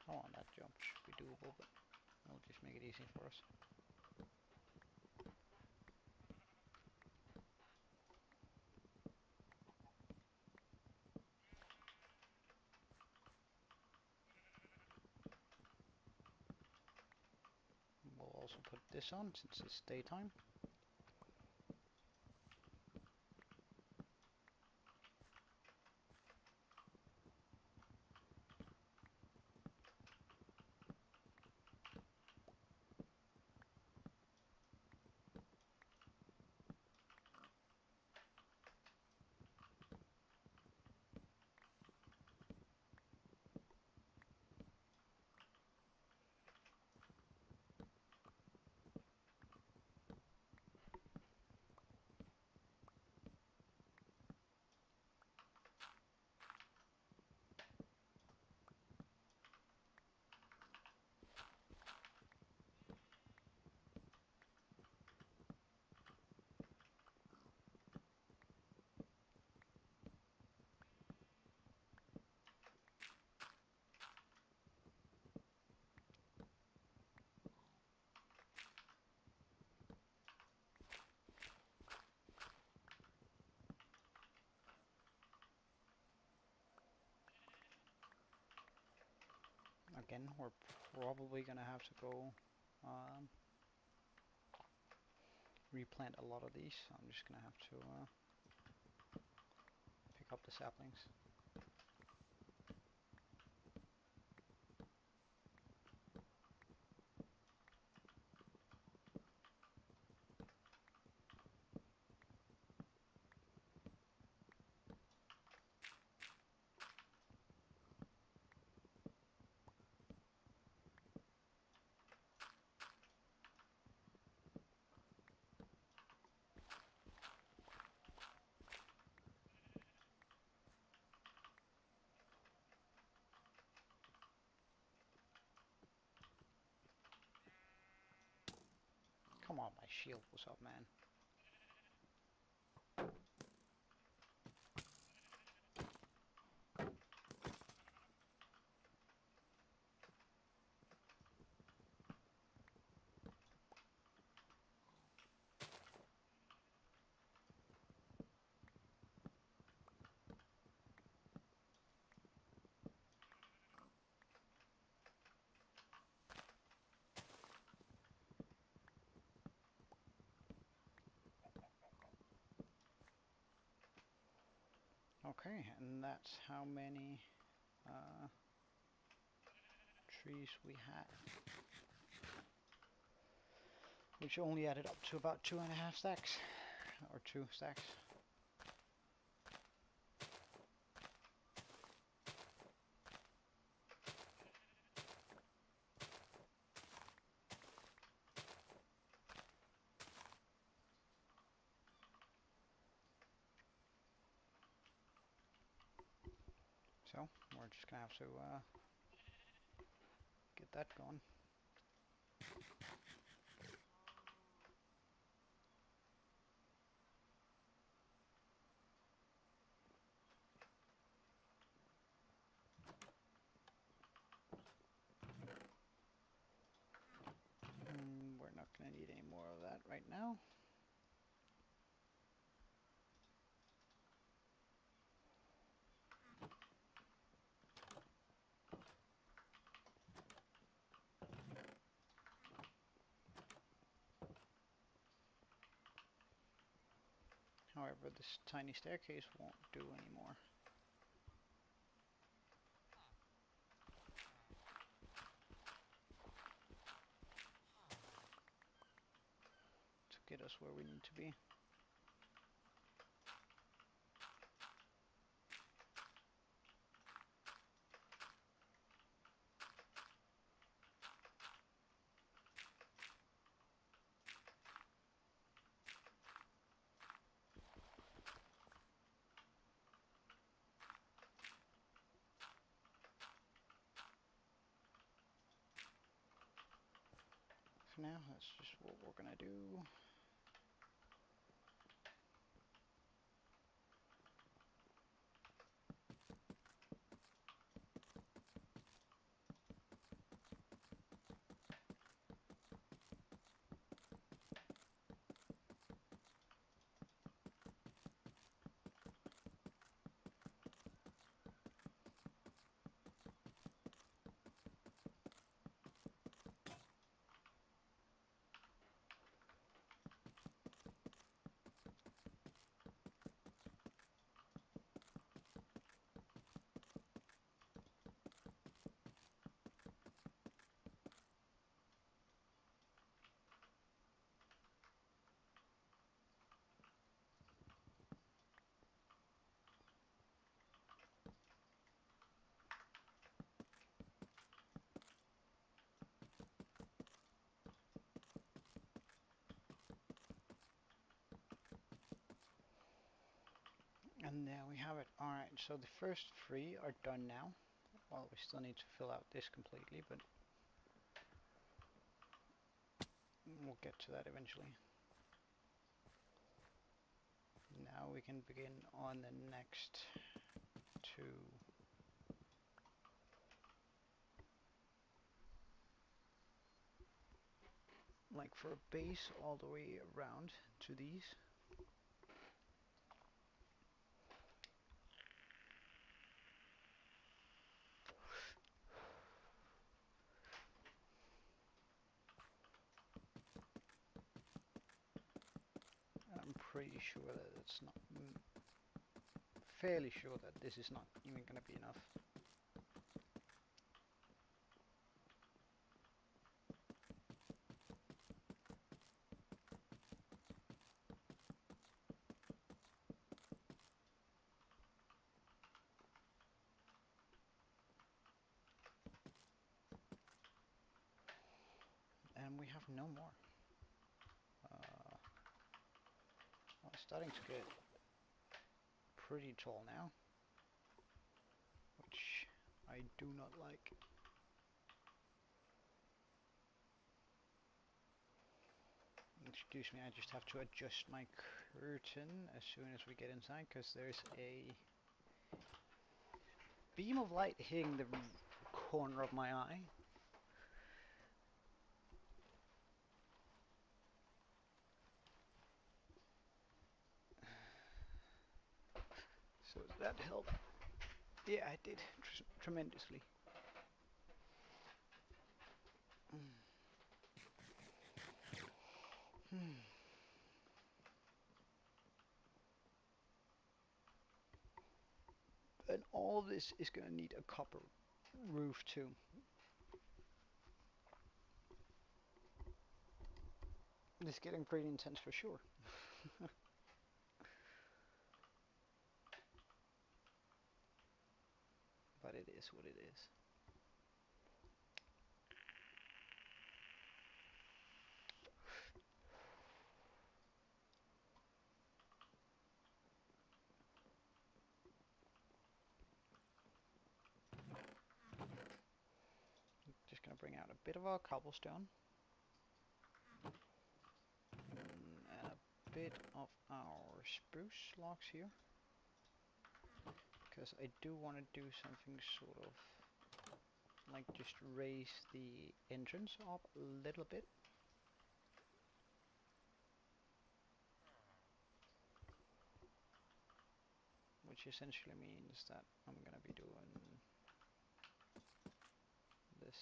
Come on, that jump should be doable, but we'll just make it easy for us. We'll also put this on since it's daytime. Again, we're probably gonna have to go replant a lot of these. I'm just gonna have to pick up the saplings. Come on, my shield was up, man. Okay, and that's how many uh, trees we had, which only added up to about 2.5 stacks, or 2 stacks. So we're just gonna have to get that going. We're not gonna need any more of that right now. However, this tiny staircase won't do anymore. To get us where we need to be. For now, that's just what we're gonna do. And there we have it. Alright, so the first 3 are done now. Well, we still need to fill out this completely, but we'll get to that eventually. Now we can begin on the next 2. Like for a base all the way around to these. I'm pretty sure that it's not, fairly sure that this is not even going to be enough. And we have no more. Well, it's starting to get pretty tall now, which I do not like. Excuse me, I just have to adjust my curtain as soon as we get inside, because there's a beam of light hitting the corner of my eye. So that helped. Yeah, I did tremendously. And all of this is going to need a copper roof too. This is getting pretty intense for sure. But it is what it is. Just going to bring out a bit of our cobblestone. And a bit of our spruce logs here. Because I do want to do something sort of like just raise the entrance up a little bit. Which essentially means that I'm gonna be doing this.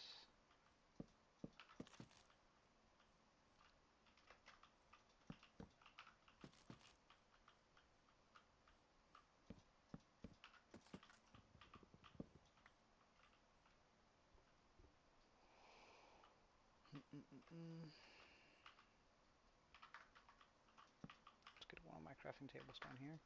Let's get one of my crafting tables down here.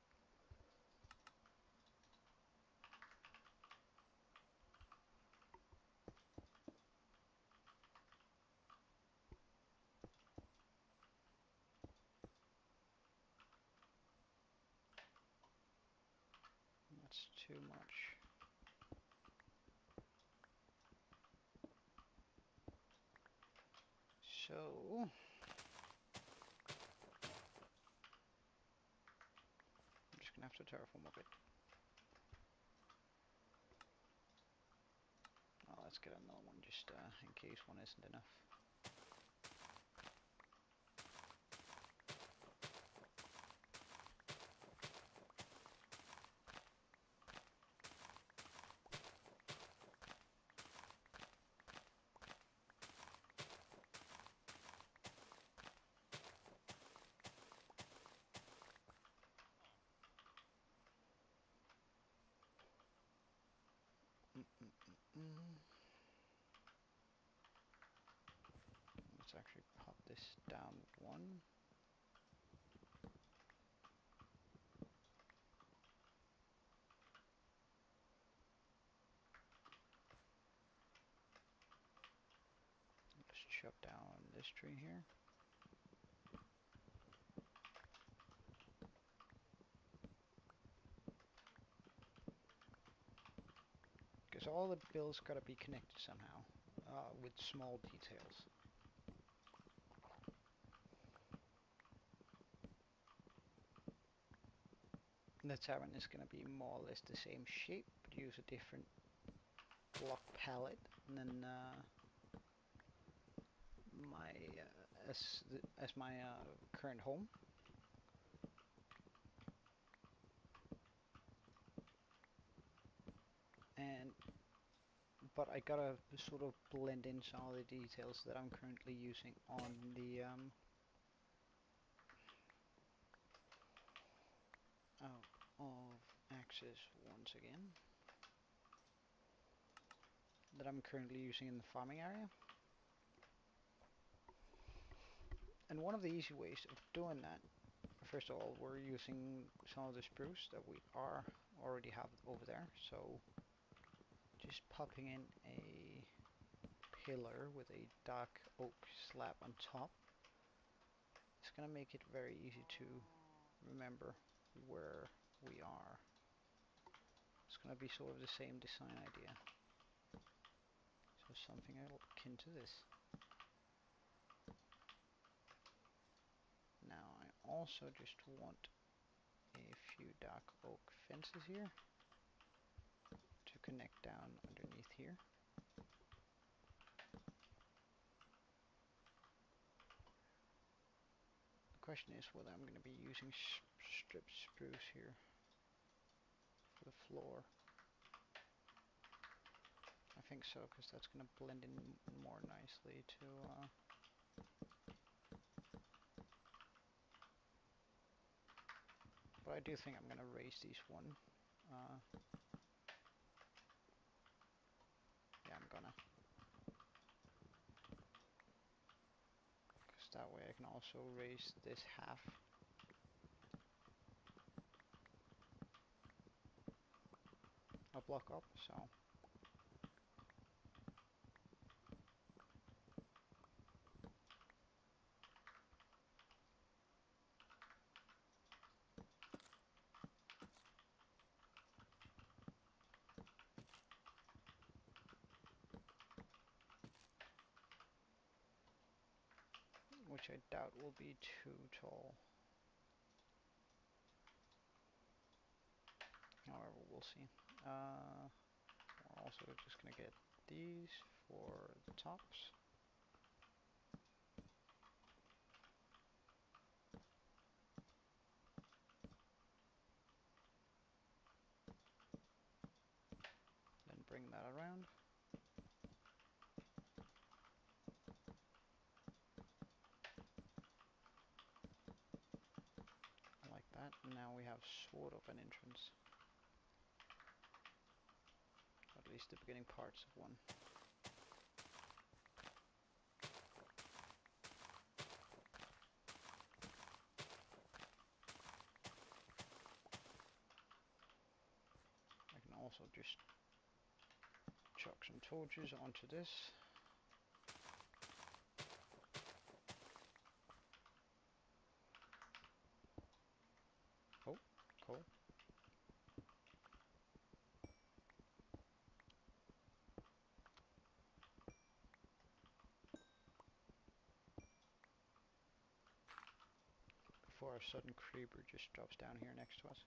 That's too much. So I'm just gonna have to terraform a bit. Oh, let's get another one just in case one isn't enough. Let's actually pop this down one. Let's chop down this tree here. Because all the builds gotta be connected somehow, with small details. The tavern is gonna be more or less the same shape, but use a different block palette than my as my current home. And but I gotta sort of blend in some of the details that I'm currently using on the out of axis once again, that I'm currently using in the farming area. And one of the easy ways of doing that, first of all, we're using some of the spruce that we already have over there, so just popping in a pillar with a dark oak slab on top, it's gonna make it very easy to remember where we are. It's gonna be sort of the same design idea. So something akin to this. Now I also just want a few dark oak fences here to connect down underneath here. The question is whether I'm going to be using stripped spruce here for the floor. I think so, because that's going to blend in more nicely to but I do think I'm going to raise these one gonna. Because that way I can also raise this half a block up, so which I doubt will be too tall. However, we'll see. We're also just gonna get these for the tops. Then bring that around. Like that. Now we have sort of an entrance. At least the beginning parts of one. I can also just chuck some torches onto this. Oh, cool. Before a sudden creeper just drops down here next to us.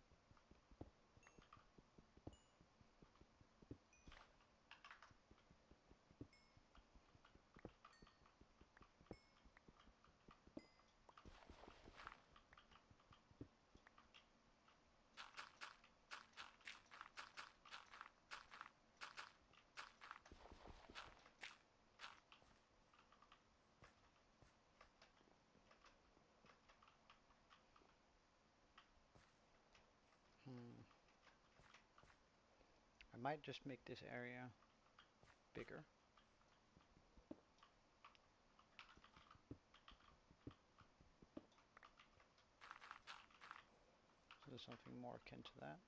I might just make this area bigger. So there's something more akin to that.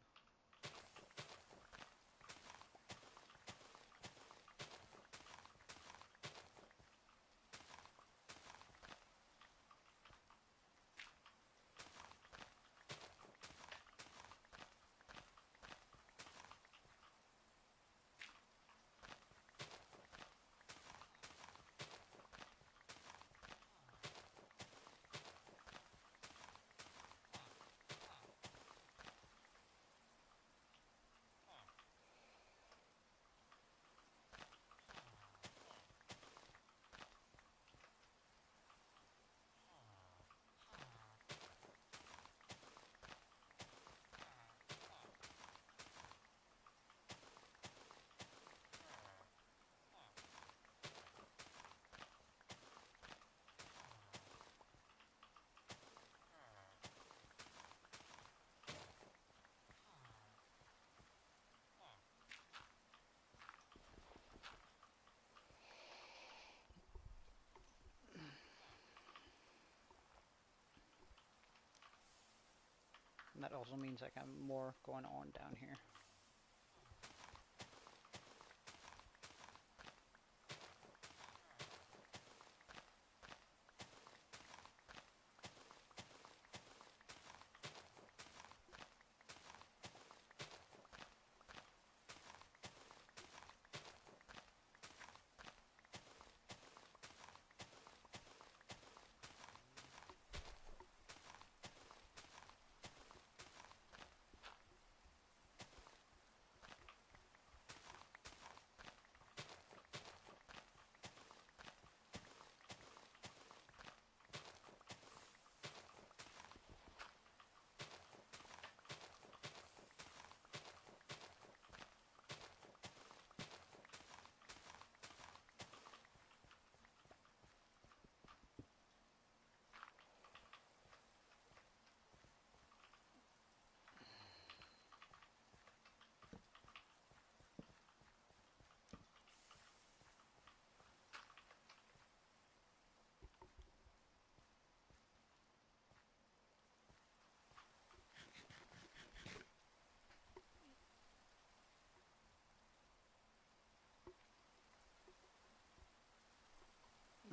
And that also means I got more going on down here.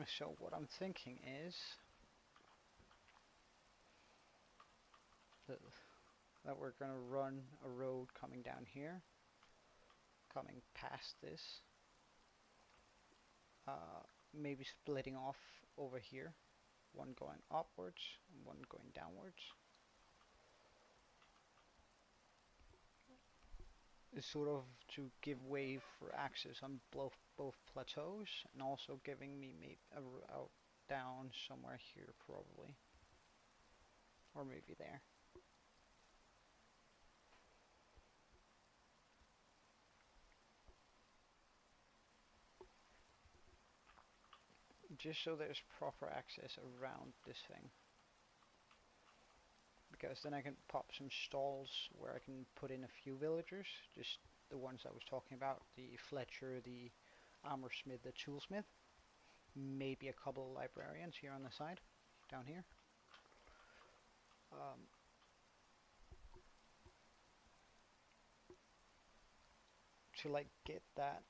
So what I'm thinking is that, that we're gonna run a road coming down here, coming past this, maybe splitting off over here, one going upwards and one going downwards. Is sort of to give way for access on both plateaus, and also giving me maybe a route down somewhere here probably, or maybe there. Just so there's proper access around this thing. Because then I can pop some stalls where I can put in a few villagers, just the ones I was talking about, the Fletcher, the Armorsmith, the Toolsmith, maybe a couple of librarians here on the side, down here. Um, to like get that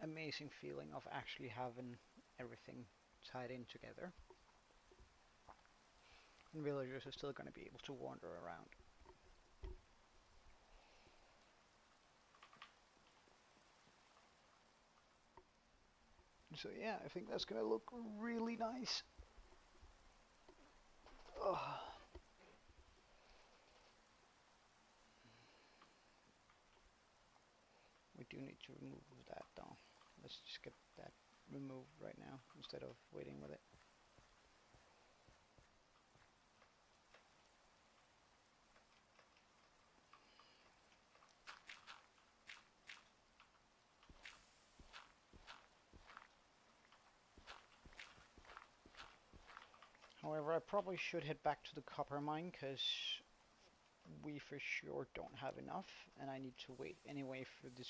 amazing feeling of actually having everything tied in together. And villagers are still going to be able to wander around. So yeah, I think that's going to look really nice. Ugh. We do need to remove that though. Let's just get that removed right now instead of waiting with it. However, I probably should head back to the copper mine because we for sure don't have enough, and I need to wait anyway for this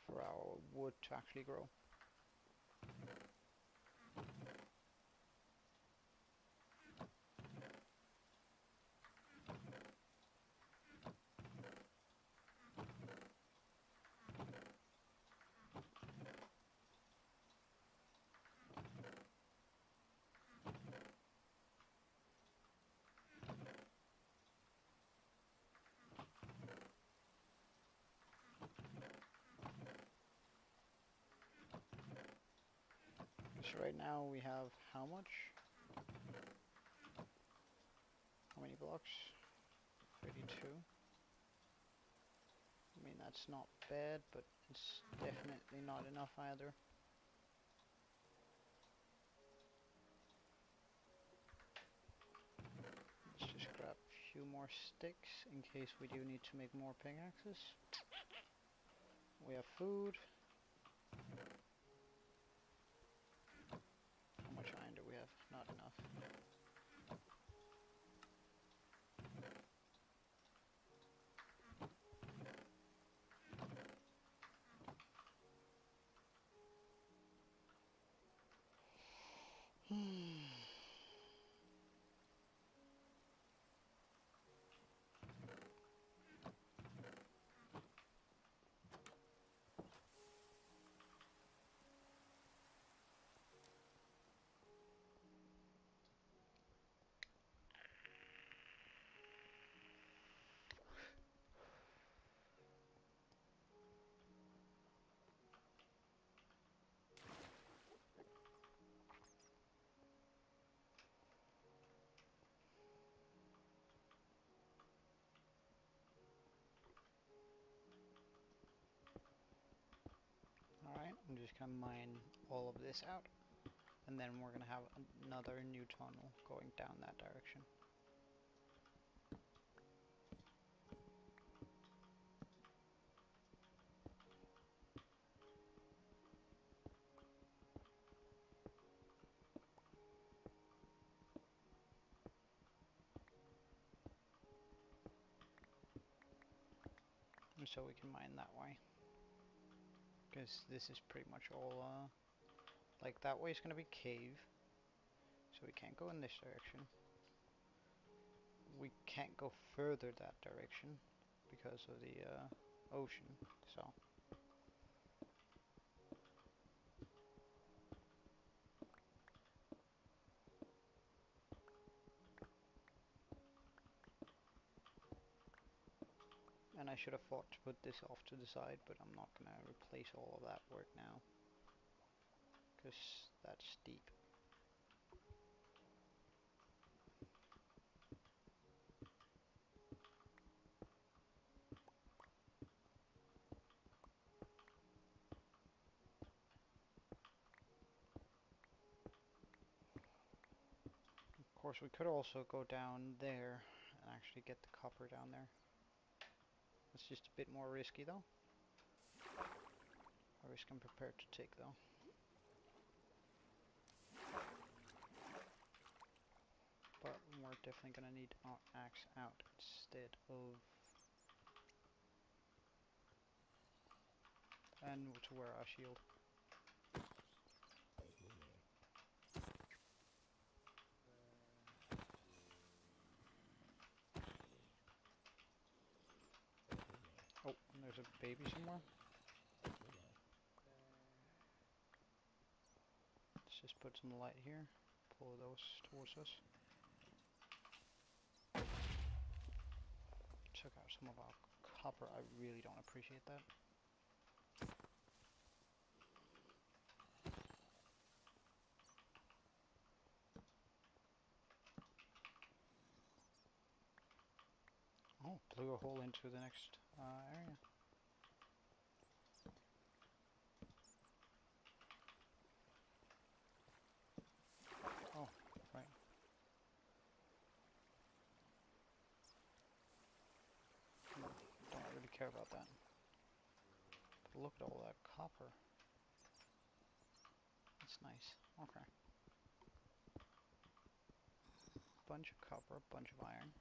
for our wood to actually grow. So right now we have how much? How many blocks? 32. I mean, that's not bad, but it's definitely not enough either. Let's just grab a few more sticks in case we do need to make more pickaxes. We have food. How much iron do we have? Not enough. Alright, I'm just gonna mine all of this out, and then we're gonna have another new tunnel going down that direction. And so we can mine that way. Because this is pretty much all, like that way is gonna be cave. So we can't go in this direction. We can't go further that direction because of the, ocean, so. And I should have thought to put this off to the side, but I'm not gonna replace all of that work now, because that's steep. Of course, we could also go down there and actually get the copper down there. It's just a bit more risky though. A risk I'm prepared to take though. But we're definitely gonna need our axe out instead of... and to wear our shield. Oh, and there's a baby somewhere. Let's just put some light here. Pull those towards us. Check out some of our copper. I really don't appreciate that. Oh, blew a hole into the next area. Oh, right. Don't really care about that. But look at all that copper. That's nice. Okay. Bunch of copper, bunch of iron.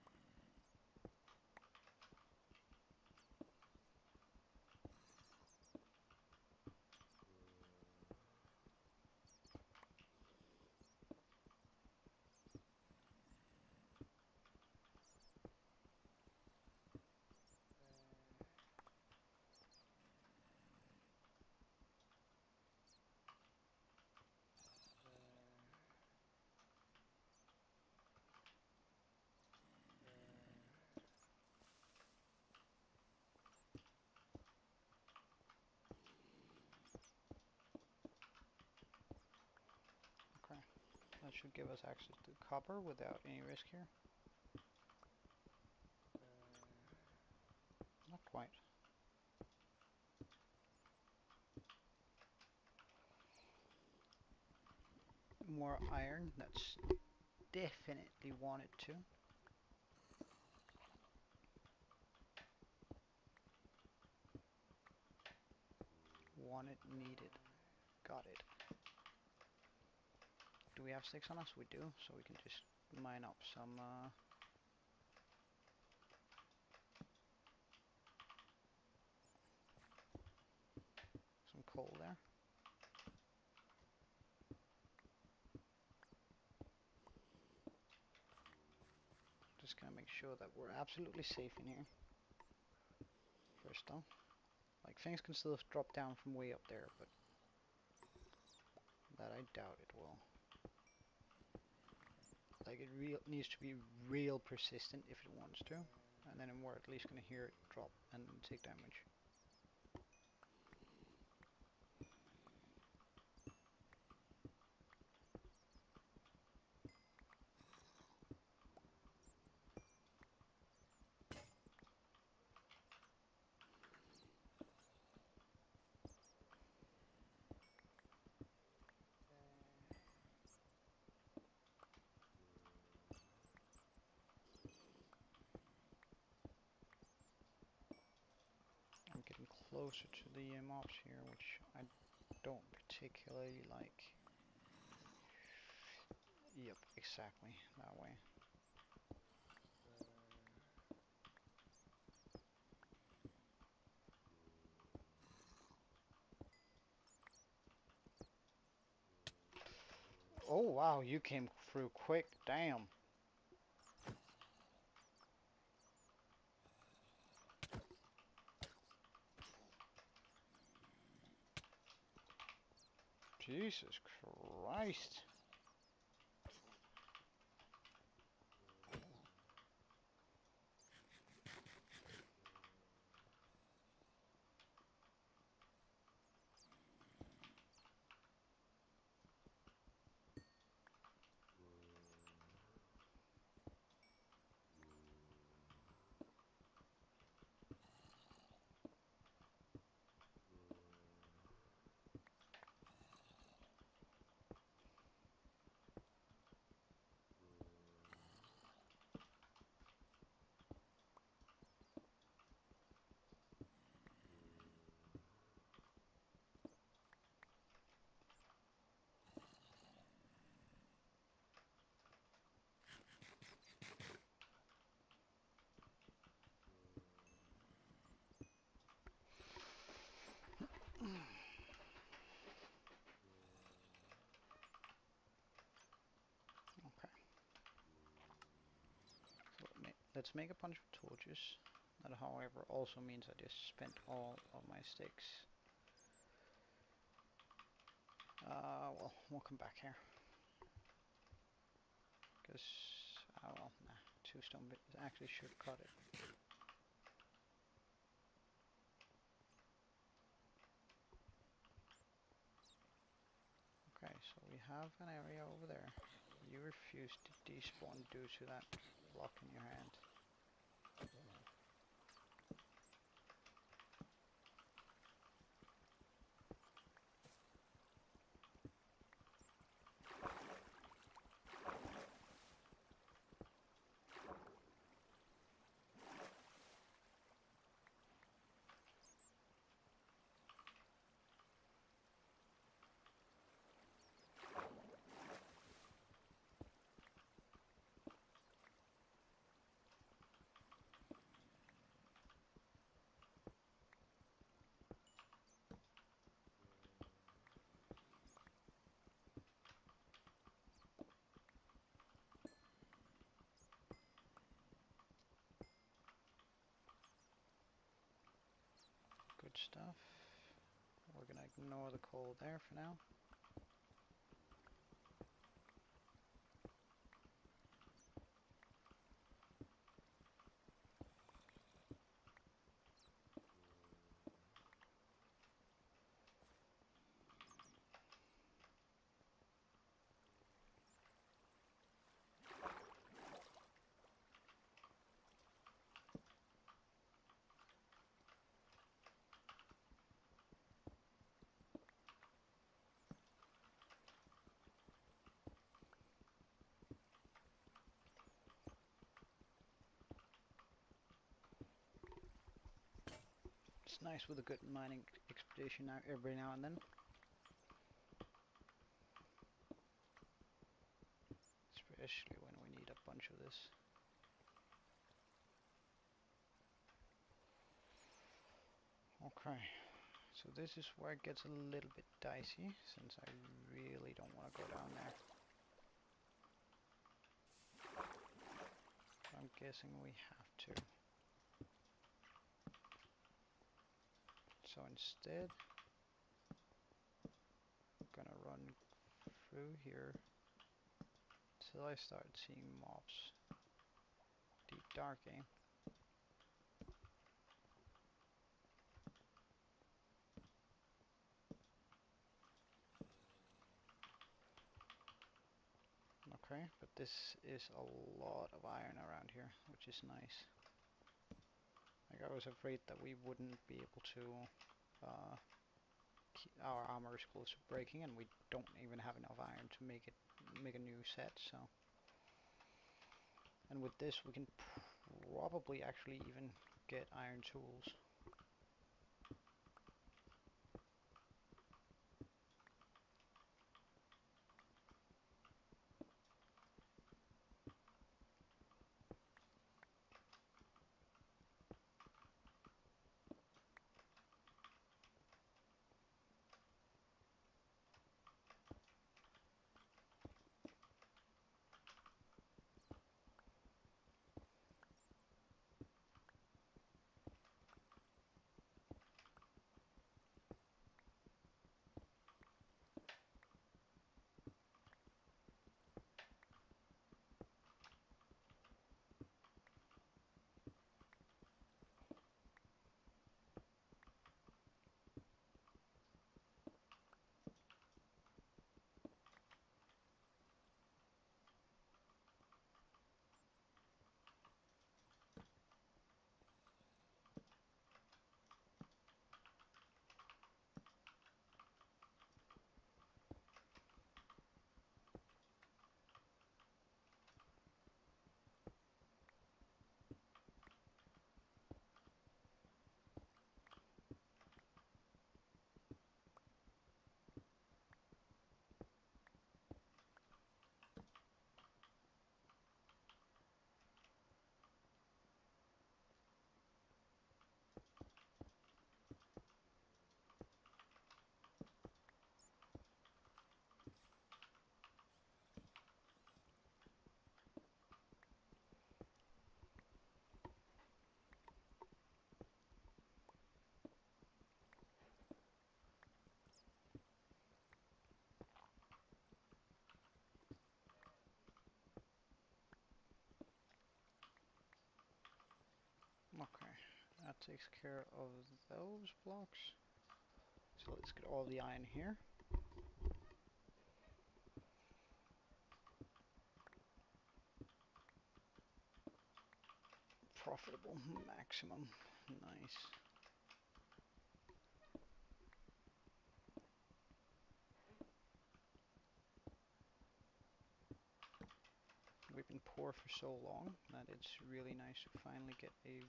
Okay. That should give us access to copper without any risk here. Not quite. More iron. That's definitely wanted to. Wanted, needed. Got it. Do we have sticks on us? We do, so we can just mine up some coal there. Just gonna make sure that we're absolutely safe in here. First though. Like, things can still drop down from way up there, but that I doubt it will. Like, it needs to be real persistent if it wants to, and then we're at least gonna hear it drop and take damage. I'm getting closer to the mobs here, which I don't particularly like. Yep, exactly, that way. Oh wow, you came through quick, damn. Jesus Christ. Okay. So let's make a bunch of torches. That, however, also means I just spent all of my sticks. Well, we'll come back here. Because, well, nah, 2 stone bits actually should cut it. Okay, so we have an area over there. You refuse to despawn due to that block in your hand. Good stuff. We're gonna ignore the coal there for now. It's nice with a good mining expedition now every now and then. Especially when we need a bunch of this. Okay, so this is where it gets a little bit dicey, since I really don't want to go down there. I'm guessing we have to. So instead, I'm gonna run through here till I start seeing mobs. Deep dark game. Okay, but this is a lot of iron around here, which is nice. Like, I was afraid that we wouldn't be able to our armor is close to breaking, and we don't even have enough iron to make a new set. So, and with this, we can probably actually even get iron tools. takes care of those blocks. So let's get all the iron here. Profitable maximum. Nice. We've been poor for so long that it's really nice to finally get a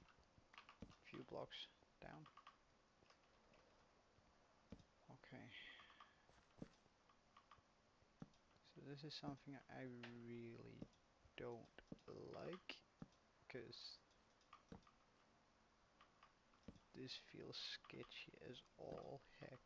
few blocks down. Okay. So this is something I really don't like, because this feels sketchy as all heck.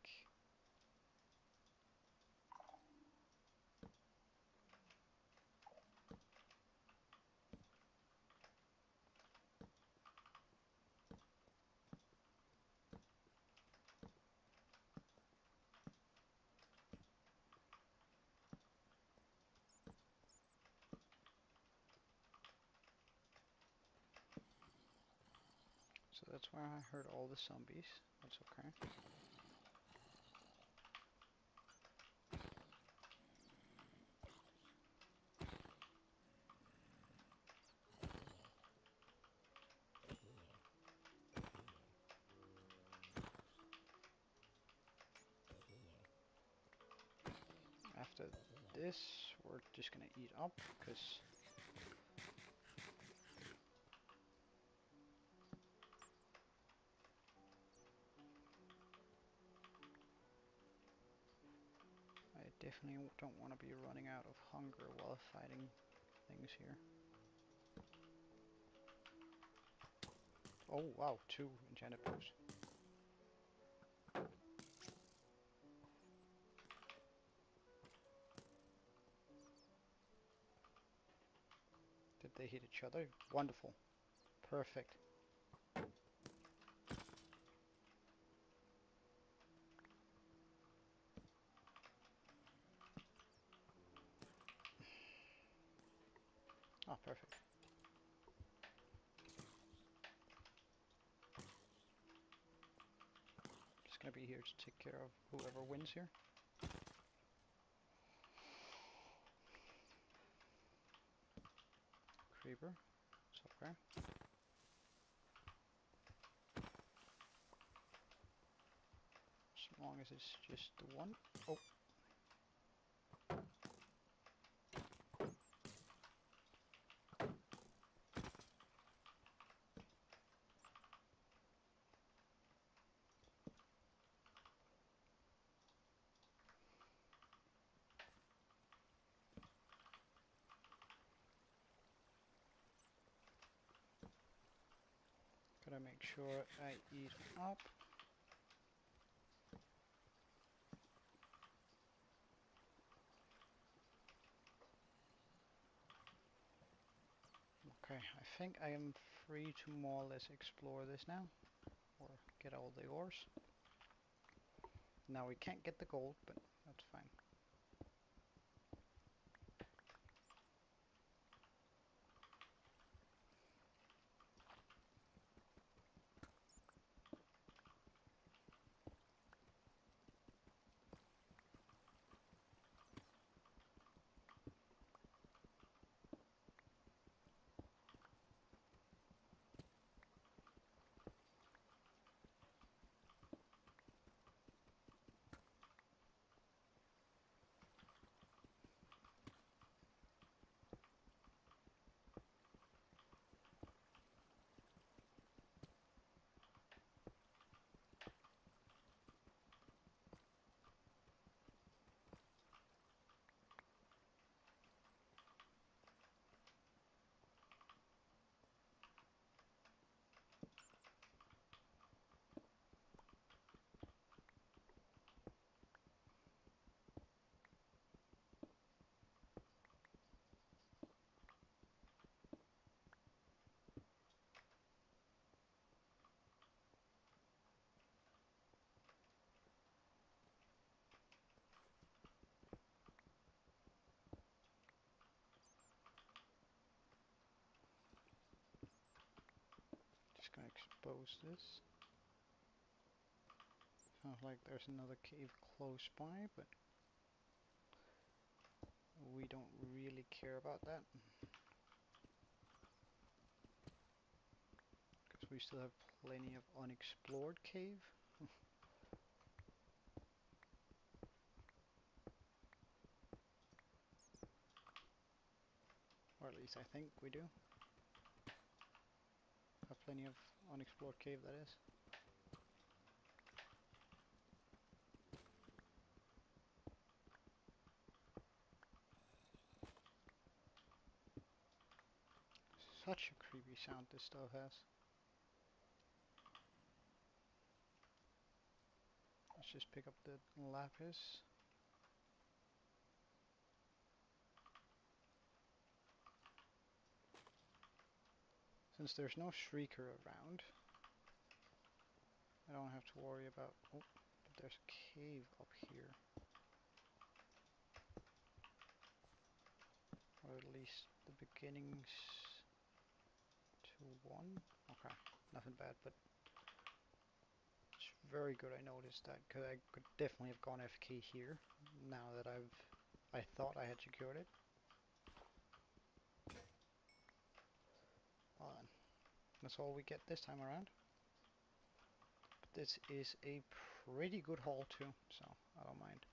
So that's where I heard all the zombies. That's okay. After this, we're just gonna eat up, because I definitely don't want to be running out of hunger while fighting things here. Oh wow, 2 enchanted bows. Did they hit each other? Wonderful. Perfect. Oh, perfect. Just gonna be here to take care of whoever wins here. Creeper. It's okay. As long as it's just the one. Oh. Gotta make sure I eat up. Okay, I think I am free to more or less explore this now, or get all the ores. Now we can't get the gold, but that's fine. Gonna expose this. Sounds like there's another cave close by, but we don't really care about that. Because we still have plenty of unexplored cave. Or at least I think we do. Have plenty of unexplored cave, that is. Such a creepy sound this stuff has. Let's just pick up the lapis. Since there's no shrieker around, I don't have to worry about... Oh, but there's a cave up here. Or at least the beginnings to one. Okay, nothing bad, but it's very good I noticed that, because I could definitely have gone FK here, now that I thought I had secured it. Well then, that's all we get this time around. But this is a pretty good haul too, so I don't mind.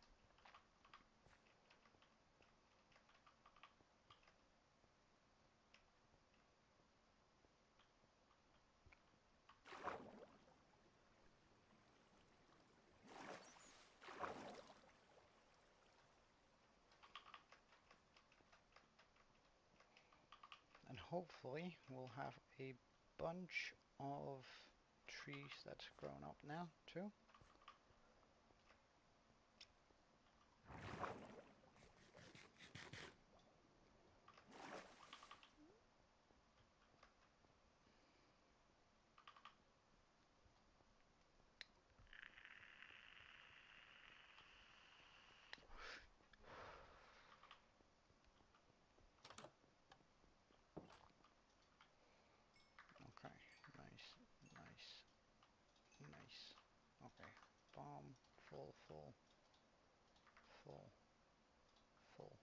And hopefully we'll have a bunch of trees that's grown up now too. Okay, nice, nice, nice. Okay, bomb, full, full, full, full.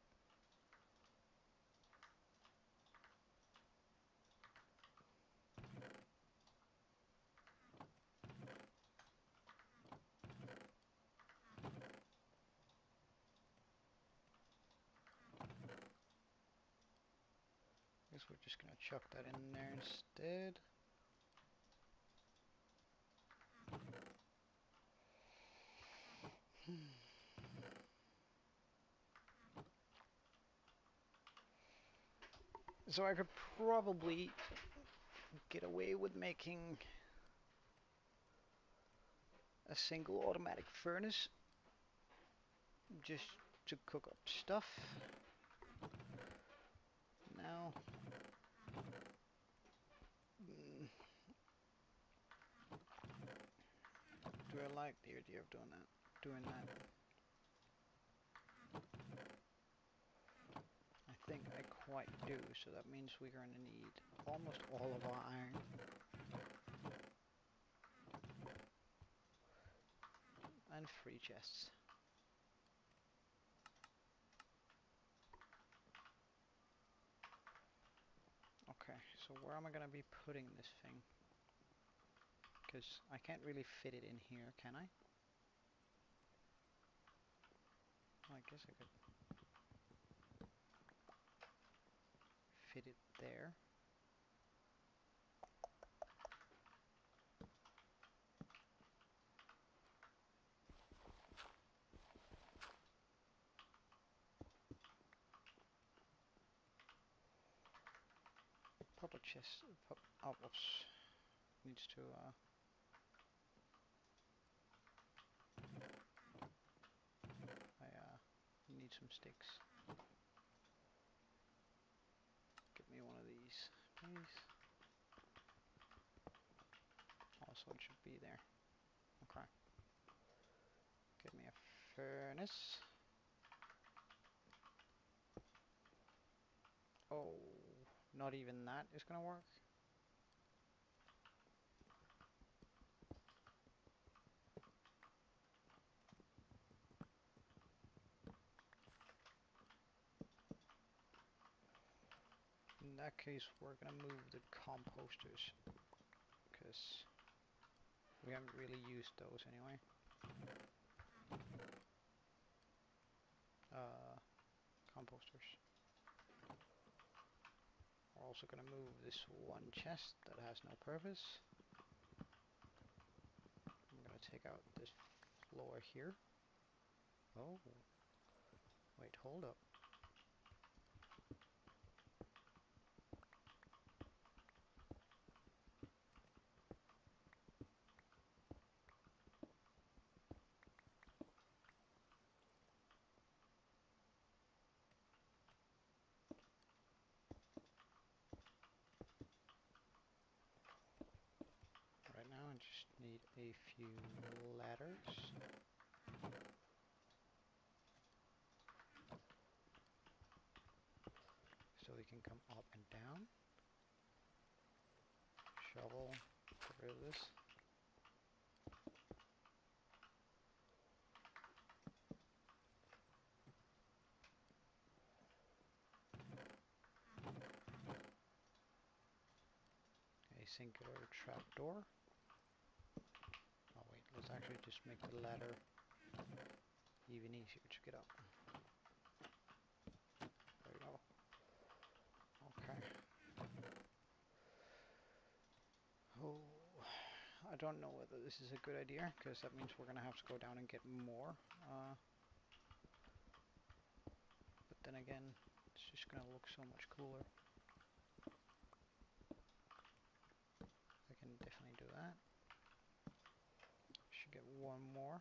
Guess we're just gonna chuck that in there instead. So I could probably get away with making a single automatic furnace just to cook up stuff. Now, do I like the idea of doing that? I think I quite do, so that means we're going to need almost all of our iron. And 3 chests. Okay, so where am I going to be putting this thing? Because I can't really fit it in here, can I? Well, I guess I could fit it there. Purple chest. Oh, whoops. Needs to. I need some sticks. Get me one of these, please. Also, it should be there. Okay. Get me a furnace. Oh, not even that is gonna work. In that case, we're gonna move the composters because we haven't really used those anyway. Composters. We're also gonna move this one chest that has no purpose. I'm gonna take out this floor here. Oh, wait, hold up. Right now I just need a few ladders. So we can come up and down. Shovel, get rid of this. A singular trapdoor. Oh wait, let's actually just make the ladder even easier to get up. There we go. Okay. Oh, I don't know whether this is a good idea, because that means we're gonna have to go down and get more. But then again, it's just gonna look so much cooler. I can definitely do that. Should get one more.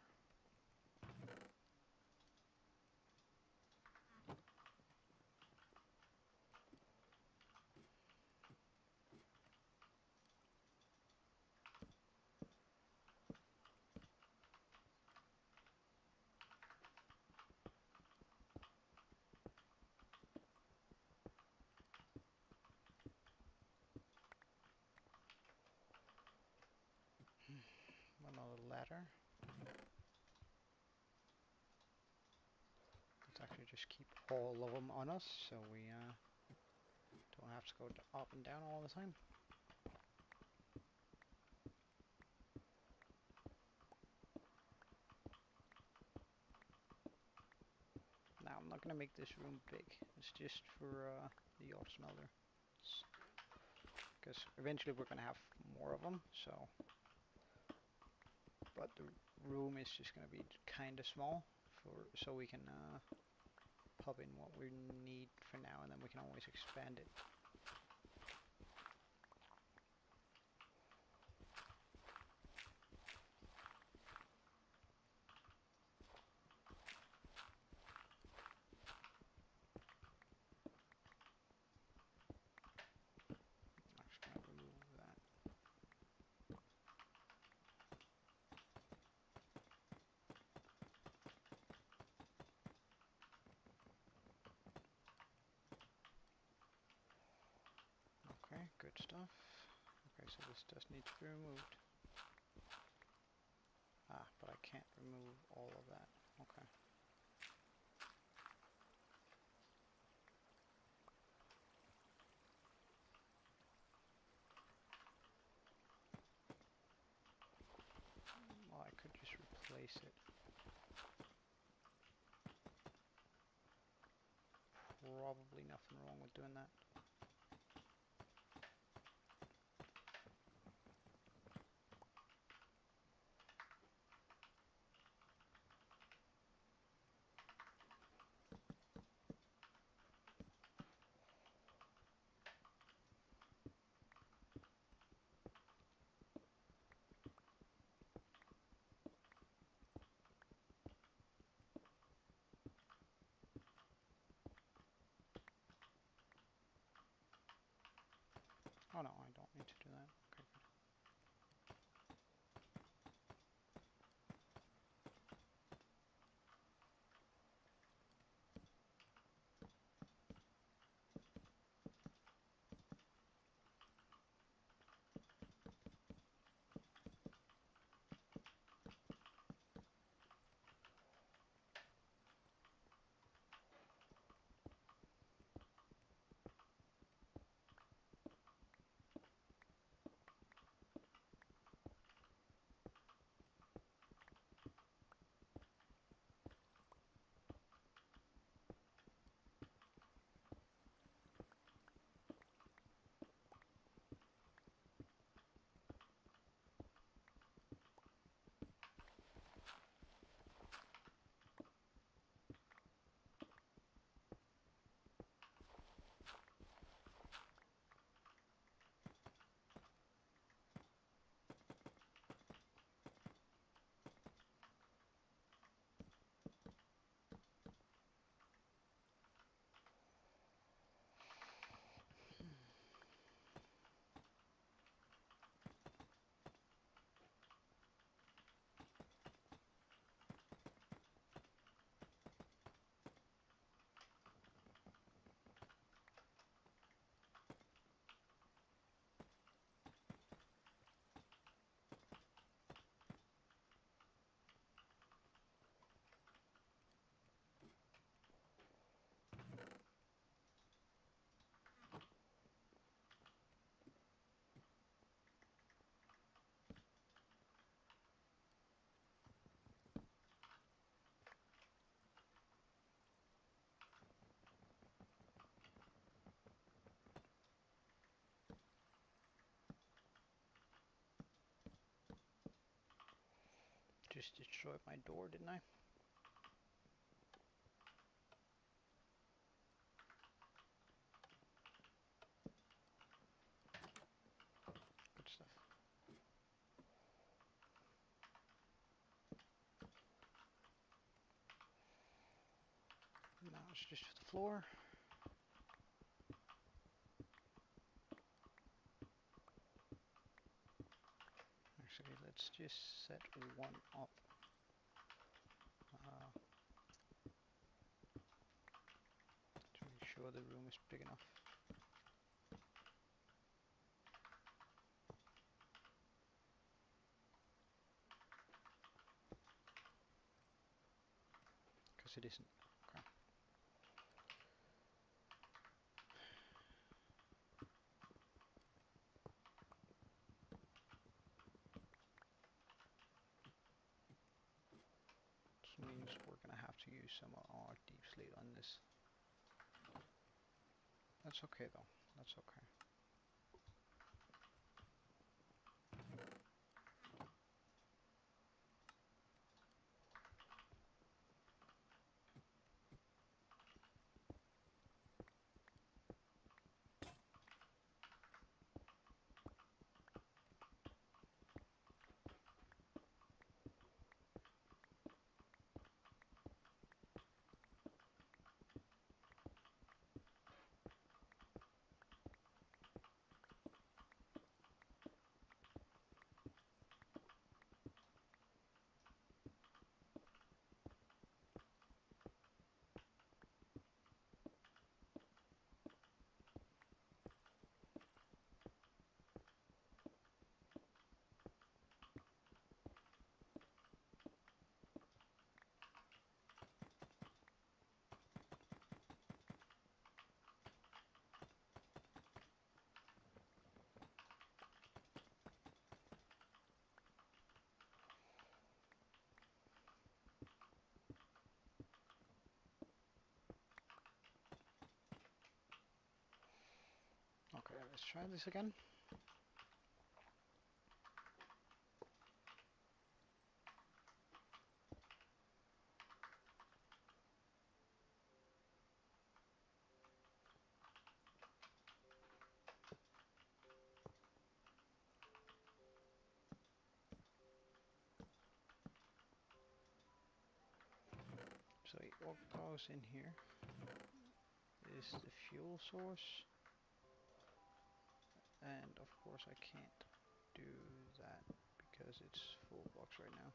Another ladder. Let's actually just keep all of them on us, so we don't have to go up and down all the time. Now I'm not gonna make this room big. It's just for the yacht smelter. Because eventually we're gonna have more of them, so. But the room is just gonna be kind of small, so we can pop in what we need for now, and then we can always expand it. I'm just gonna remove that. Okay, good stuff. Okay, so this does need to be removed. Ah, but I can't remove all of that. Okay. Well, I could just replace it. Probably nothing wrong with doing that. Oh no, I don't need to do that. Okay, good. just destroyed my door, didn't I? Good stuff. Now it's just the floor. Actually, let's just set one up. To make sure the room is big enough. Because it isn't. Okay. This means we're gonna have to use some of our deep slate on this. That's okay though. That's okay. Okay, let's try this again. So what goes in here is the fuel source, and of course I can't do that because it's full box right now.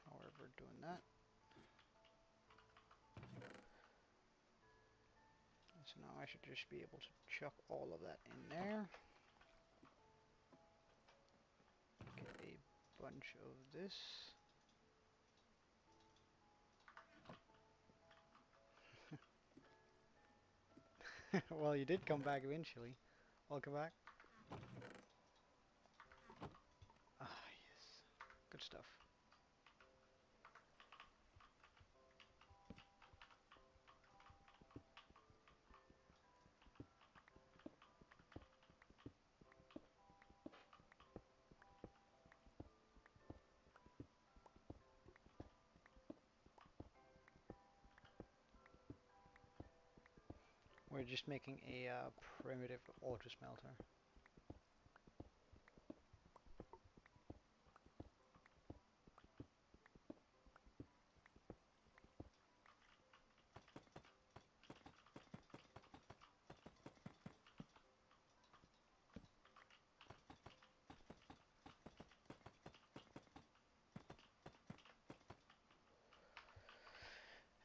However, doing that. So now I should just be able to chuck all of that in there. Get a bunch of this. Well, you did come back eventually. Welcome back. Ah, yes. Good stuff. We're just making a primitive auto smelter.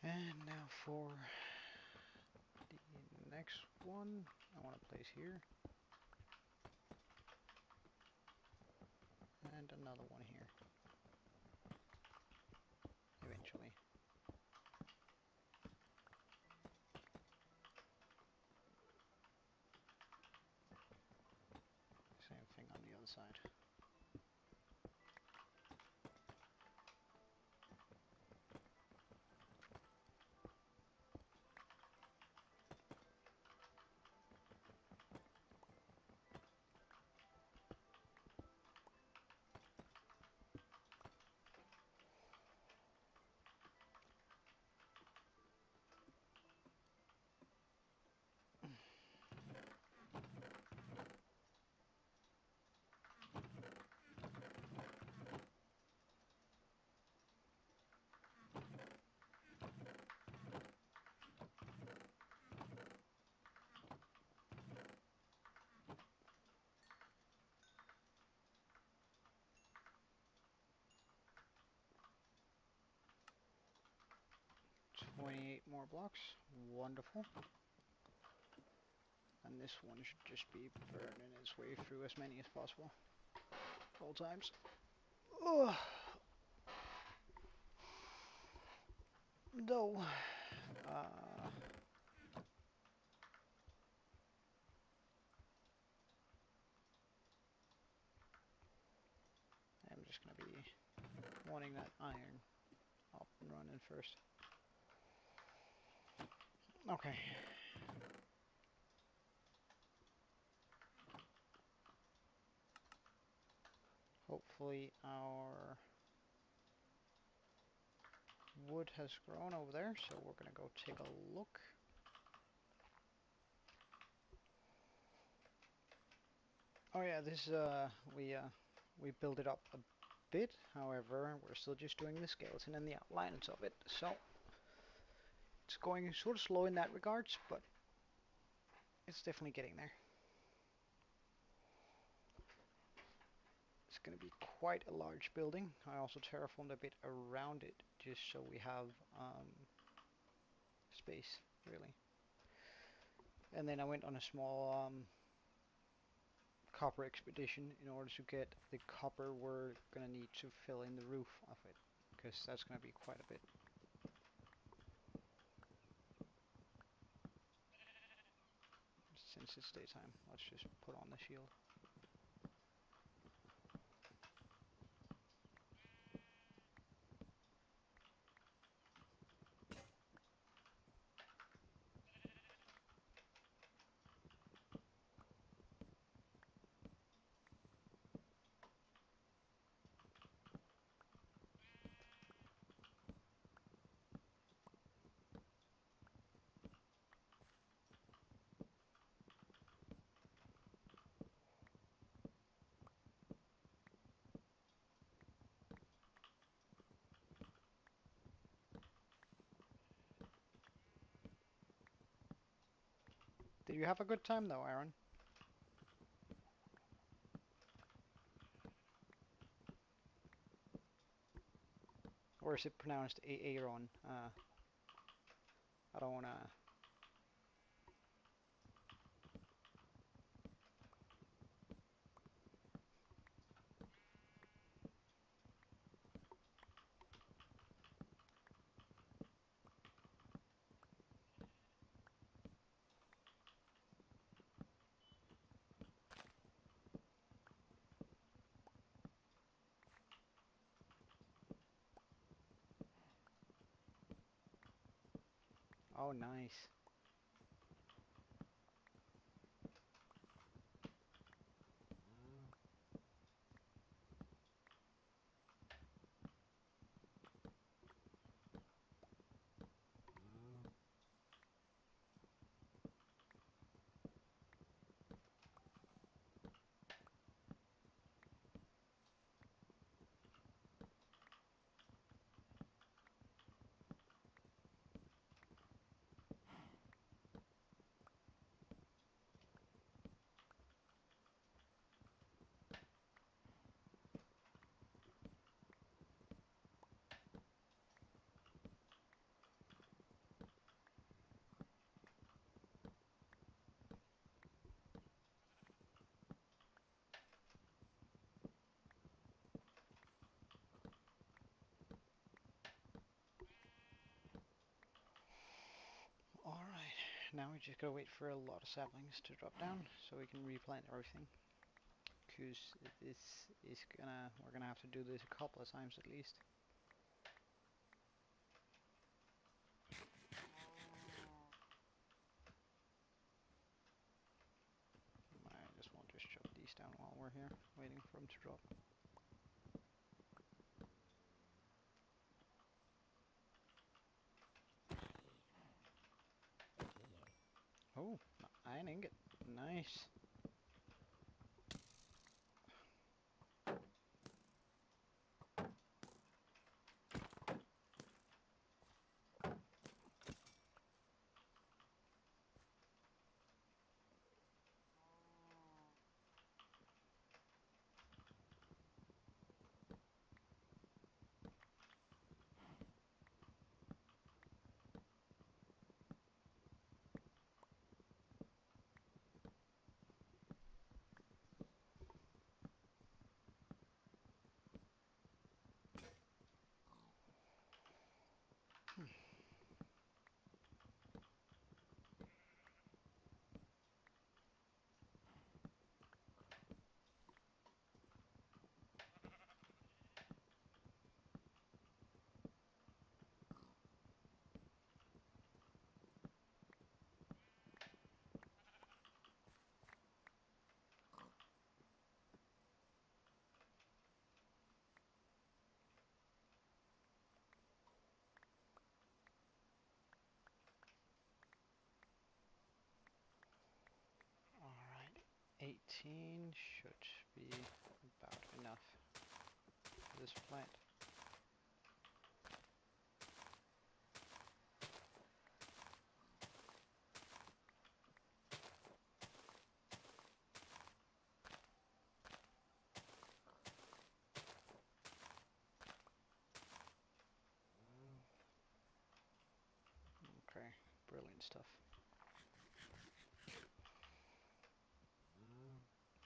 And now for the next one, I want to place here. And another one here. Eventually. Same thing on the other side. 28 more blocks. Wonderful. And this one should just be burning its way through as many as possible. At all times. Ugh. Though, I'm just going to be wanting that iron up and running first. Okay. Hopefully our wood has grown over there, so we're going to go take a look. Oh yeah, this we built it up a bit. However, we're still just doing the skeleton and the outlines of it, so it's going sort of slow in that regards, but it's definitely getting there. It's going to be quite a large building. I also terraformed a bit around it, just so we have space, really. And then I went on a small copper expedition in order to get the copper we're going to need to fill in the roof of it, because that's going to be quite a bit. Since it's daytime, let's just put on the shield. Did you have a good time though, Aaron? Or is it pronounced Aaron? I don't wanna... Oh, nice. Alright, now we just gotta wait for a lot of saplings to drop down so we can replant everything. Because we're gonna have to do this a couple of times at least. I just want to chop these down while we're here, waiting for them to drop. Oh, iron ingot. Nice. 18 should be about enough for this plant. Okay, brilliant stuff.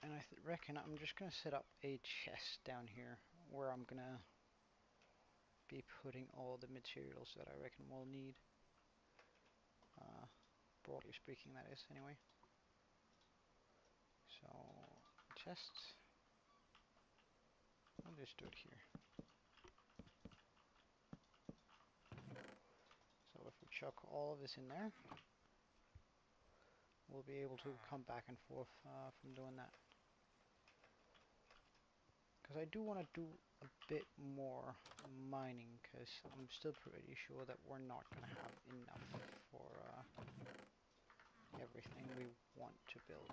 And I reckon I'm just gonna set up a chest down here where I'm gonna be putting all the materials that I reckon we'll need. Broadly speaking, that is, anyway. So, chests. I'll just do it here. So if we chuck all of this in there, we'll be able to come back and forth from doing that. Because I do want to do a bit more mining, because I'm still pretty sure that we're not going to have enough for everything we want to build.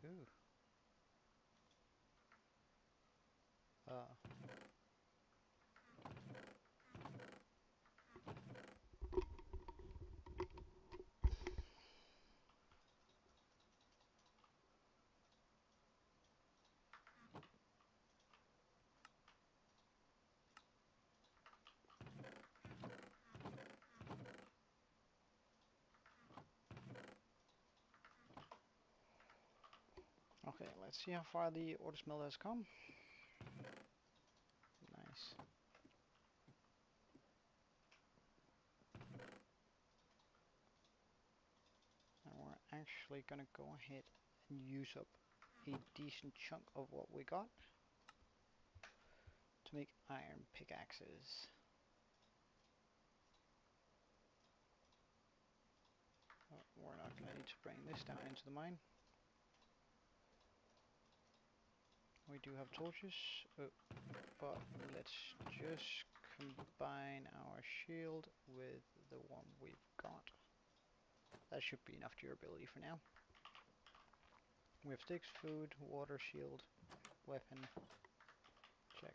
Ooh. Okay, let's see how far the ore smelt has come. Nice. And we're actually gonna go ahead and use up a decent chunk of what we got to make iron pickaxes. Oh, we're not gonna need to bring this down into the mine. We do have torches, but let's just combine our shield with the one we've got. That should be enough durability for now. We have sticks, food, water, shield, weapon. Check.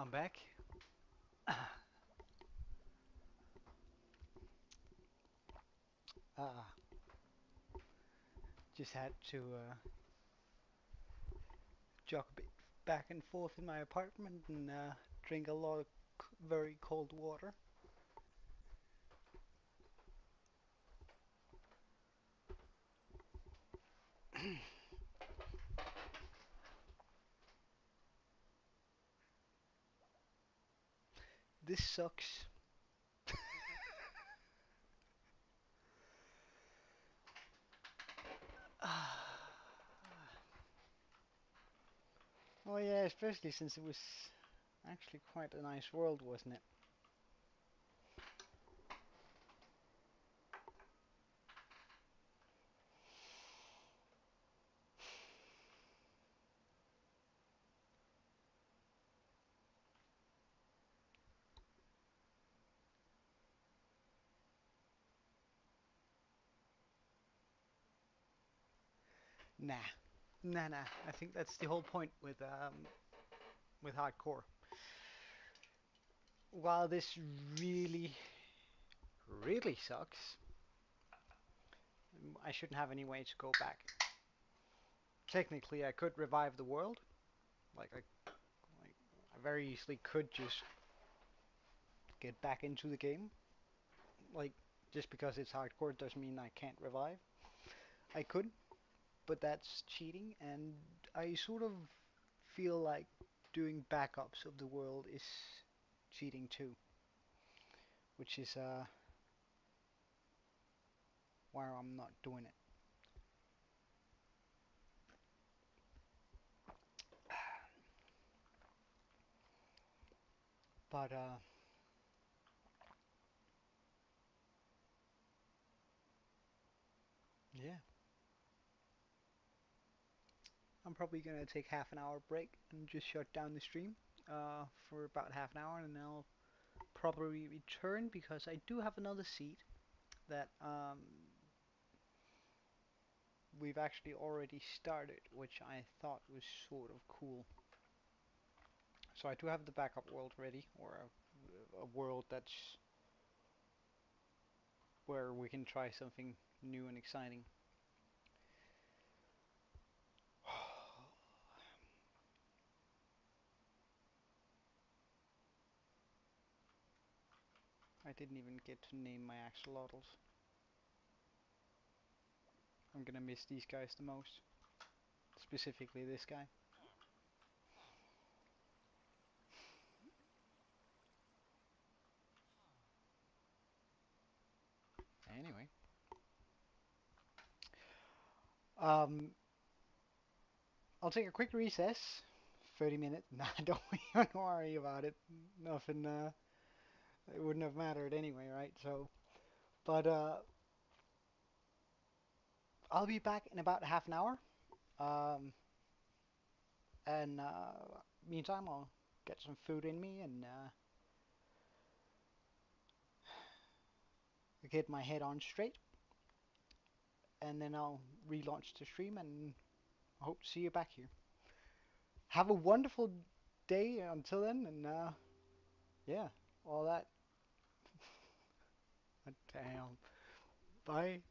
I'm back. Uh, just had to jog a bit back and forth in my apartment and drink a lot of very cold water. This sucks. Oh yeah, especially since it was actually quite a nice world, wasn't it? Nah, nah. I think that's the whole point with hardcore. While this really, really sucks, I shouldn't have any way to go back. Technically, I could revive the world. Like I very easily could just get back into the game. Like, just because it's hardcore doesn't mean I can't revive. I could, but that's cheating, and I sort of feel like doing backups of the world is cheating too, which is why I'm not doing it. But yeah, I'm probably gonna take half an hour break and just shut down the stream for about half an hour, and then I'll probably return because I do have another seed that we've actually already started, which I thought was sort of cool. So I do have the backup world ready, or a world that's where we can try something new and exciting. I didn't even get to name my axolotls. I'm gonna miss these guys the most. Specifically this guy. Anyway. Um, I'll take a quick recess. 30 minutes. Nah, don't even worry about it. Nothing, it wouldn't have mattered anyway, right? So, but I'll be back in about half an hour. Um, and meantime, I'll get some food in me and get my head on straight. And then I'll relaunch the stream and I hope to see you back here. Have a wonderful day until then, and yeah, all that. Damn. Bye.